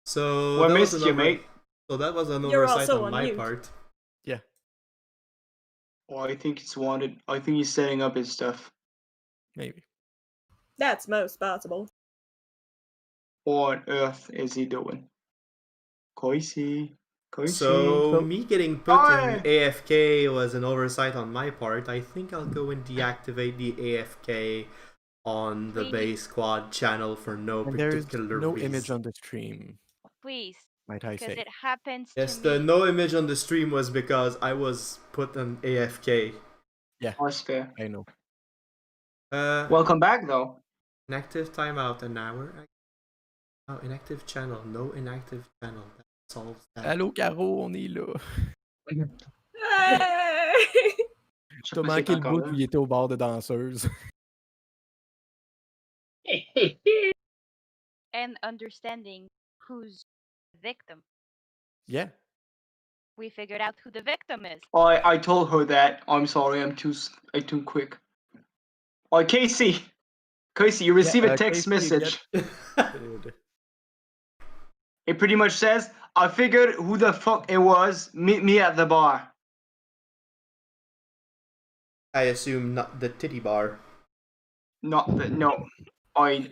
So We that was missed an you, over- mate. So that was an You're oversight also on on my mute. part. Yeah, Oh, I think it's wanted. I think he's setting up his stuff. maybe. That's most possible. What on earth is he doing? Casey. So So- me getting put in Oi! AFK was an oversight on my part. I think I'll go and deactivate the AFK on the Please. base squad channel for no And there's particular no reason. image on the stream, Please, might I because say. it happens Yes, to the me. no image on the stream was because I was put on AFK. Yeah, That's fair. I know. Welcome back, though. Inactive timeout an hour. Oh, inactive channel. No inactive channel. That solves that. Allô, Caro, on est là. Hey! Je sais T'as pas si manqué c'est le encore bout là. où il était au bar de danseuse. And understanding who's the victim. Yeah. We figured out who the victim is. I told her that. I'm sorry, I'm too quick. Oh, Casey! Casey, you receive a text Casey, you message. Good. It pretty much says, I figured who the fuck it was. Meet me at the bar. I assume not the titty bar. Not the, no. I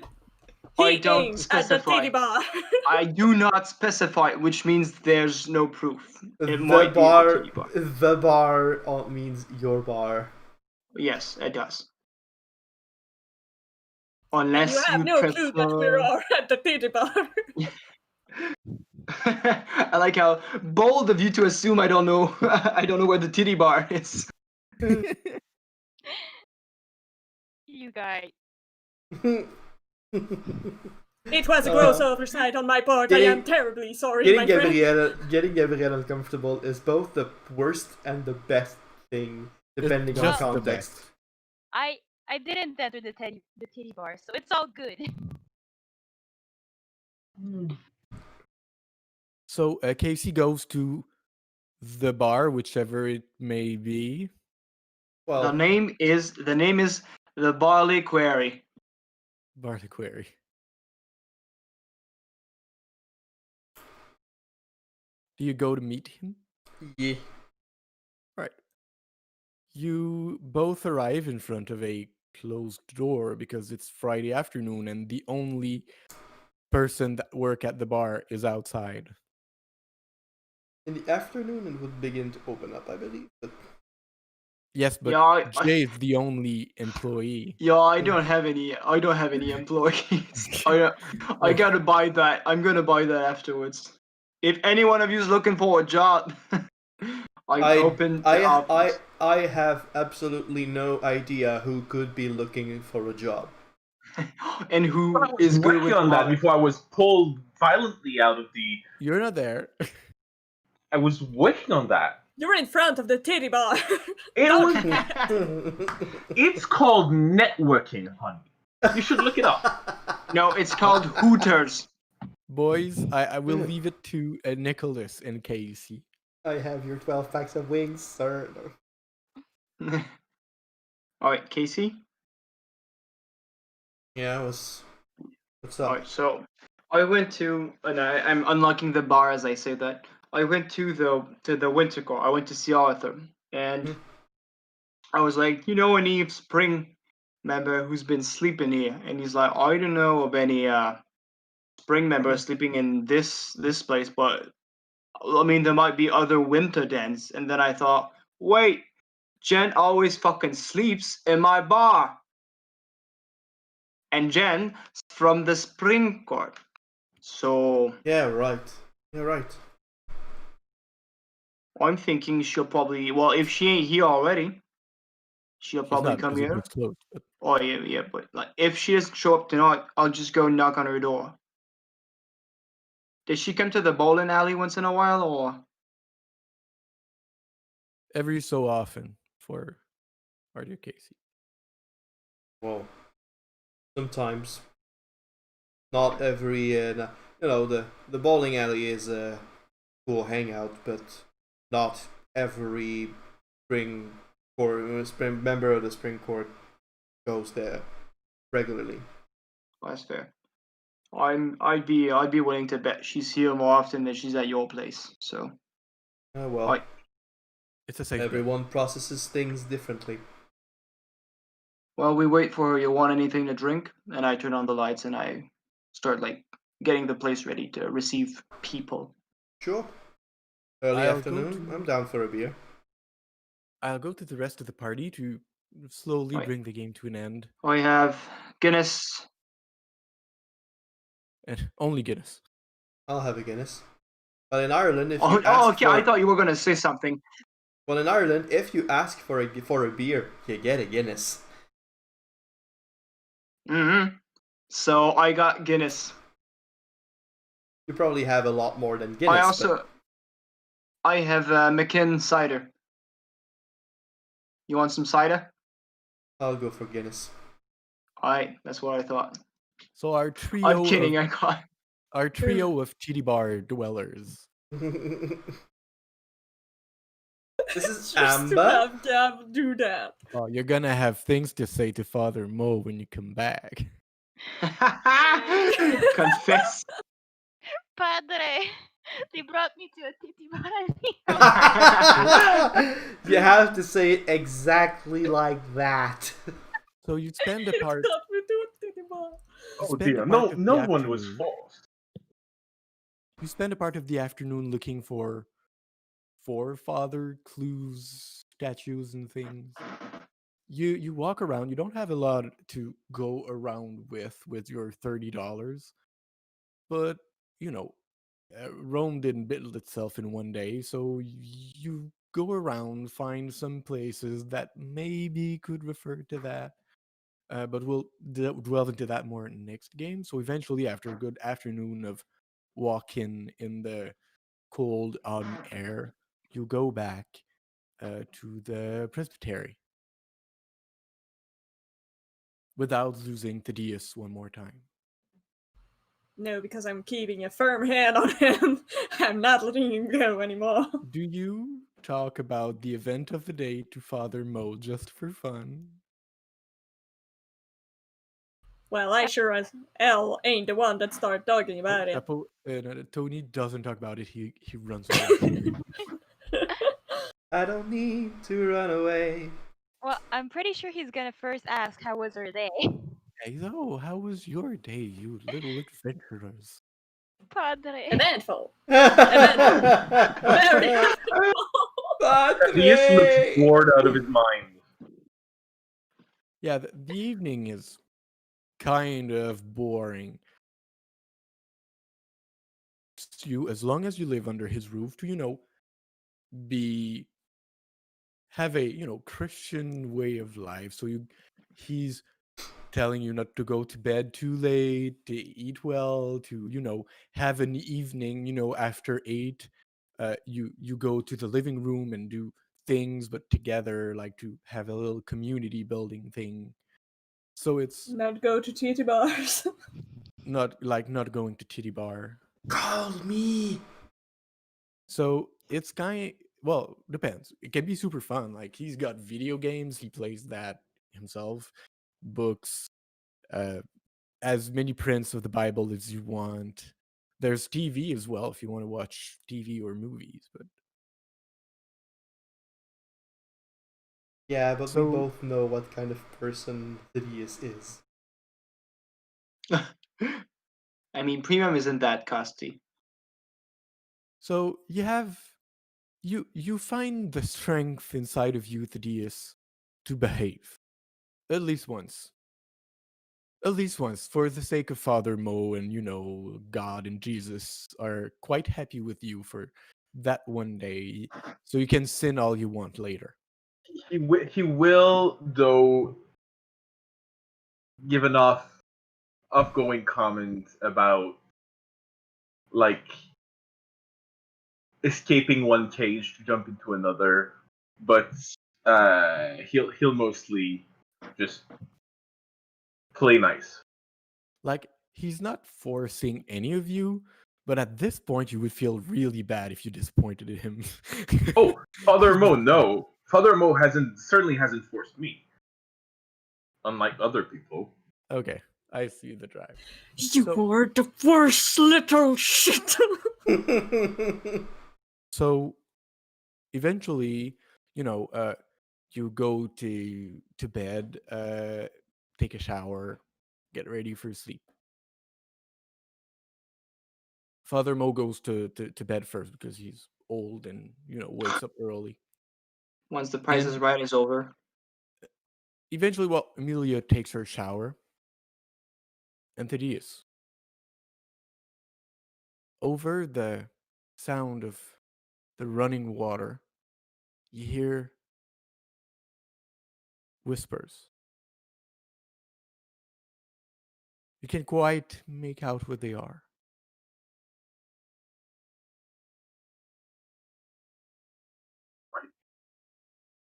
He don't aims at the specify. titty bar. I do not specify, which means there's no proof. It The might bar, be the titty bar. the bar means your bar. Yes, it does. And Unless you have no clue that we are at the titty bar. I like how bold of you to assume I don't know. I don't know where the titty bar is. You guys. It was a gross oversight on my part. I am terribly sorry, my friend. Getting Gabrielle uncomfortable is both the worst and the best thing, depending on just the context. best. I didn't enter the titty bar, so it's all good. So Casey goes to the bar, whichever it may be. Well, The name is the Barley Quarry. Bar the Quarry. Do you go to meet him? yeah. Right. You both arrive in front of a closed door because it's Friday afternoon and the only person that work at the bar is outside. In the afternoon, it would begin to open up, I believe. But Yes, but Yeah, Jay is the only employee. Yeah, I don't have any. I don't have any employees. I gotta buy that. I'm gonna buy that afterwards. If any one of you is looking for a job, I'm open to offers. I have absolutely no idea who could be looking for a job. And who I was is good working with on that money. before I was pulled violently out of the. You're not there. I was working on that. You're in front of the titty bar. It Don't was. laugh. It's called networking, honey. You should look it up. No, it's called Hooters. Boys, I will leave it to Nicholas and Casey. I have your 12 packs of wings, sir. No. All right, Casey. Yeah, what's All up? right, so I went to, and I'm unlocking the bar as I say that. I went to the winter core. I went to see Arthur, and I was like, you know, any spring member who's been sleeping here? And he's like, I don't know of any spring member sleeping in this place, but I mean, there might be other winter dens. And then I thought, wait, Jen always fucking sleeps in my bar. And Jen from the spring court. So Yeah, right. You're right. I'm thinking she'll probably, well, if she ain't here already, she'll She's probably not come because it here. was closed. But Oh yeah, but like if she doesn't show up tonight, I'll just go knock on her door. Does she come to the bowling alley once in a while, or? every so often for Arthur Casey. Well, sometimes. Not every, you know, the bowling alley is a cool hangout, but not every spring member of the spring court goes there. regularly. That's fair. I'd be willing to bet she's here more often than she's at your place. So Oh well, I It's a safe bet. everyone processes things differently. well, we wait for her. You want anything to drink? And I turn on the lights and I start like getting the place ready to receive people. Sure. Early I'll go afternoon. to- I'm down for a beer. I'll go to the rest of the party to slowly Right. bring the game to an end, I have Guinness. and only Guinness. I'll have a Guinness. But in Ireland, if Oh, you ask okay. for, I thought you were gonna say something. well, in Ireland, if you ask for a beer, you get a Guinness. So I got Guinness. You probably have a lot more than Guinness. I have McKin cider. You want some cider? but I'll go for Guinness. Alright, that's what I thought. So our I'm trio, kidding. of, I got. our trio of titty bar dwellers. This is Just to Amber. have Gab do that. Oh, you're gonna have things to say to Father Mo when you come back. Confess. Padre, they brought me to a titty bar. You have to say it exactly like that. So you spend a part. Thought we do it anymore. Oh spend a dear, part no, of no the one was afternoon- forced. You spend a part of the afternoon looking for forefather clues, statues, and things. You walk around. You don't have a lot to go around with your $30, but you know, Rome didn't build itself in one day, so you go around, find some places that maybe could refer to that. But we'll delve into that more in the next game. So eventually, after a good afternoon of walking in the cold autumn air, you go back to the presbytery without losing Thaddeus one more time. No, because I'm keeping a firm hand on him. I'm not letting him go anymore. Do you talk about the event of the day to Father Mo just for fun? Well, I sure as hell ain't the one that started talking about it. No, Tony doesn't talk about it. He runs away. I don't need to run away. Well, I'm pretty sure he's gonna first ask, how was her day? Hey, so how was your day, you little adventurers? Padre. Eventful. Very Thaddeus looks Padre! bored out of his mind. Yeah, the evening is kind of boring. As long as you live under his roof, to be have a Christian way of life. So he's telling you not to go to bed too late, to eat well, to have an evening, after 8. You go to the living room and do things, but together, like to have a little community building thing. So it's Not go to titty bars. not going to titty bar. Call me. So it's well, depends. It can be super fun. Like he's got video games, he plays that himself, books, as many prints of the Bible as you want. There's TV as well if you want to watch TV or movies. But Yeah, but So- we both know what kind of person Thaddeus is. I mean, premium isn't that costly. so you find the strength inside of you, Thaddeus, to behave. At least once. At least once, for the sake of Father Mo and God and Jesus are quite happy with you for that one day, so you can sin all you want later. He will, though, give enough outgoing comments about, like, escaping one cage to jump into another, but he'll mostly just play nice. Like, he's not forcing any of you, but at this point, you would feel really bad if you disappointed him. Oh, Father Mo, no. Father Mo certainly hasn't forced me. Unlike other people. Okay, I see the drive. You So, are the worst little shit. so eventually, you know, you go to bed, take a shower, get ready for sleep. Father Mo goes to bed first because he's old and wakes up early. Once the Price is And Right is over. eventually, well, Amelia takes her shower, and Thaddeus, over the sound of the running water, you hear whispers. You can't quite make out what they are.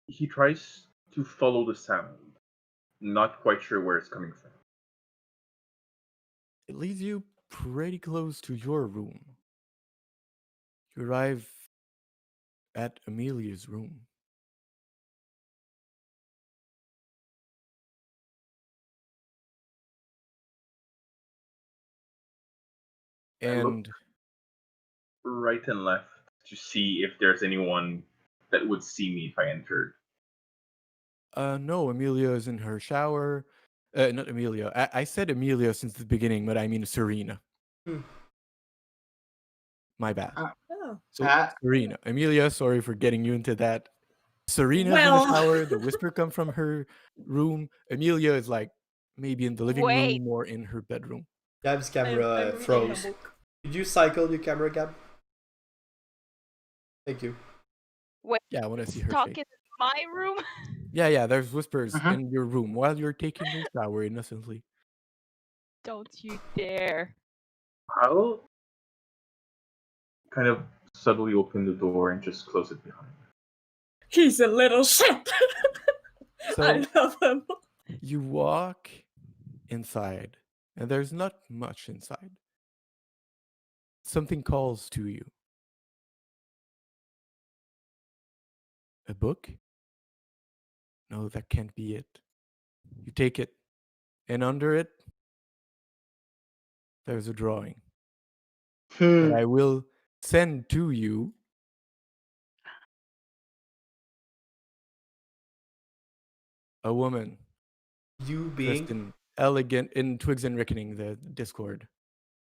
He tries to follow the sound, not quite sure where it's coming from. It leads you pretty close to your room. You arrive at Amelia's room. I look And right and left to see if there's anyone that would see me if I entered. no, Amelia is in her shower. Not Amelia. I said Amelia since the beginning, but I mean Serena. Hmm. My bad. Oh. So Ah, Serena. Amelia, sorry for getting you into that. Serena's in the Well, shower. The whisper come from her room. Amelia is like maybe in the living Wait. room or in her bedroom. Gab's I'm camera reading a froze. book. Could you cycle your camera, Gab? Thank you. Wait, Yeah, I want to see her talk face. in my room. Yeah, there's whispers Mhm. in your room while you're taking your shower innocently. Don't you dare. I'll kind of subtly open the door and just close it behind me. He's a little shit. So I love him. you walk inside, and there's not much inside. Something calls to you. A book? No, that can't be it. You take it, and under it, there's a drawing that Hmm. I will send to you. A woman You dressed being in elegant in Twigs and Reckoning, the Discord.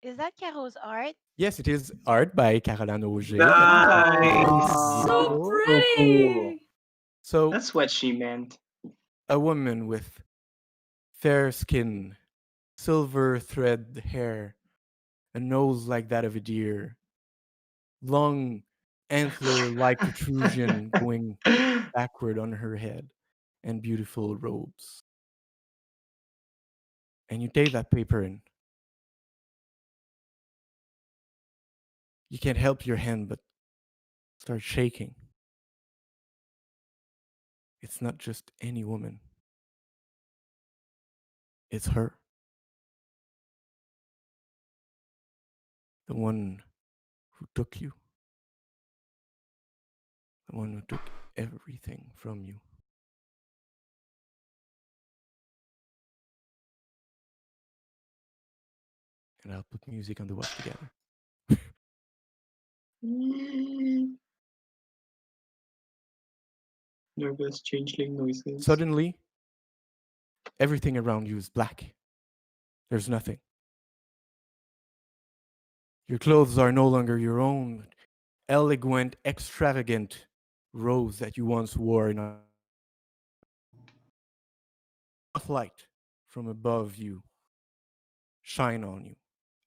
Is that Caro's art? Yes, it is art by Caroline Auger. That is Nice! So beautiful. So cool. pretty. So, That's what she meant. a woman with fair skin, silver thread hair, a nose like that of a deer, long antler-like protrusion going backward on her head, and beautiful robes. And you take that paper and you can't help your hand but start shaking. It's not just any woman. It's her. The one who took you. The one who took everything from you. And I'll put music on the watch together. Nervous changeling noises. Suddenly, everything around you is black. There's nothing. Your clothes are no longer your own elegant, extravagant robes that you once wore in a light from above you shine on you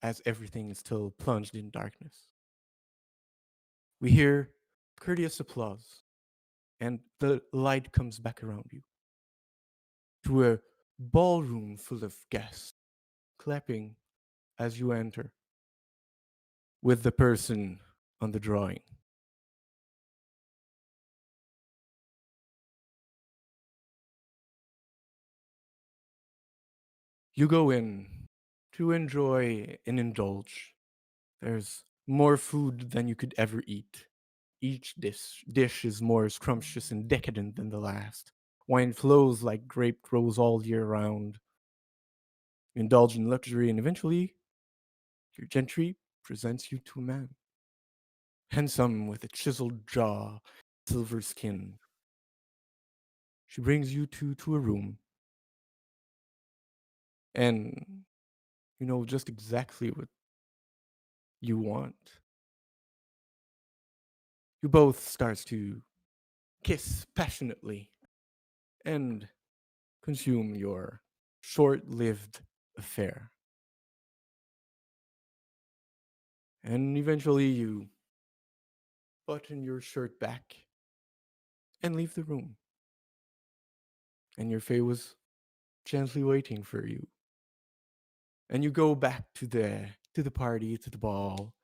as everything is still plunged in darkness. We hear courteous applause, and the light comes back around you to a ballroom full of guests clapping as you enter with the person on the drawing. You go in to enjoy and indulge. There's more food than you could ever eat. Each dish is more scrumptious and decadent than the last. Wine flows like grape grows all year round. You indulge in luxury, and eventually, your gentry presents you to a man. Handsome with a chiseled jaw, silver skin. She brings you to a room, and you know just exactly what you want. You both start to kiss passionately and consume your short-lived affair. And eventually you button your shirt back and leave the room. And your fae was gently waiting for you. And you go back to the party, to the ball.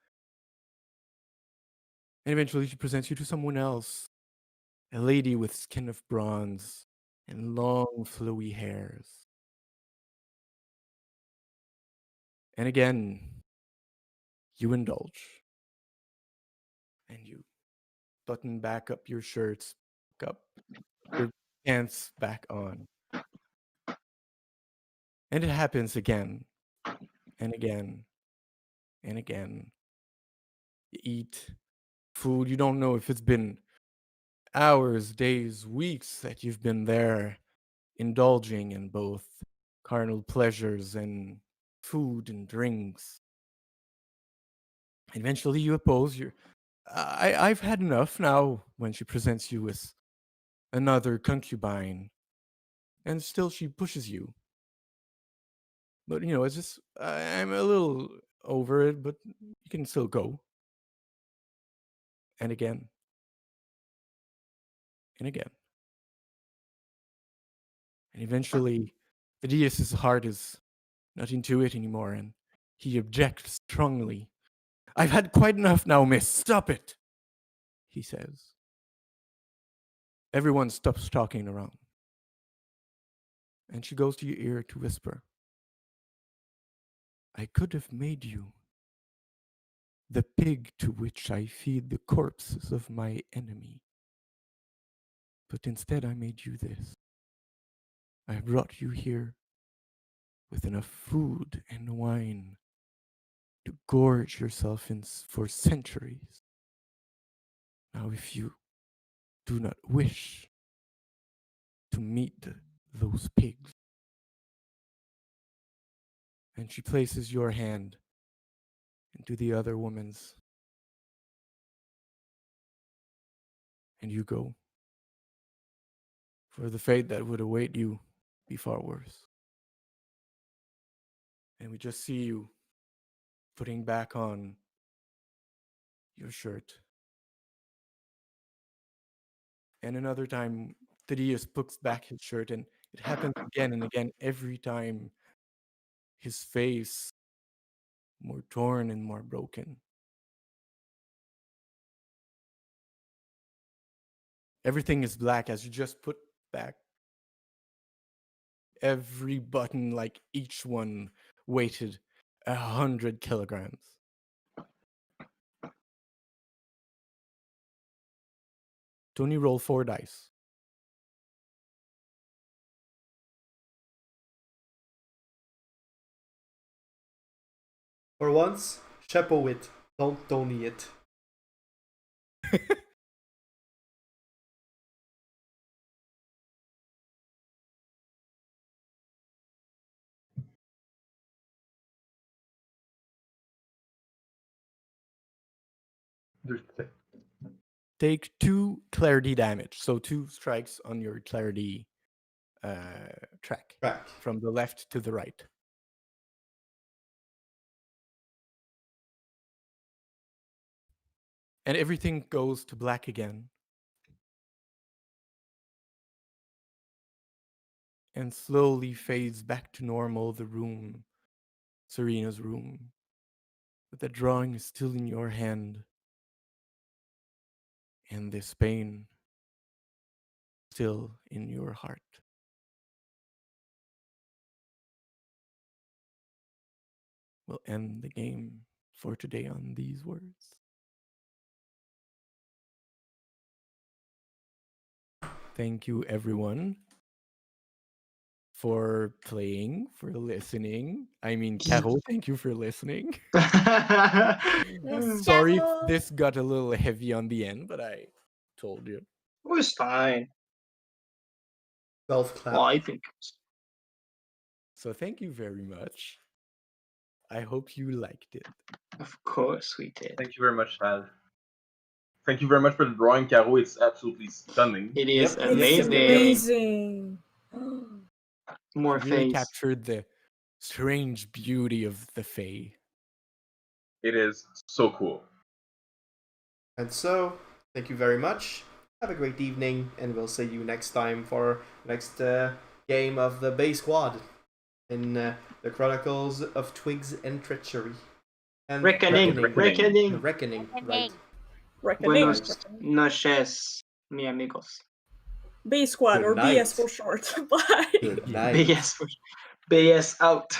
And eventually she presents you to someone else, a lady with skin of bronze and long flowy hairs. And again, you indulge. And you button back up your shirts, up your pants back on. And it happens again and again and again. You eat food. You don't know if it's been hours, days, weeks that you've been there indulging in both carnal pleasures and food and drinks. Eventually you oppose your I've had enough now when she presents you with another concubine. And still she pushes you. But you know, it's just I'm a little over it, but you can still go. And again. And again. And eventually Thaddeus' heart is not into it anymore, and he objects strongly. I've had quite enough now, miss. Stop it, he says. Everyone stops talking around. And she goes to your ear to whisper, I could have made you the pig to which I feed the corpses of my enemy. But instead I made you this. I brought you here with enough food and wine to gorge yourself in for centuries. Now, if you do not wish to meet those pigs, and she places your hand into the other woman's, and you go, for the fate that would await you be far worse. And we just see you putting back on your shirt. And another time, Thaddeus puts back his shirt, and it happens again and again, every time his face more torn and more broken. Everything is black as you just put back every button, like each one weighted 100 kilograms. Tony, roll 4 dice. For once, Shepo it. Don't Tony it. There's Take 2 clarity damage. So 2 strikes on your clarity track Track. from the left to the right. And everything goes to black again. And slowly fades back to normal, the room, Serena's room. But the drawing is still in your hand. And this pain still in your heart. We'll end the game for today on these words. Thank you, everyone, for playing, for listening. I mean, Caro, thank you for listening. Yes, Sorry if Caro. this got a little heavy on the end, but I told you. It was fine. Self clap. Well, I think. So thank you very much. I hope you liked it. Of course we did. Thank you very much, Tad. Thank you very much for the drawing, Caro. It's absolutely stunning. It is Yep, It's amazing. amazing. More You really face. captured the strange beauty of the Fae. It is so cool. And so, thank you very much. Have a great evening, and we'll see you next time for next game of the Bay Squad in the Chronicles of Twigs and Treachery. And Reckoning. The Reckoning. Reckoning, right. Reckoning. Buenos noches, mi amigos. B Squad, Good or night. BS for short. Bye. Good Yeah. night. BS out.